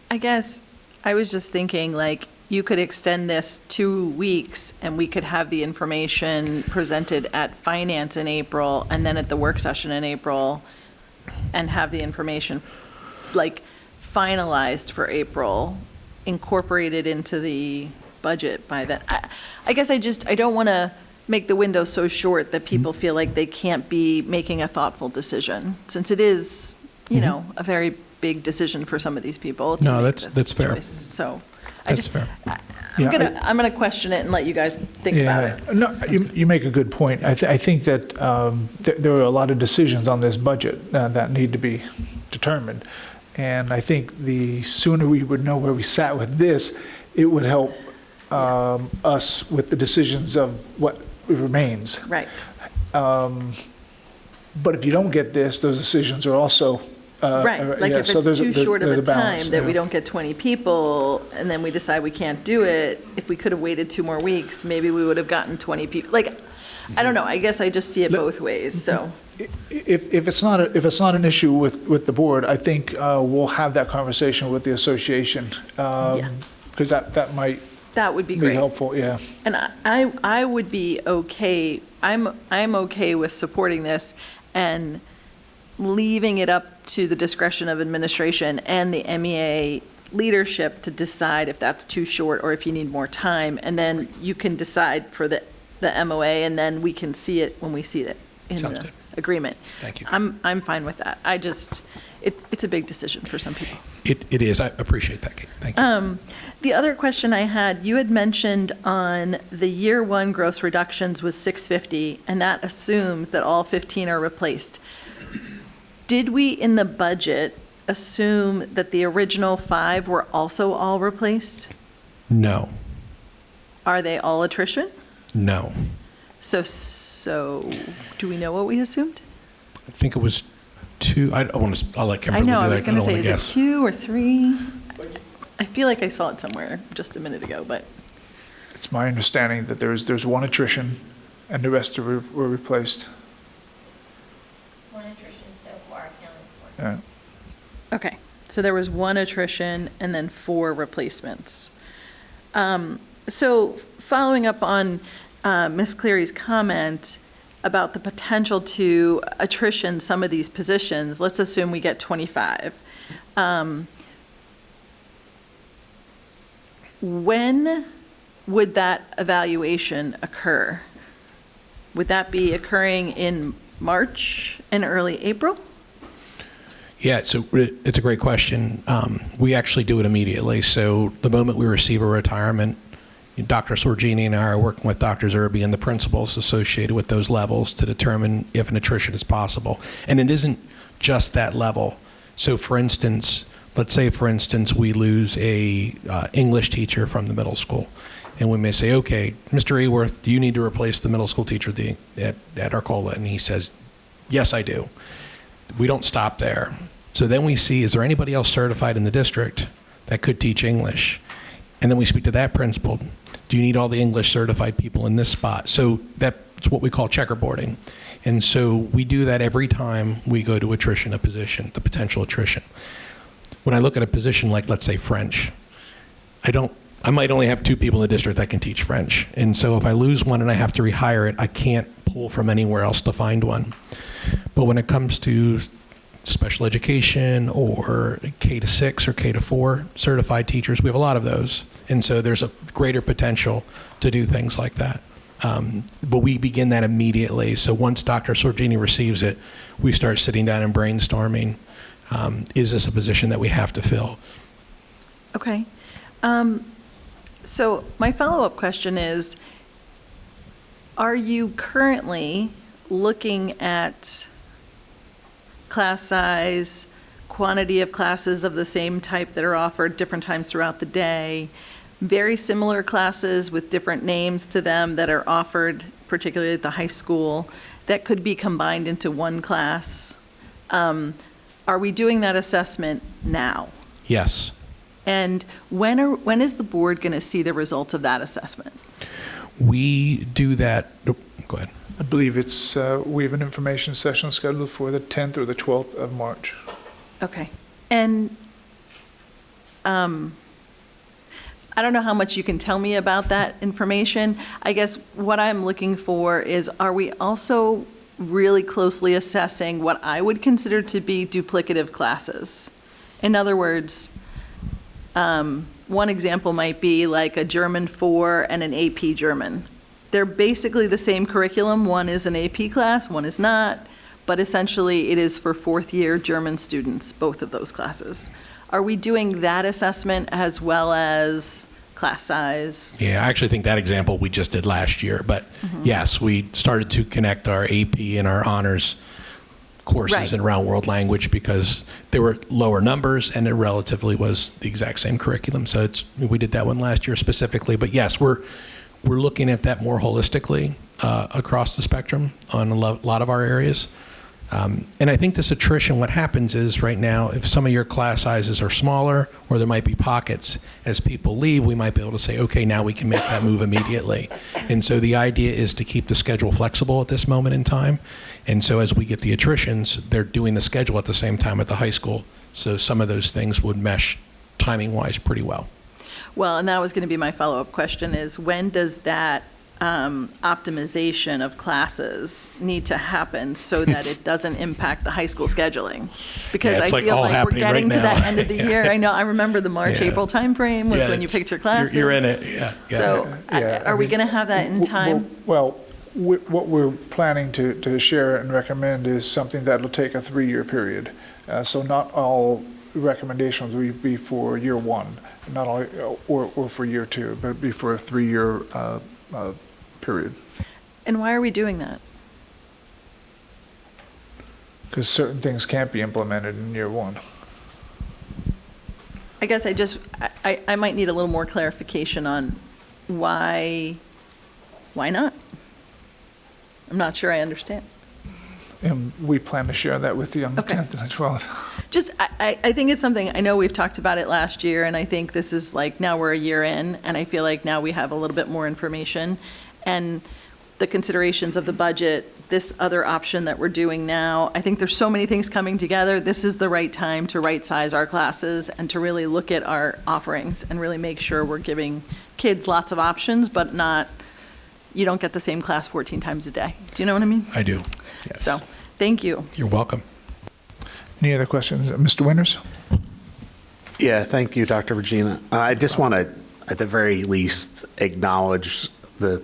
[SPEAKER 8] I guess I was just thinking, like, you could extend this 2 weeks and we could have the information presented at finance in April and then at the work session in April and have the information like finalized for April, incorporated into the budget by then. I guess I don't want to make the window so short that people feel like they can't be making a thoughtful decision, since it is, you know, a very big decision for some of these people. to
[SPEAKER 17] No,
[SPEAKER 8] make
[SPEAKER 17] that's
[SPEAKER 8] this
[SPEAKER 17] fair.
[SPEAKER 8] choice. So
[SPEAKER 17] That's fair.
[SPEAKER 8] I'm gonna question it and let you guys think about it.
[SPEAKER 2] No, you make a good point. I think that there are a lot of decisions on this budget that need to be determined. And I think the sooner we would know where we sat with this, it would help us with the decisions of what remains.
[SPEAKER 8] Right.
[SPEAKER 2] But if you don't get this, those decisions are also.
[SPEAKER 8] Right, like if
[SPEAKER 2] so
[SPEAKER 8] it's too short of
[SPEAKER 2] there's
[SPEAKER 8] a
[SPEAKER 2] balance,
[SPEAKER 8] time that we
[SPEAKER 2] yeah.
[SPEAKER 8] don't get 20 people, and then we decide we can't do it, if we could have waited 2 more weeks, maybe we would have gotten 20 people. Like, I don't know, I guess I just see it both ways, so.
[SPEAKER 2] If it's not an issue with the board, I think we'll have that conversation with the association, because that might
[SPEAKER 8] That would be
[SPEAKER 2] be
[SPEAKER 8] great.
[SPEAKER 2] helpful, yeah.
[SPEAKER 8] And I would be okay, I'm okay with supporting this and leaving it up to the discretion of administration and the MEA leadership to decide if that's too short or if you need more time. And then you can decide for the MOA, and then we can see it when we see it in
[SPEAKER 17] Sounds
[SPEAKER 8] the
[SPEAKER 17] good.
[SPEAKER 8] agreement.
[SPEAKER 17] Thank you.
[SPEAKER 8] I'm fine with that. It's a big decision for some people.
[SPEAKER 17] It is. I appreciate that, Kate. Thank you.
[SPEAKER 8] The other question I had, you had mentioned on the year 1 gross reductions was 650, and that assumes that all 15 are replaced. Did we, in the budget, assume that the original 5 were also all replaced?
[SPEAKER 17] No.
[SPEAKER 8] Are they all attrition?
[SPEAKER 17] No.
[SPEAKER 8] So do we know what we assumed?
[SPEAKER 17] I think it was 2. I'll let
[SPEAKER 8] I
[SPEAKER 17] Kimberly
[SPEAKER 8] know,
[SPEAKER 17] do
[SPEAKER 8] I
[SPEAKER 17] that.
[SPEAKER 8] was going to
[SPEAKER 17] don't
[SPEAKER 8] say,
[SPEAKER 17] wanna
[SPEAKER 8] is it
[SPEAKER 17] guess.
[SPEAKER 8] 2 or 3? I feel like I saw it somewhere just a minute ago, but.
[SPEAKER 2] It's my understanding that there's 1 attrition, and the rest were replaced.
[SPEAKER 9] 1 attrition so far accounted for.
[SPEAKER 2] Yeah.
[SPEAKER 8] Okay, so there was 1 attrition and then 4 replacements. So following up on Ms. Cleary's comment about the potential to attrition some of these positions, let's assume we get 25. When would that evaluation occur? Would that be occurring in March and early April?
[SPEAKER 17] Yeah, it's a great question. We actually do it immediately. So the moment we receive a retirement, Dr. Sorgini and I are working with Dr. Zerby and the principals associated with those levels to determine if an attrition is possible. And it isn't just that level. So for instance, let's say, for instance, we lose a English teacher from the middle school. And we may say, okay, Mr. Eworth, do you need to replace the middle school teacher at Arcola? And he says, yes, I do. We don't stop there. So then we see, is there anybody else certified in the district that could teach English? And then we speak to that principal. Do you need all the English certified people in this spot? So that's what we call checkerboarding. And so we do that every time we go to attrition a position, the potential attrition. When I look at a position like, let's say, French, I might only have 2 people in the district that can teach French. And so if I lose one and I have to rehire it, I can't pull from anywhere else to find one. But when it comes to special education or K-6 or K-4 certified teachers, we have a lot of those. And so there's a greater potential to do things like that. But we begin that immediately. So once Dr. Sorgini receives it, we start sitting down and brainstorming, is this a position that we have to fill?
[SPEAKER 8] Okay. So my follow-up question is, are you currently looking at class size, quantity of classes of the same type that are offered different times throughout the day, very similar classes with different names to them that are offered, particularly at the high school, that could be combined into one class? Are we doing that assessment now?
[SPEAKER 17] Yes.
[SPEAKER 8] And when is the board going to see the results of that assessment?
[SPEAKER 17] We do that. Oh, go ahead.
[SPEAKER 2] I believe it's, we have an information session scheduled for the 10th or the 12th of March.
[SPEAKER 8] Okay. And I don't know how much you can tell me about that information. I guess what I'm looking for is, are we also really closely assessing what I would consider to be duplicative classes? In other words, one example might be like a German 4 and an AP German. They're basically the same curriculum. One is an AP class, one is not, but essentially it is for fourth year German students, both of those classes. Are we doing that assessment as well as class size?
[SPEAKER 17] Yeah, I actually think that example we just did last year, but yes, we started to connect our AP and our honors courses
[SPEAKER 8] Right.
[SPEAKER 17] around world language because there were lower numbers and it relatively was the exact same curriculum. So we did that one last year specifically, but yes, we're looking at that more holistically across the spectrum on a lot of our areas. And I think this attrition, what happens is right now, if some of your class sizes are smaller or there might be pockets, as people leave, we might be able to say, okay, now we can make that move immediately. And so the idea is to keep the schedule flexible at this moment in time. And so as we get the attritions, they're doing the schedule at the same time at the high school. So some of those things would mesh timing-wise pretty well.
[SPEAKER 8] Well, and that was going to be my follow-up question is, when does that optimization of classes need to happen so that it doesn't impact the high school scheduling? Because
[SPEAKER 17] Yeah, it's
[SPEAKER 8] I
[SPEAKER 17] like
[SPEAKER 8] feel
[SPEAKER 17] all
[SPEAKER 8] like we're
[SPEAKER 17] happening
[SPEAKER 8] getting
[SPEAKER 17] right
[SPEAKER 8] to that
[SPEAKER 17] now.
[SPEAKER 8] end of the year. I know, I remember the March,
[SPEAKER 17] Yeah.
[SPEAKER 8] April timeframe was
[SPEAKER 17] Yeah,
[SPEAKER 8] when you
[SPEAKER 17] it's-
[SPEAKER 8] picked your classes.
[SPEAKER 17] You're in it, yeah.
[SPEAKER 8] So are we going to have that in time?
[SPEAKER 2] Well, what we're planning to share and recommend is something that'll take a 3-year period. So not all recommendations will be for year one, not all, or for year two, but be for a 3-year period.
[SPEAKER 8] And why are we doing that?
[SPEAKER 2] Because certain things can't be implemented in year one.
[SPEAKER 8] I guess I might need a little more clarification on why not? I'm not sure I understand.
[SPEAKER 2] And we plan to share that with you on the
[SPEAKER 8] Okay.
[SPEAKER 2] 10th and the 12th.
[SPEAKER 8] Just, I think it's something, I know we've talked about it last year, and I think this is like, now we're a year in, and I feel like now we have a little bit more information. And the considerations of the budget, this other option that we're doing now, I think there's so many things coming together. This is the right time to right-size our classes and to really look at our offerings and really make sure we're giving kids lots of options, but not, you don't get the same class 14 times a day. Do you know what I mean?
[SPEAKER 17] I do, yes.
[SPEAKER 8] So, thank you.
[SPEAKER 17] You're welcome.
[SPEAKER 2] Any other questions? Mr. Winters?
[SPEAKER 15] Yeah, thank you, Dr. Regina. I just want to, at the very least, acknowledge the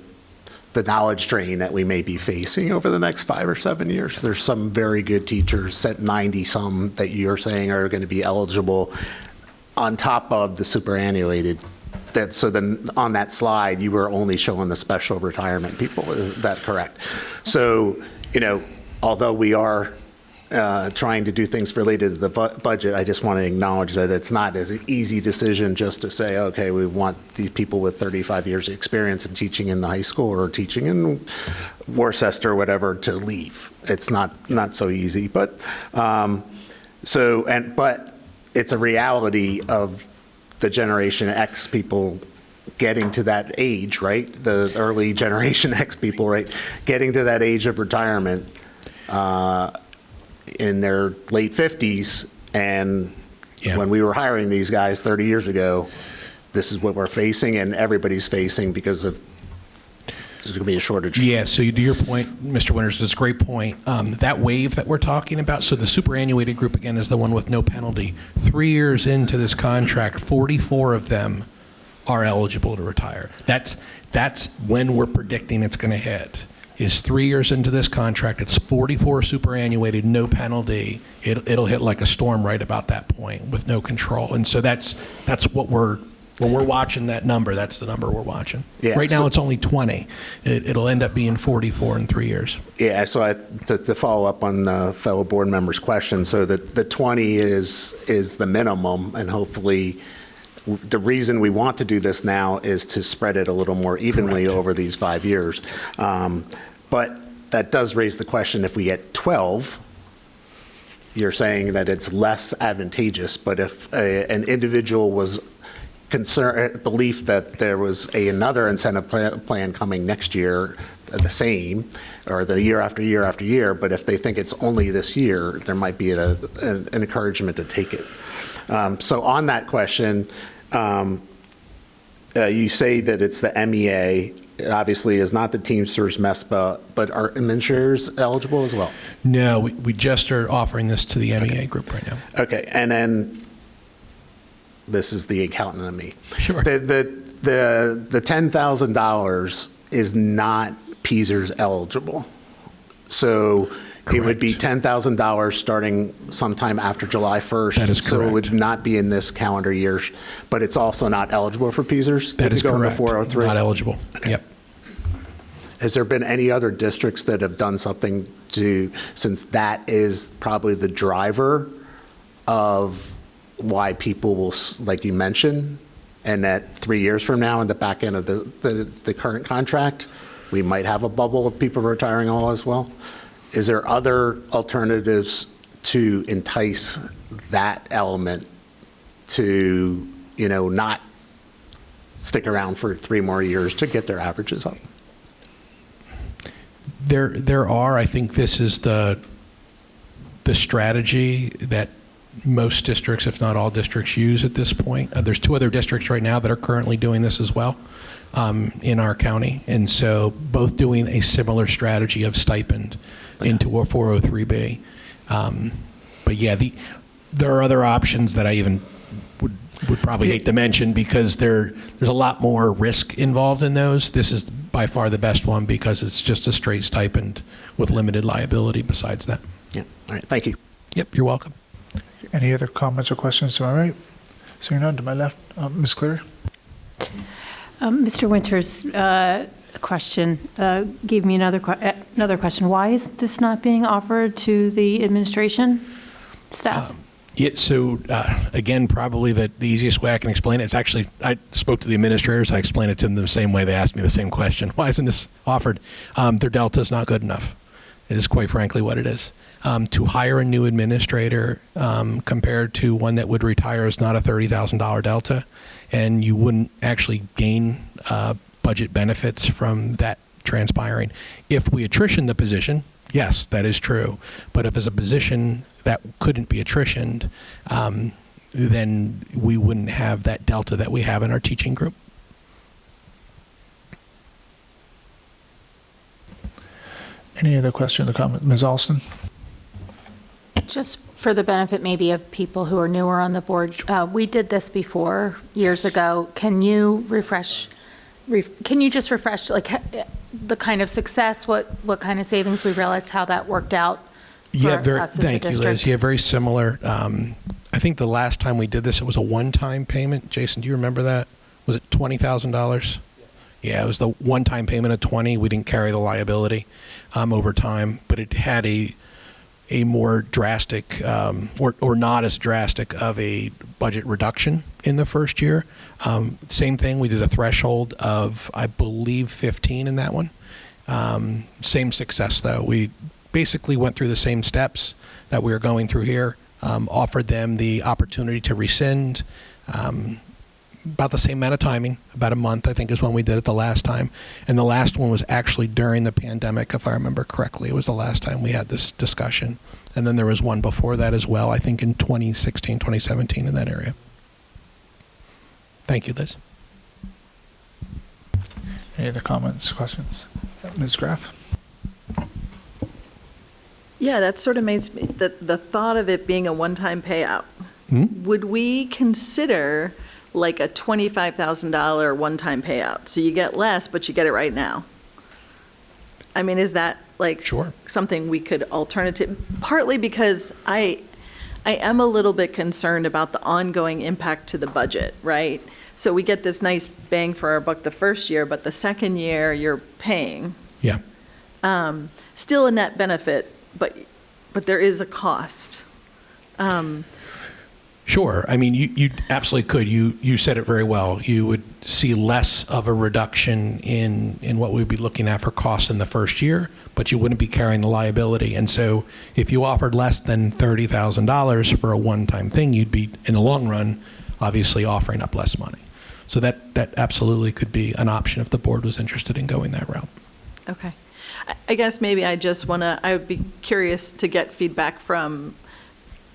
[SPEAKER 15] knowledge drain that we may be facing over the next 5 or 7 years. There's some very good teachers, at 90-some, that you're saying are going to be eligible on top of the superannuated. So then on that slide, you were only showing the special retirement people. Is that correct? So, although we are trying to do things related to the budget, I just want to acknowledge that it's not as an easy decision just to say, okay, we want these people with 35 years of experience in teaching in the high school or teaching in Worcester or whatever to leave. It's not so easy, but it's a reality of the Generation X people getting to that age, right? The early Generation X people, right? Getting to that age of retirement in their late 50s. And when we were hiring these guys 30 years ago, this is what we're facing and everybody's facing because of there's going to be a shortage.
[SPEAKER 17] Yeah, so to your point, Mr. Winters, that's a great point. That wave that we're talking about, so the superannuated group, again, is the one with no penalty. 3 years into this contract, 44 of them are eligible to retire. That's when we're predicting it's going to hit. Is 3 years into this contract, it's 44 superannuated, no penalty. It'll hit like a storm right about that point with no control. And so that's what when we're watching that number, that's the number we're watching.
[SPEAKER 15] Yeah,
[SPEAKER 17] right now
[SPEAKER 15] so-
[SPEAKER 17] it's only 20. It'll end up being 44 in 3 years.
[SPEAKER 15] Yeah, so to follow up on fellow board members' question, so the 20 is the minimum, and hopefully the reason we want to do this now is to spread it a little more evenly over these 5 years. But that does raise the question, if we get 12, you're saying that it's less advantageous, but if an individual was belief that there was another incentive plan coming next year, the same, or the year after year after year, but if they think it's only this year, there might be an encouragement to take it. So on that question, You say that it's the MEA. It obviously is not the Teamsters MESPA, but are administrators eligible as well?
[SPEAKER 17] No, we just are offering this to the MEA group right now.
[SPEAKER 15] Okay, and then this is the accountant in me.
[SPEAKER 17] Sure.
[SPEAKER 15] The $10,000 is not PSERS eligible. So it would be $10,000 starting sometime after July 1st.
[SPEAKER 17] That is
[SPEAKER 15] So it would
[SPEAKER 17] correct.
[SPEAKER 15] not be in this calendar year, but it's also not eligible for PSERS?
[SPEAKER 17] That is
[SPEAKER 15] Go into
[SPEAKER 17] correct.
[SPEAKER 15] 403?
[SPEAKER 17] Not eligible. Yep.
[SPEAKER 15] Has there been any other districts that have done something to, since that is probably the driver of why people will, like you mentioned, and that 3 years from now, in the back end of the current contract, we might have a bubble of people retiring all as well? Is there other alternatives to entice that element to, not stick around for 3 more years to get their averages up?
[SPEAKER 17] There are. I think this is the strategy that most districts, if not all districts, use at this point. There's 2 other districts right now that are currently doing this as well in our county, and so both doing a similar strategy of stipend into a 403B. But yeah, there are other options that I even would probably hate to mention because there's a lot more risk involved in those. This is by far the best one because it's just a straight stipend with limited liability besides that.
[SPEAKER 15] Yeah. All right. Thank you.
[SPEAKER 17] Yep. You're welcome.
[SPEAKER 2] Any other comments or questions to my right? Seeing none, to my left, Ms. Cleary?
[SPEAKER 7] Mr. Winters' question gave me another question. Why is this not being offered to the administration staff?
[SPEAKER 17] Yeah, so again, probably the easiest way I can explain it is actually, I spoke to the administrators. I explained it to them the same way they asked me the same question. Why isn't this offered? Their delta is not good enough, is quite frankly what it is. To hire a new administrator compared to one that would retire is not a $30,000 delta, and you wouldn't actually gain budget benefits from that transpiring. If we attrition the position, yes, that is true. But if it's a position that couldn't be attritioned, then we wouldn't have that delta that we have in our teaching group.
[SPEAKER 2] Any other question or comment? Ms. Alston?
[SPEAKER 4] Just for the benefit maybe of people who are newer on the board, we did this before years ago. Can you just refresh like the kind of success, what kind of savings we realized, how that worked out?
[SPEAKER 17] Yeah,
[SPEAKER 4] Thank
[SPEAKER 17] you, Liz. Yeah, very similar. I think the last time we did this, it was a one-time payment. Jason, do you remember that? Was it $20,000? Yeah, it was the one-time payment of 20. We didn't carry the liability over time, but it had a more drastic or not as drastic of a budget reduction in the first year. Same thing, we did a threshold of, I believe, 15 in that one. Same success, though. We basically went through the same steps that we are going through here, offered them the opportunity to rescind, about the same amount of timing, about a month, I think is when we did it the last time. And the last one was actually during the pandemic, if I remember correctly. It was the last time we had this discussion. And then there was one before that as well, I think in 2016, 2017 in that area. Thank you, Liz.
[SPEAKER 2] Any other comments, questions? Ms. Graff?
[SPEAKER 8] Yeah, that sort of makes me, the thought of it being a one-time payout. Would we consider like a $25,000 one-time payout? So you get less, but you get it right now. I mean, is that like something we could alternative? Partly because I am a little bit concerned about the ongoing impact to the budget, right? So we get this nice bang for our buck the first year, but the second year you're paying.
[SPEAKER 17] Yeah.
[SPEAKER 8] Still a net benefit, but there is a cost.
[SPEAKER 17] Sure. I mean, you absolutely could. You said it very well. You would see less of a reduction in what we'd be looking at for costs in the first year, but you wouldn't be carrying the liability. And so if you offered less than $30,000 for a one-time thing, you'd be, in the long run, obviously offering up less money. So that absolutely could be an option if the board was interested in going that route.
[SPEAKER 8] Okay. I guess maybe I would be curious to get feedback from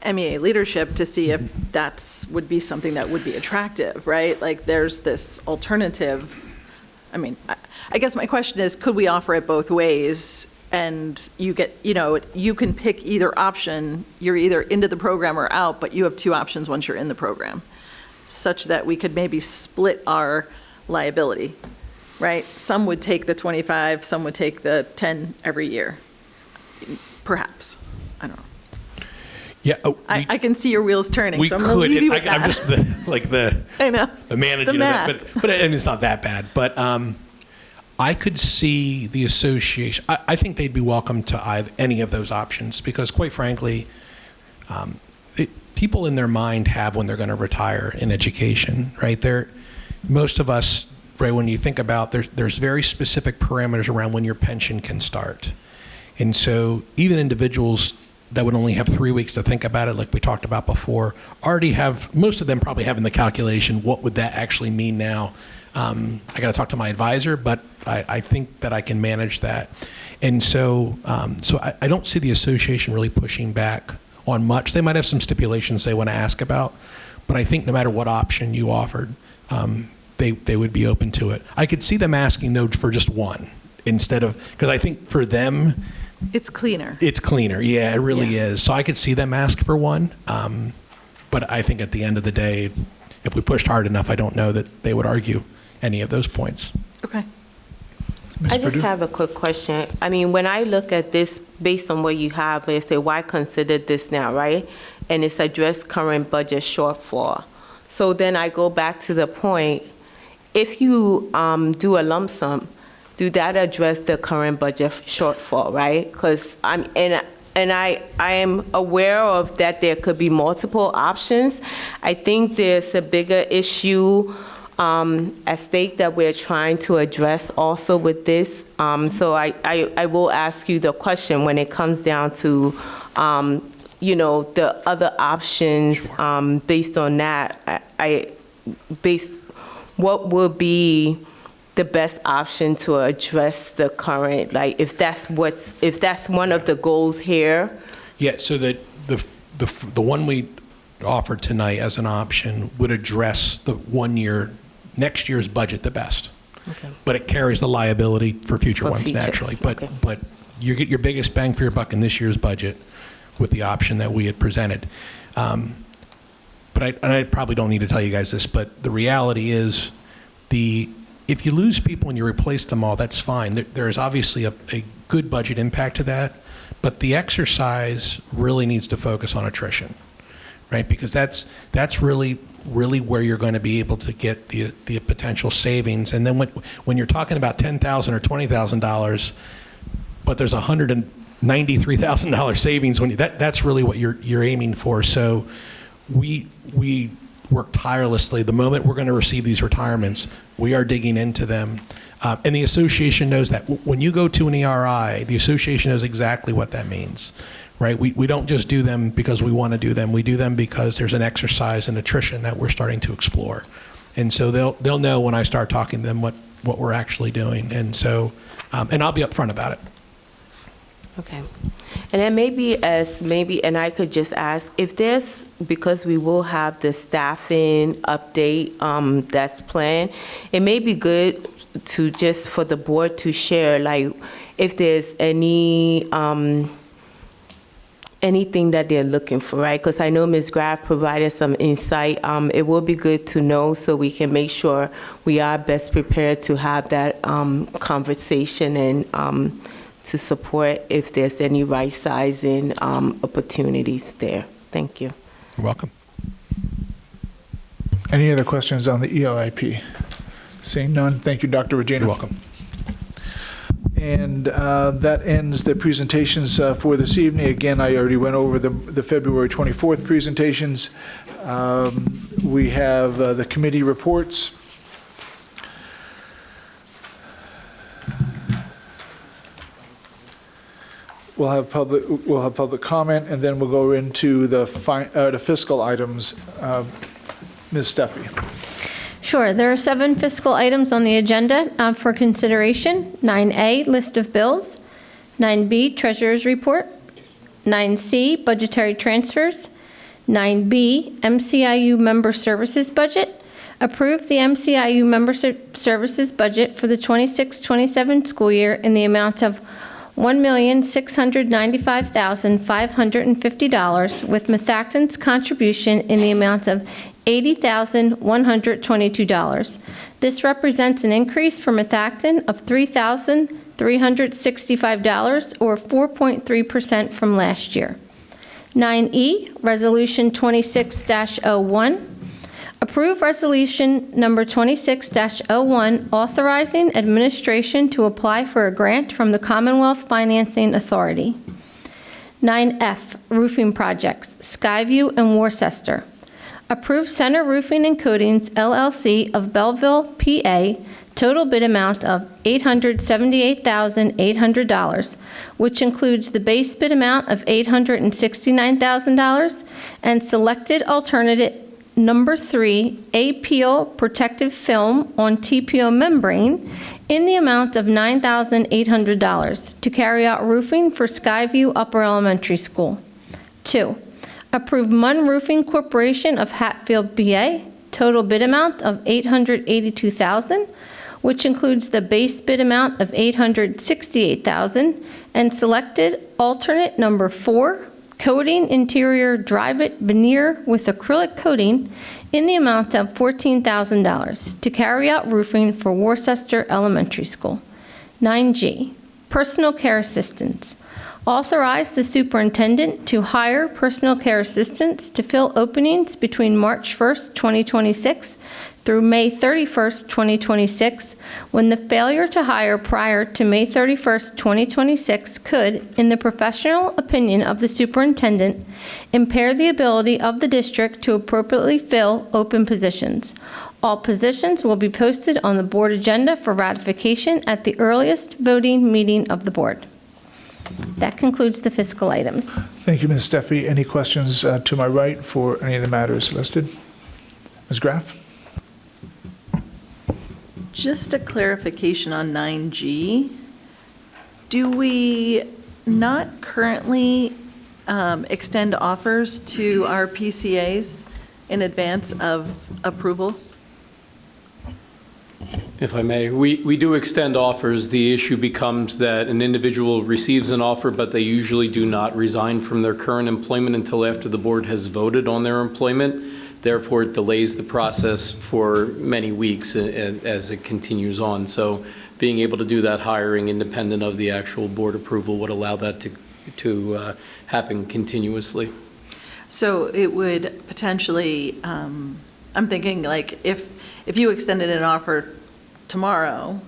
[SPEAKER 8] MEA leadership to see if that's, would be something that would be attractive, right? Like, there's this alternative. I mean, I guess my question is, could we offer it both ways? And you get, you can pick either option. You're either into the program or out, but you have two options once you're in the program, such that we could maybe split our liability, right? Some would take the 25, some would take the 10 every year, perhaps. I don't know.
[SPEAKER 17] Yeah,
[SPEAKER 8] I can see your wheels turning,
[SPEAKER 17] we
[SPEAKER 8] so I'm going to
[SPEAKER 17] could.
[SPEAKER 8] leave you with
[SPEAKER 17] I'm
[SPEAKER 8] that.
[SPEAKER 17] just the
[SPEAKER 8] I know.
[SPEAKER 17] the manager,
[SPEAKER 8] The math.
[SPEAKER 17] but and it's not that bad. But I could see the association. I think they'd be welcome to any of those options because, quite frankly, people in their mind have when they're going to retire in education, right? Most of us, right, when you think about, there's very specific parameters around when your pension can start. And so even individuals that would only have 3 weeks to think about it, like we talked about before, already have, most of them probably have in the calculation, what would that actually mean now? I got to talk to my advisor, but I think that I can manage that. And so, I don't see the association really pushing back on much. They might have some stipulations they want to ask about, but I think no matter what option you offered, they would be open to it. I could see them asking, though, for just one instead of, because I think for them,
[SPEAKER 8] It's cleaner.
[SPEAKER 17] it's cleaner. Yeah, it really is. So I could see them ask for one. But I think at the end of the day, if we pushed hard enough, I don't know that they would argue any of those points.
[SPEAKER 8] Okay.
[SPEAKER 1] I just have a quick question. I mean, when I look at this, based on what you have, they say, why consider this now, right? And it's address current budget shortfall. So then I go back to the point, if you do a lump sum, do that address the current budget shortfall, right? Because I am aware of that there could be multiple options. I think there's a bigger issue at stake that we're trying to address also with this. So I will ask you the question when it comes down to, the other options. Based on that, what would be the best option to address the current, like if that's one of the goals here?
[SPEAKER 17] Yeah, so the one we offered tonight as an option would address the next year's budget the best.
[SPEAKER 1] Okay.
[SPEAKER 17] But it carries the liability for future
[SPEAKER 1] For
[SPEAKER 17] ones
[SPEAKER 1] future,
[SPEAKER 17] naturally.
[SPEAKER 1] okay.
[SPEAKER 17] But you get your biggest bang for your buck in this year's budget with the option that we had presented. But I probably don't need to tell you guys this, but the reality is if you lose people and you replace them all, that's fine. There is obviously a good budget impact to that, but the exercise really needs to focus on attrition, right? Because that's really where you're going to be able to get the potential savings. And then when you're talking about $10,000 or $20,000, but there's $193,000 savings, that's really what you're aiming for. So we work tirelessly. The moment we're going to receive these retirements, we are digging into them. And the association knows that. When you go to an ERI, the association knows exactly what that means, right? We don't just do them because we want to do them. We do them because there's an exercise in attrition that we're starting to explore. And so they'll know when I start talking to them what we're actually doing. And so, and I'll be upfront about it.
[SPEAKER 1] Okay. And then and I could just ask, if there's, because we will have the staffing update that's planned, it may be good to just for the board to share, like, if there's anything that they're looking for, right? Because I know Ms. Graff provided some insight. It will be good to know so we can make sure we are best prepared to have that conversation and to support if there's any right sizing opportunities there. Thank you.
[SPEAKER 17] You're welcome.
[SPEAKER 2] Any other questions on the ELIP? Seeing none, thank you, Dr. Regina.
[SPEAKER 17] You're welcome.
[SPEAKER 2] And that ends the presentations for this evening. Again, I already went over the February 24th presentations. We have the committee reports. We'll have public comment, and then we'll go into the fiscal items. Ms. Steffi.
[SPEAKER 3] Sure. There are 7 fiscal items on the agenda for consideration. 9A, list of bills. 9B, treasurer's report. 9C, budgetary transfers. 9B, MCIU Member Services Budget. Approve the MCIU Member Services Budget for the 26-27 school year in the amount of $1,695,550, with Methacton's contribution in the amount of $80,122. This represents an increase for Methacton of $3,365, or 4.3% from last year. 9E, Resolution 26-01. Approve Resolution Number 26-01, authorizing administration to apply for a grant from the Commonwealth Financing Authority. 9F, Roofing Projects, Skyview and Worcester. Approve Center Roofing and Coatings, LLC of Belleville, PA, total bid amount of $878,800, which includes the base bid amount of $869,000 and selected alternative number 3, A-Peel protective film on TPO membrane in the amount of $9,800 to carry out roofing for Skyview Upper Elementary School. 2, approve Munn Roofing Corporation of Hatfield, PA, total bid amount of $882,000, which includes the base bid amount of $868,000 and selected alternate number 4, coating interior drive-it veneer with acrylic coating in the amount of $14,000 to carry out roofing for Worcester Elementary School. 9G, personal care assistants. Authorize the superintendent to hire personal care assistants to fill openings between March 1st, 2026 through May 31st, 2026, when the failure to hire prior to May 31st, 2026 could, in the professional opinion of the superintendent, impair the ability of the district to appropriately fill open positions. All positions will be posted on the board agenda for ratification at the earliest voting meeting of the board. That concludes the fiscal items.
[SPEAKER 2] Thank you, Ms. Steffi. Any questions to my right for any of the matters listed? Ms. Graff?
[SPEAKER 8] Just a clarification on 9G. Do we not currently extend offers to our PCAs in advance of approval?
[SPEAKER 16] If I may, we do extend offers. The issue becomes that an individual receives an offer, but they usually do not resign from their current employment until after the board has voted on their employment. Therefore, it delays the process for many weeks as it continues on. So being able to do that hiring independent of the actual board approval would allow that to happen continuously.
[SPEAKER 8] So it would potentially, I'm thinking like if you extended an offer tomorrow,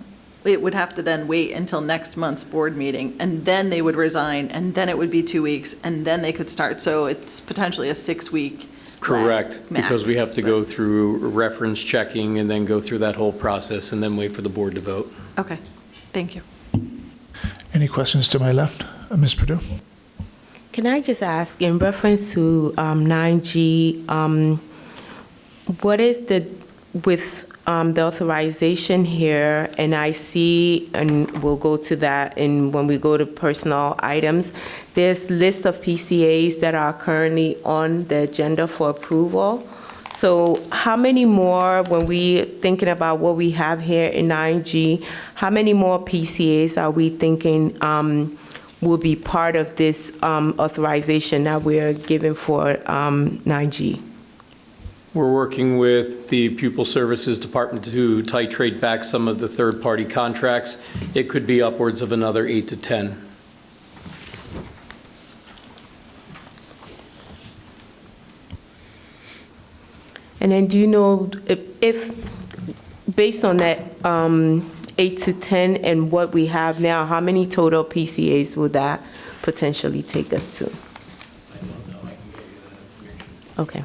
[SPEAKER 8] it would have to then wait until next month's board meeting, and then they would resign, and then it would be 2 weeks, and then they could start. So it's potentially a 6-week.
[SPEAKER 16] Correct, because we have to
[SPEAKER 8] max,
[SPEAKER 16] go through reference checking and then go through that whole process and then wait for the board to vote.
[SPEAKER 8] Okay, thank you.
[SPEAKER 2] Any questions to my left? Ms. Perdue?
[SPEAKER 1] Can I just ask, in reference to 9G, what is with the authorization here, and I see, and we'll go to that when we go to personal items, there's list of PCAs that are currently on the agenda for approval. So how many more, when we thinking about what we have here in 9G, how many more PCAs are we thinking will be part of this authorization that we're giving for 9G?
[SPEAKER 16] We're working with the Pupil Services Department to titrate back some of the third-party contracts. It could be upwards of another 8 to 10.
[SPEAKER 1] And then do you know if based on that 8 to 10 and what we have now, how many total PCAs will that potentially take us to?
[SPEAKER 16] I don't know. I can give you that information.
[SPEAKER 1] Okay.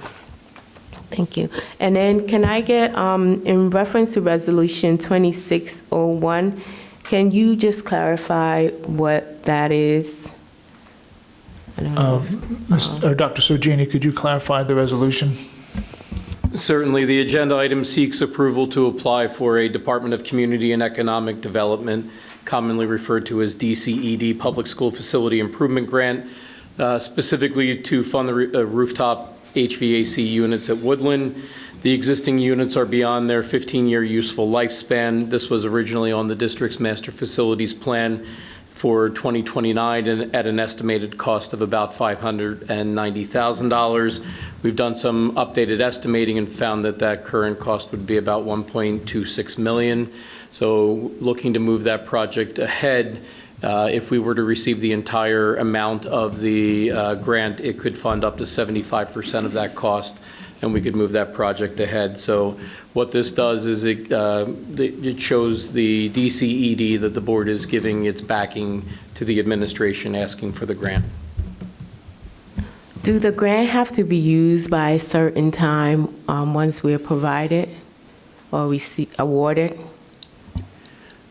[SPEAKER 1] Thank you. And then can I get, in reference to Resolution 2601, can you just clarify what that is? I don't know.
[SPEAKER 2] Dr. Sorgini, could you clarify the resolution?
[SPEAKER 16] Certainly, the agenda item seeks approval to apply for a Department of Community and Economic Development, commonly referred to as DCED, Public School Facility Improvement Grant, specifically to fund the rooftop HVAC units at Woodland. The existing units are beyond their 15-year useful lifespan. This was originally on the district's master facilities plan for 2029 and at an estimated cost of about $590,000. We've done some updated estimating and found that that current cost would be about $1.26 million. So looking to move that project ahead, if we were to receive the entire amount of the grant, it could fund up to 75% of that cost, and we could move that project ahead. So what this does is it shows the DCED that the board is giving its backing to the administration asking for the grant.
[SPEAKER 1] Do the grant have to be used by a certain time once we're provided or awarded?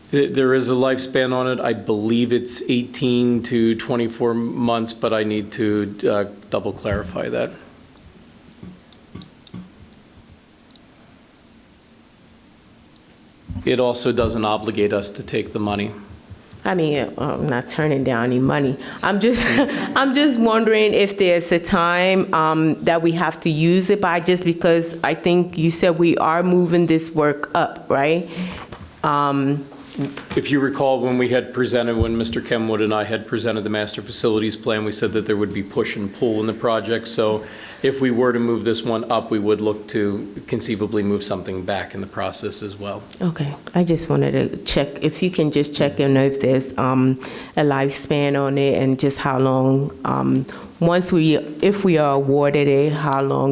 [SPEAKER 16] There is a lifespan on it. I believe it's 18 to 24 months, but I need to double clarify that. It also doesn't obligate us to take the money.
[SPEAKER 1] I mean, I'm not turning down any money. I'm just wondering if there's a time that we have to use it by, just because I think you said we are moving this work up, right?
[SPEAKER 16] If you recall, when Mr. Kenwood and I had presented the master facilities plan, we said that there would be push and pull in the project. So if we were to move this one up, we would look to conceivably move something back in the process as well.
[SPEAKER 1] Okay, I just wanted to check, if you can just check and know if there's a lifespan on it and just how long, if we are awarded it, how long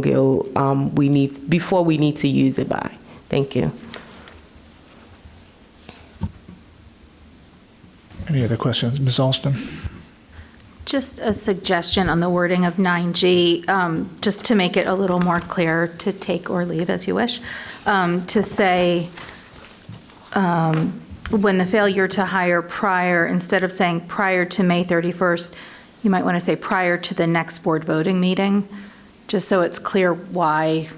[SPEAKER 1] before we need to use it by. Thank you.
[SPEAKER 2] Any other questions? Ms. Alston?
[SPEAKER 4] Just a suggestion on the wording of 9G, just to make it a little more clear, to take or leave as you wish, to say when the failure to hire prior, instead of saying prior to May 31st, you might want to say prior to the next board voting meeting, just so it's clear why,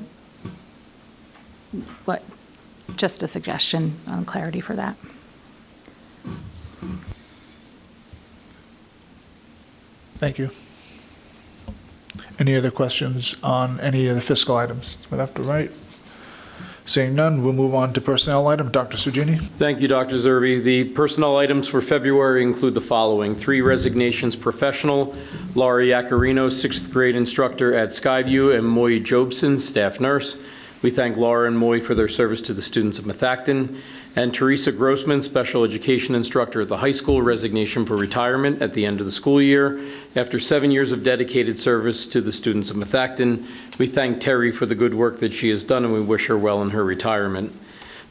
[SPEAKER 4] just a suggestion on clarity for that.
[SPEAKER 2] Thank you. Any other questions on any of the fiscal items? Left to right? Seeing none, we'll move on to personnel item. Dr. Sugini?
[SPEAKER 16] Thank you, Dr. Zerbe. The personnel items for February include the following: 3 resignations professional, Laura Yacarino, 6th grade instructor at Skyview, and Moy Jobson, staff nurse. We thank Laura and Moy for their service to the students of Methacton. And Teresa Grossman, special education instructor at the high school, resignation for retirement at the end of the school year. After 7 years of dedicated service to the students of Methacton, we thank Terry for the good work that she has done, and we wish her well in her retirement.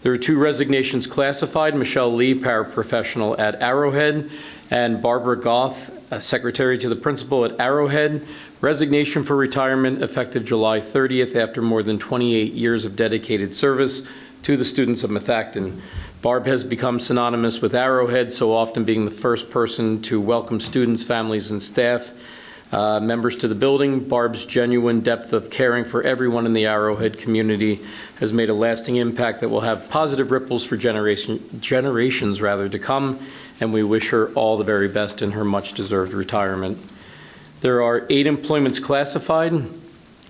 [SPEAKER 16] There are 2 resignations classified: Michelle Lee, paraprofessional at Arrowhead, and Barbara Goff, secretary to the principal at Arrowhead. Resignation for retirement effective July 30th after more than 28 years of dedicated service to the students of Methacton. Barb has become synonymous with Arrowhead, so often being the first person to welcome students, families, and staff members to the building. Barb's genuine depth of caring for everyone in the Arrowhead community has made a lasting impact that will have positive ripples for generations to come, and we wish her all the very best in her much-deserved retirement. There are 8 employments classified: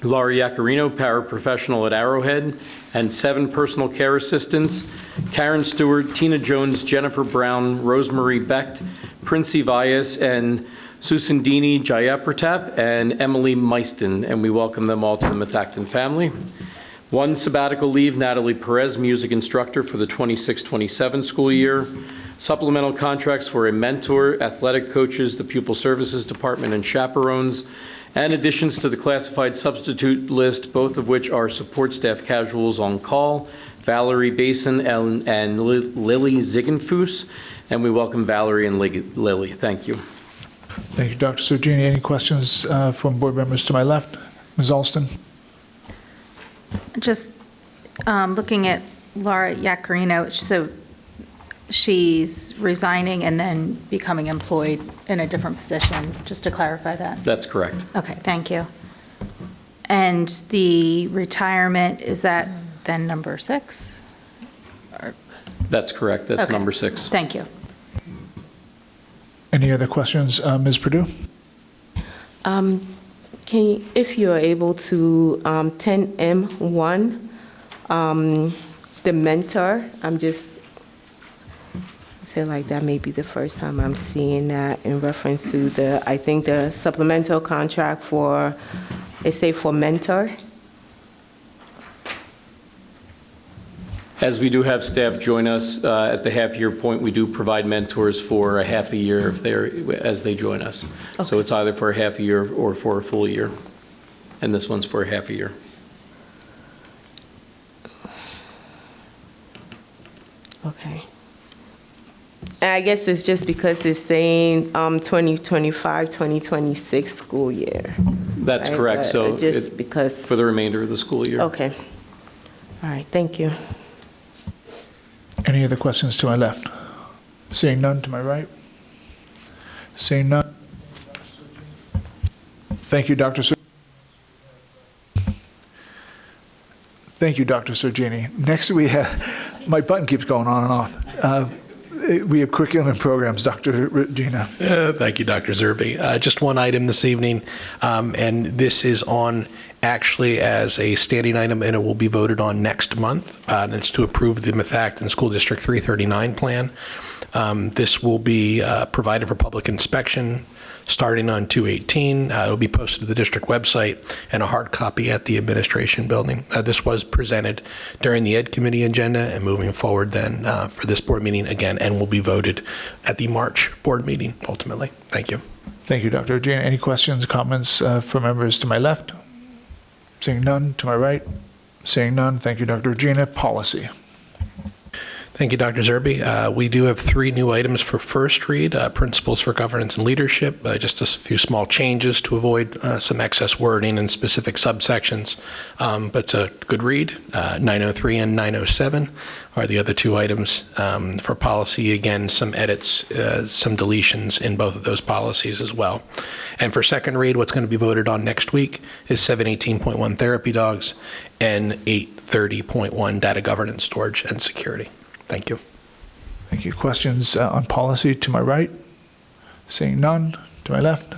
[SPEAKER 16] Laura Yacarino, paraprofessional at Arrowhead, and 7 personal care assistants: Karen Stewart, Tina Jones, Jennifer Brown, Rosemary Becht, Princey Vyas, and Susandini Jayapratap, and Emily Meiston, and we welcome them all to the Methacton family. 1 sabbatical leave: Natalie Perez, music instructor for the 26-27 school year. Supplemental contracts for a mentor, athletic coaches, the pupil services department, and chaperones. And additions to the classified substitute list, both of which are support staff casuals on call: Valerie Basin and Lily Ziegenfuss. And we welcome Valerie and Lily. Thank you.
[SPEAKER 2] Thank you, Dr. Sugini. Any questions from board members to my left? Ms. Alston?
[SPEAKER 4] Just looking at Laura Yacarino, so she's resigning and then becoming employed in a different position, just to clarify that.
[SPEAKER 16] That's correct.
[SPEAKER 4] Okay, thank you. And the retirement, is that then number 6?
[SPEAKER 16] That's correct. That's
[SPEAKER 4] Okay.
[SPEAKER 16] number 6.
[SPEAKER 4] Thank you.
[SPEAKER 2] Any other questions? Ms. Perdue?
[SPEAKER 1] if you're able to, 10M1, the mentor, I feel like that may be the first time I'm seeing that in reference to I think the supplemental contract for mentor.
[SPEAKER 16] As we do have staff join us at the half-year point, we do provide mentors for a half a year as they join us. So it's either for a half a year or for a full year. And this one's for a half a year.
[SPEAKER 1] Okay. And I guess it's just because it's saying 2025, 2026 school year.
[SPEAKER 16] That's
[SPEAKER 1] right?
[SPEAKER 16] correct. So
[SPEAKER 1] just because.
[SPEAKER 16] For the remainder of the school year.
[SPEAKER 1] Okay. All right, thank you.
[SPEAKER 2] Any other questions to my left? Seeing none to my right? Seeing none? Thank you, Dr. Thank you, Dr. Sergini. Next, we have, my button keeps going on and off. We have curriculum and programs, Dr. Regina.
[SPEAKER 17] Thank you, Dr. Zerbe. Just one item this evening, and this is on actually as a standing item, and it will be voted on next month. And it's to approve the Methacton School District 339 plan. This will be provided for public inspection starting on 2/18. It'll be posted to the district website and a hard copy at the administration building. This was presented during the Ed Committee agenda and moving forward then for this board meeting again, and will be voted at the March board meeting ultimately. Thank you.
[SPEAKER 2] Thank you, Dr. Regina. Any questions, comments from members to my left? Seeing none, to my right? Seeing none, thank you, Dr. Regina. Policy.
[SPEAKER 17] Thank you, Dr. Zerbe. We do have 3 new items for first read, Principles for Governance and Leadership, just a few small changes to avoid some excess wording in specific subsections, but it's a good read. 903 and 907 are the other 2 items. For policy, again, some edits, some deletions in both of those policies as well. And for second read, what's going to be voted on next week is 718.1 therapy dogs and 830.1 data governance, storage, and security. Thank you.
[SPEAKER 2] Thank you. Questions on policy to my right? Seeing none, to my left?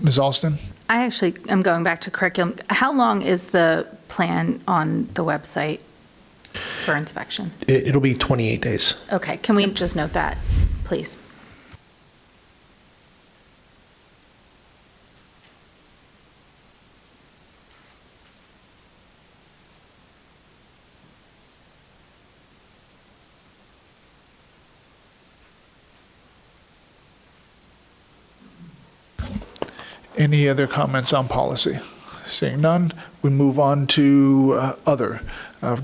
[SPEAKER 2] Ms. Alston?
[SPEAKER 4] I actually am going back to curriculum. How long is the plan on the website for inspection?
[SPEAKER 17] It'll be 28 days.
[SPEAKER 4] Okay, can we just note that, please?
[SPEAKER 2] Any other comments on policy? Seeing none, we move on to other.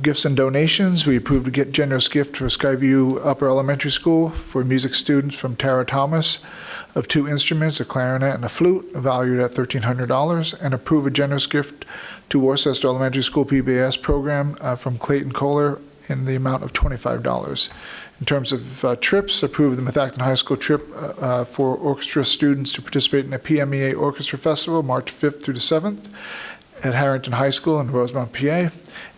[SPEAKER 2] Gifts and donations. We approved a generous gift for Skyview Upper Elementary School for music students from Tara Thomas of 2 instruments, a clarinet and a flute, valued at $1,300, and approve a generous gift to Worcester Elementary School PBS program from Clayton Kohler in the amount of $25. In terms of trips, approve the Methacton High School trip for orchestra students to participate in a PMEA Orchestra Festival, March 5th through the 7th at Harrington High School in Rosemont, PA.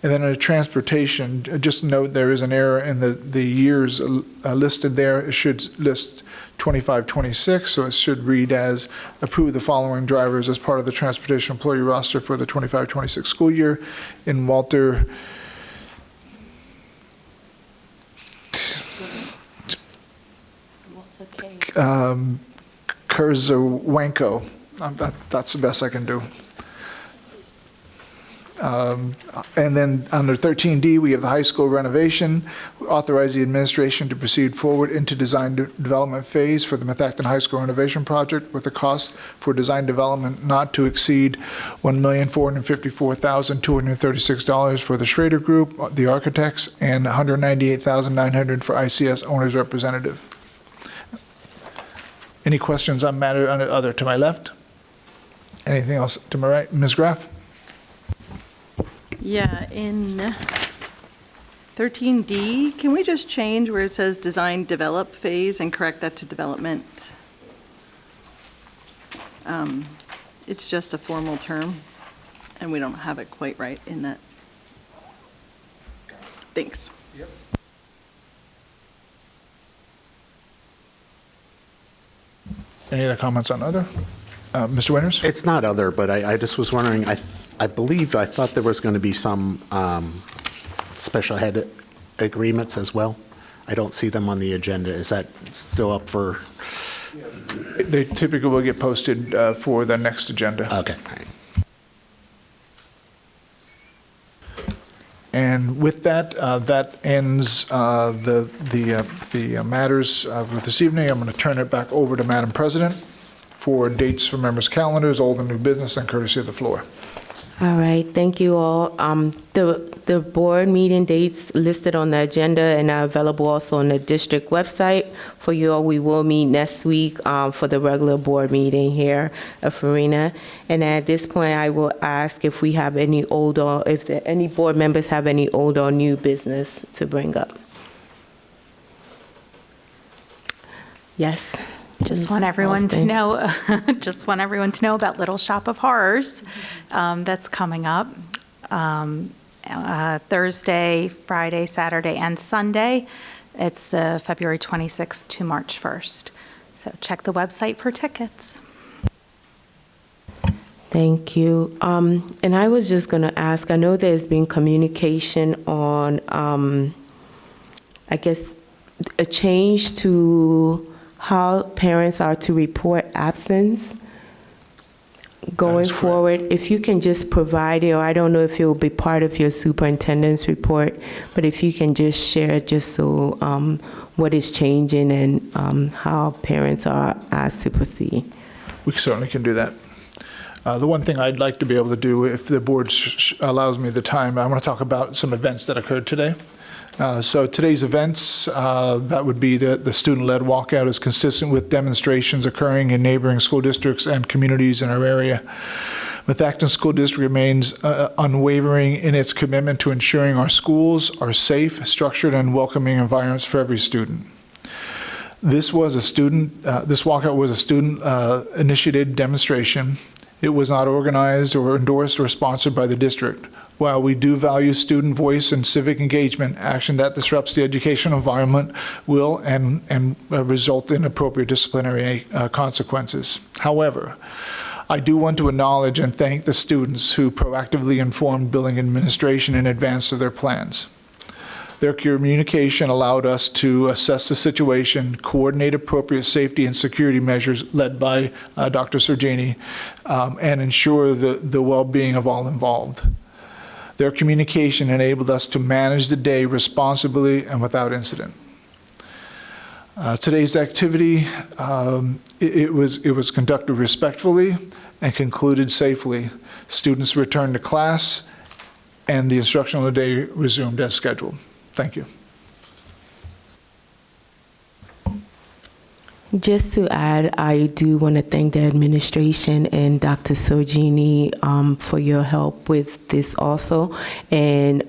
[SPEAKER 2] And then under transportation, just note there is an error in the years listed there. It should list 25-26, so it should read as approve the following drivers as part of the transportation employee roster for the 25-26 school year in Walter Kurzawenko. That's the best I can do. And then under 13D, we have the high school renovation. Authorize the administration to proceed forward into design development phase for the Methacton High School renovation project with a cost for design development not to exceed $1,454,236 for the Schrader Group, the architects, and $198,900 for ICS owner's representative. Any questions on matter under other to my left? Anything else to my right? Ms. Graff?
[SPEAKER 8] Yeah, in 13D, can we just change where it says design develop phase and correct that to development? It's just a formal term, and we don't have it quite right in that. Thanks.
[SPEAKER 2] Yep. Any other comments on other? Mr. Winters?
[SPEAKER 15] It's not other, but I just was wondering, I thought there was going to be some special head agreements as well. I don't see them on the agenda. Is that still up for?
[SPEAKER 2] They typically will get posted for the next agenda.
[SPEAKER 15] Okay.
[SPEAKER 2] And with that, that ends the matters for this evening. I'm going to turn it back over to Madam President for dates for members' calendars, old and new business, and courtesy of the floor.
[SPEAKER 1] All right, thank you all. The board meeting dates listed on the agenda and are available also on the district website for you all. We will meet next week for the regular board meeting here at Farina. And at this point, I will ask if we have any old or if any board members have any old or new business to bring up. Yes.
[SPEAKER 4] Just want everyone to know, about Little Shop of Horrors that's coming up Thursday, Friday, Saturday, and Sunday. It's the February 26th to March 1st. So check the website for tickets.
[SPEAKER 1] Thank you. And I was just going to ask, I know there's been communication on, I guess, a change to how parents are to report absence going forward. If you can just provide it, or I don't know if it will be part of your superintendent's report, but if you can just share just so what is changing and how parents are asked to proceed.
[SPEAKER 2] We certainly can do that. The one thing I'd like to be able to do, if the board allows me the time, I want to talk about some events that occurred today. So today's events, that would be the student-led walkout is consistent with demonstrations occurring in neighboring school districts and communities in our area. Methacton School District remains unwavering in its commitment to ensuring our schools are safe, structured, and welcoming environments for every student. This walkout was a student-initiated demonstration. It was not organized or endorsed or sponsored by the district. While we do value student voice and civic engagement, action that disrupts the educational environment will and result in appropriate disciplinary consequences. However, I do want to acknowledge and thank the students who proactively informed building administration in advance of their plans. Their communication allowed us to assess the situation, coordinate appropriate safety and security measures led by Dr. Sergini, and ensure the well-being of all involved. Their communication enabled us to manage the day responsibly and without incident. Today's activity, it was conducted respectfully and concluded safely. Students returned to class, and the instructional day resumed as scheduled. Thank you.
[SPEAKER 1] Just to add, I do want to thank the administration and Dr. Sergini for your help with this also, and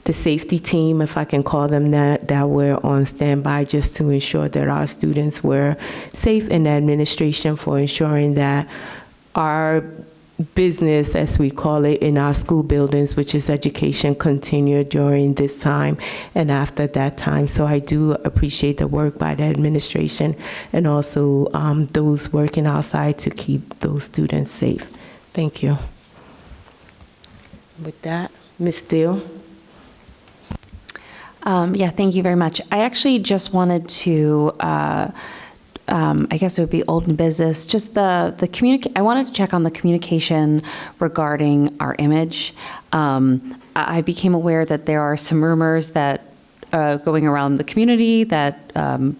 [SPEAKER 1] the safety team, if I can call them that were on standby just to ensure that our students were safe, and the administration for ensuring that our business, as we call it, in our school buildings, which is education, continued during this time and after that time. So I do appreciate the work by the administration and also those working outside to keep those students safe. Thank you. With that, Ms. Steele.
[SPEAKER 6] Yeah, thank you very much. I actually just wanted to I guess it would be old in business. Just I wanted to check on the communication regarding our image. I became aware that there are some rumors that going around the community that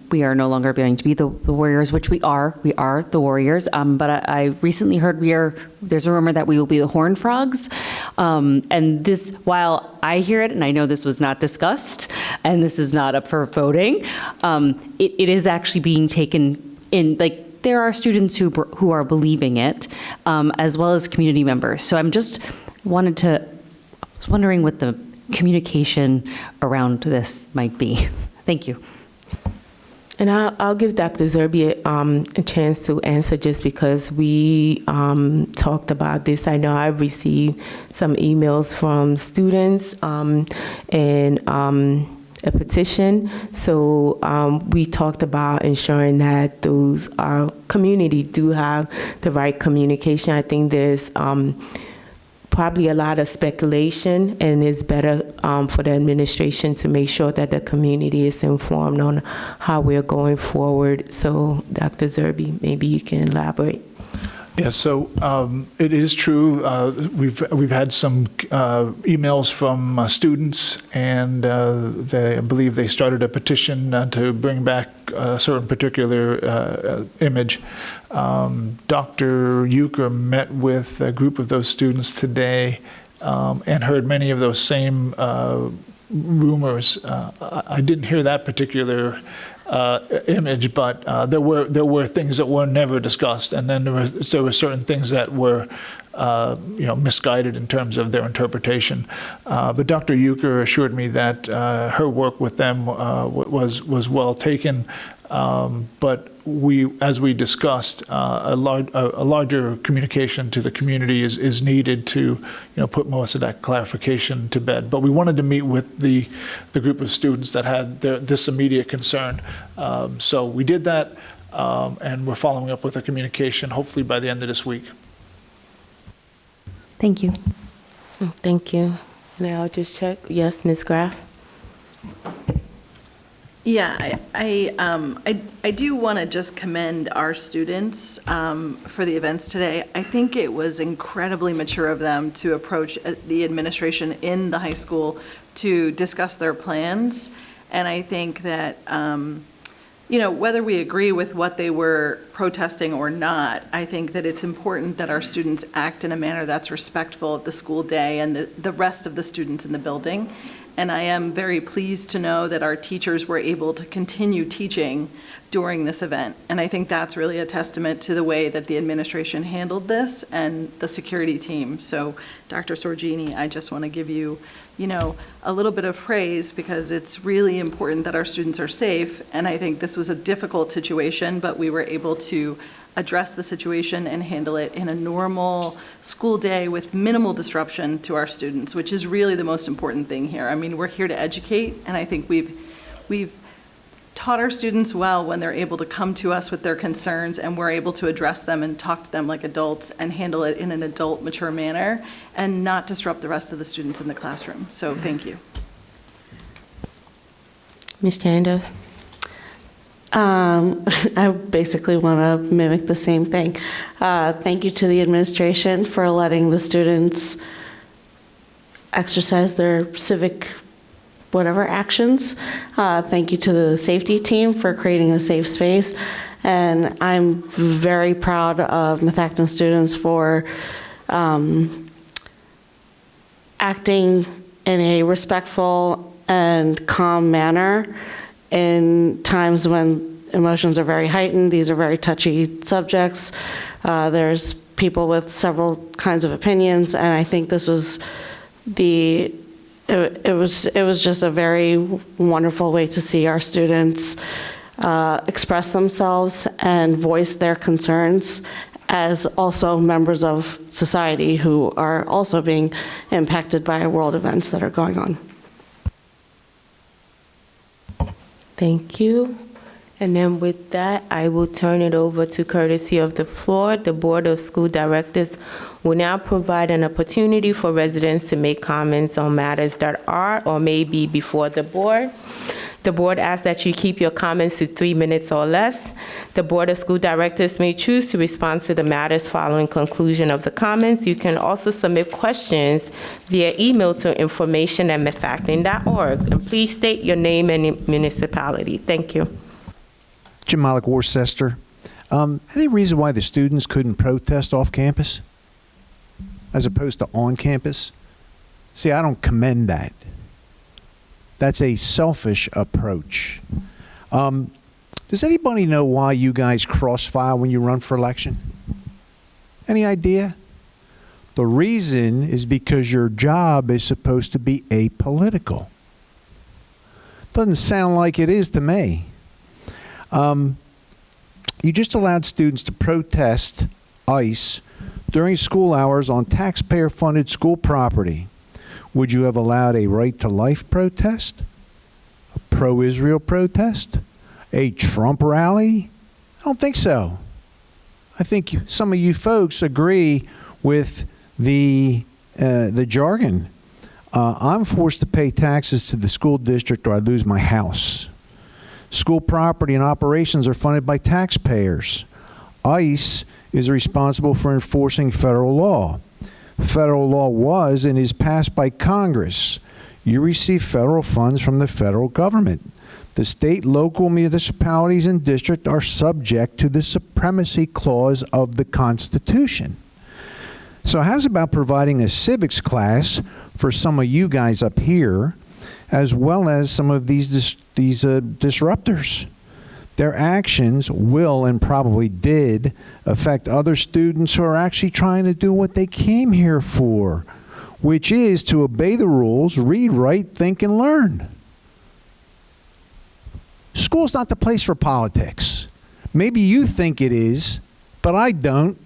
[SPEAKER 6] we are no longer going to be the Warriors, which we are. We are the Warriors. But I recently heard there's a rumor that we will be the Horned Frogs. And this, while I hear it, and I know this was not discussed, and this is not up for voting, it is actually being taken in, like, there are students who are believing it, as well as community members. So I was wondering what the communication around this might be. Thank you.
[SPEAKER 1] And I'll give Dr. Zerbe a chance to answer, just because we talked about this. I know I've received some emails from students, and a petition. So we talked about ensuring that those community do have the right communication. I think there's probably a lot of speculation, and it's better for the administration to make sure that the community is informed on how we're going forward. So, Dr. Zerbe, maybe you can elaborate.
[SPEAKER 2] Yeah, so it is true. We've had some emails from students, and I believe they started a petition to bring back a certain particular image. Dr. Euchre met with a group of those students today and heard many of those same rumors. I didn't hear that particular image, but there were things that were never discussed, and then there were certain things that were misguided in terms of their interpretation. But Dr. Euchre assured me that her work with them was well taken. But as we discussed, a larger communication to the community is needed to, put most of that clarification to bed. But we wanted to meet with the group of students that had this immediate concern. So we did that, and we're following up with a communication, hopefully by the end of this week.
[SPEAKER 6] Thank you.
[SPEAKER 1] Thank you. Now I'll just check. Yes, Ms. Graff?
[SPEAKER 8] Yeah, I do want to just commend our students for the events today. I think it was incredibly mature of them to approach the administration in the high school to discuss their plans. And I think that, whether we agree with what they were protesting or not, I think that it's important that our students act in a manner that's respectful of the school day and the rest of the students in the building. And I am very pleased to know that our teachers were able to continue teaching during this event. And I think that's really a testament to the way that the administration handled this and the security team. So, Dr. Sorgini, I just want to give you, a little bit of praise, because it's really important that our students are safe. And I think this was a difficult situation, but we were able to address the situation and handle it in a normal school day with minimal disruption to our students, which is really the most important thing here. I mean, we're here to educate, and I think we've taught our students well when they're able to come to us with their concerns, and we're able to address them and talk to them like adults and handle it in an adult, mature manner and not disrupt the rest of the students in the classroom. So thank you.
[SPEAKER 1] Ms. Chanda?
[SPEAKER 18] I basically want to mimic the same thing. Thank you to the administration for letting the students exercise their civic actions. Thank you to the safety team for creating a safe space. And I'm very proud of Methacton students for acting in a respectful and calm manner in times when emotions are very heightened. These are very touchy subjects. There's people with several kinds of opinions, and I think this was it was just a very wonderful way to see our students express themselves and voice their concerns as also members of society who are also being impacted by world events that are going on.
[SPEAKER 1] Thank you. And then with that, I will turn it over to courtesy of the floor. The Board of School Directors will now provide an opportunity for residents to make comments on matters that are or may be before the board. The board asks that you keep your comments to 3 minutes or less. The Board of School Directors may choose to respond to the matters following conclusion of the comments. You can also submit questions via email to information@methacton.org. And please state your name and municipality. Thank you.
[SPEAKER 5] Jim Malik, Worcester. Any reason why the students couldn't protest off campus as opposed to on campus? See, I don't commend that. That's a selfish approach. Does anybody know why you guys cross-file when you run for election? Any idea? The reason is because your job is supposed to be apolitical. Doesn't sound like it is to me. You just allowed students to protest ICE during school hours on taxpayer-funded school property. Would you have allowed a right to life protest, a pro-Israel protest? A Trump rally? I don't think so. I think some of you folks agree with the jargon. I'm forced to pay taxes to the school district or I lose my house. School property and operations are funded by taxpayers. ICE is responsible for enforcing federal law. Federal law was and is passed by Congress. You receive federal funds from the federal government. The state, local municipalities, and district are subject to the supremacy clause of the Constitution. So how's about providing a civics class for some of you guys up here, as well as some of these disruptors? Their actions will and probably did affect other students who are actually trying to do what they came here for, which is to obey the rules, read, write, think, and learn. School's not the place for politics. Maybe you think it is, but I don't.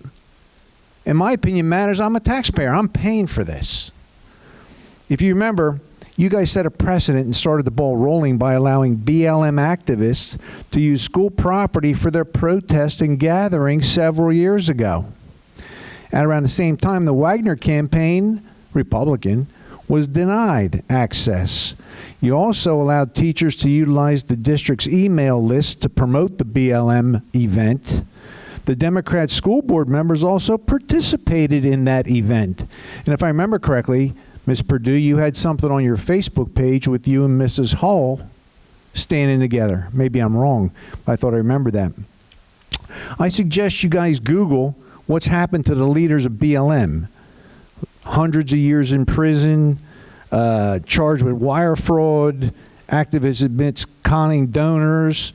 [SPEAKER 5] And my opinion matters. I'm a taxpayer. I'm paying for this. If you remember, you guys set a precedent and started the ball rolling by allowing BLM activists to use school property for their protest and gathering several years ago. At around the same time, the Wagner campaign, Republican, was denied access. You also allowed teachers to utilize the district's email list to promote the BLM event. The Democrat school board members also participated in that event. And if I remember correctly, Ms. Perdue, you had something on your Facebook page with you and Mrs. Hull standing together. Maybe I'm wrong, but I thought I remembered that. I suggest you guys Google what's happened to the leaders of BLM. Hundreds of years in prison, charged with wire fraud, activists admits conning donors.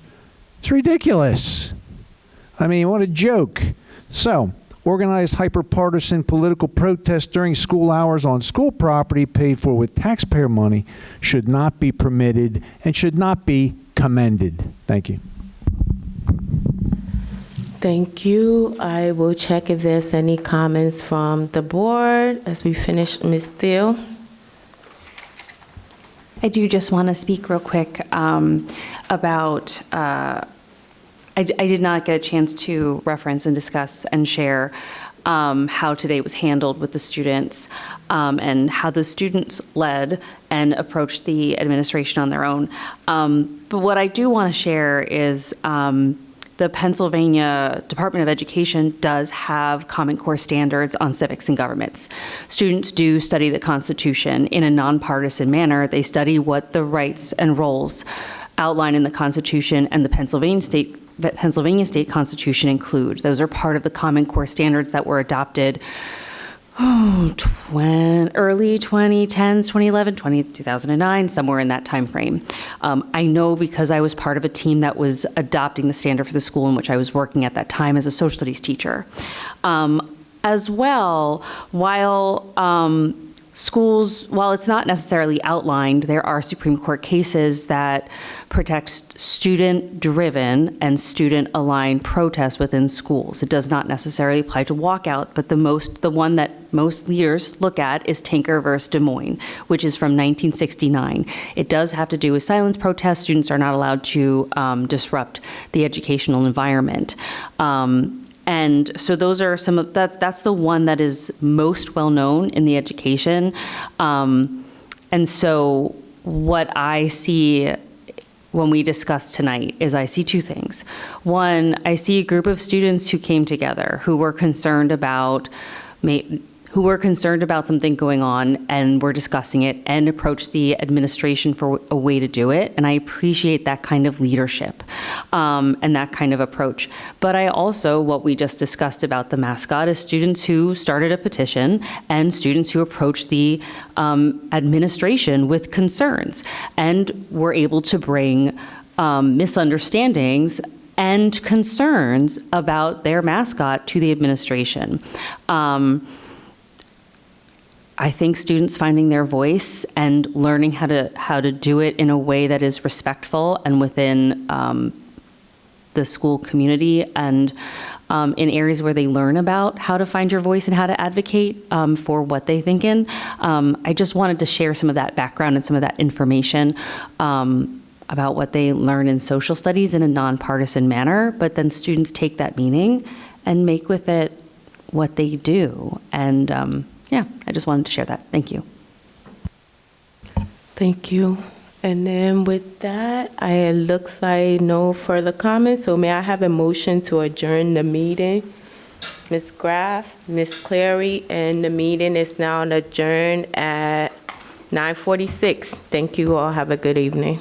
[SPEAKER 5] It's ridiculous. I mean, what a joke. So, organized hyper-partisan political protests during school hours on school property paid for with taxpayer money should not be permitted and should not be commended. Thank you.
[SPEAKER 1] Thank you. I will check if there's any comments from the board as we finish. Ms. Thiel?
[SPEAKER 6] I do just want to speak real quick about, I did not get a chance to reference and discuss and share how today was handled with the students and how the students led and approached the administration on their own. But what I do want to share is the Pennsylvania Department of Education does have Common Core standards on civics and governments. Students do study the Constitution in a nonpartisan manner. They study what the rights and roles outlined in the Constitution and the Pennsylvania State Constitution include. Those are part of the Common Core standards that were adopted early 2010s, 2011, 2009, somewhere in that time frame. I know because I was part of a team that was adopting the standard for the school in which I was working at that time as a social studies teacher. As well, while schools, while it's not necessarily outlined, there are Supreme Court cases that protect student-driven and student-aligned protests within schools. It does not necessarily apply to walkout, but the one that most leaders look at is Tinker versus Des Moines, which is from 1969. It does have to do with silence protests. Students are not allowed to disrupt the educational environment. And so those are some of, that's the one that is most well known in the education. And so what I see when we discuss tonight is I see two things. One, I see a group of students who came together who were concerned about something going on and were discussing it and approached the administration for a way to do it. And I appreciate that kind of leadership and that kind of approach. But I also, what we just discussed about the mascot, is students who started a petition and students who approached the administration with concerns and were able to bring misunderstandings and concerns about their mascot to the administration. I think students finding their voice and learning how to do it in a way that is respectful and within the school community and in areas where they learn about how to find your voice and how to advocate for what they think in. I just wanted to share some of that background and some of that information. about what they learn in social studies in a nonpartisan manner, but then students take that meaning and make with it what they do. And yeah, I just wanted to share that. Thank you.
[SPEAKER 1] Thank you. And then with that, it looks like no further comments, so may I have a motion to adjourn the meeting? Ms. Graff, Ms. Clary, and the meeting is now adjourned at 9:46. Thank you all. Have a good evening.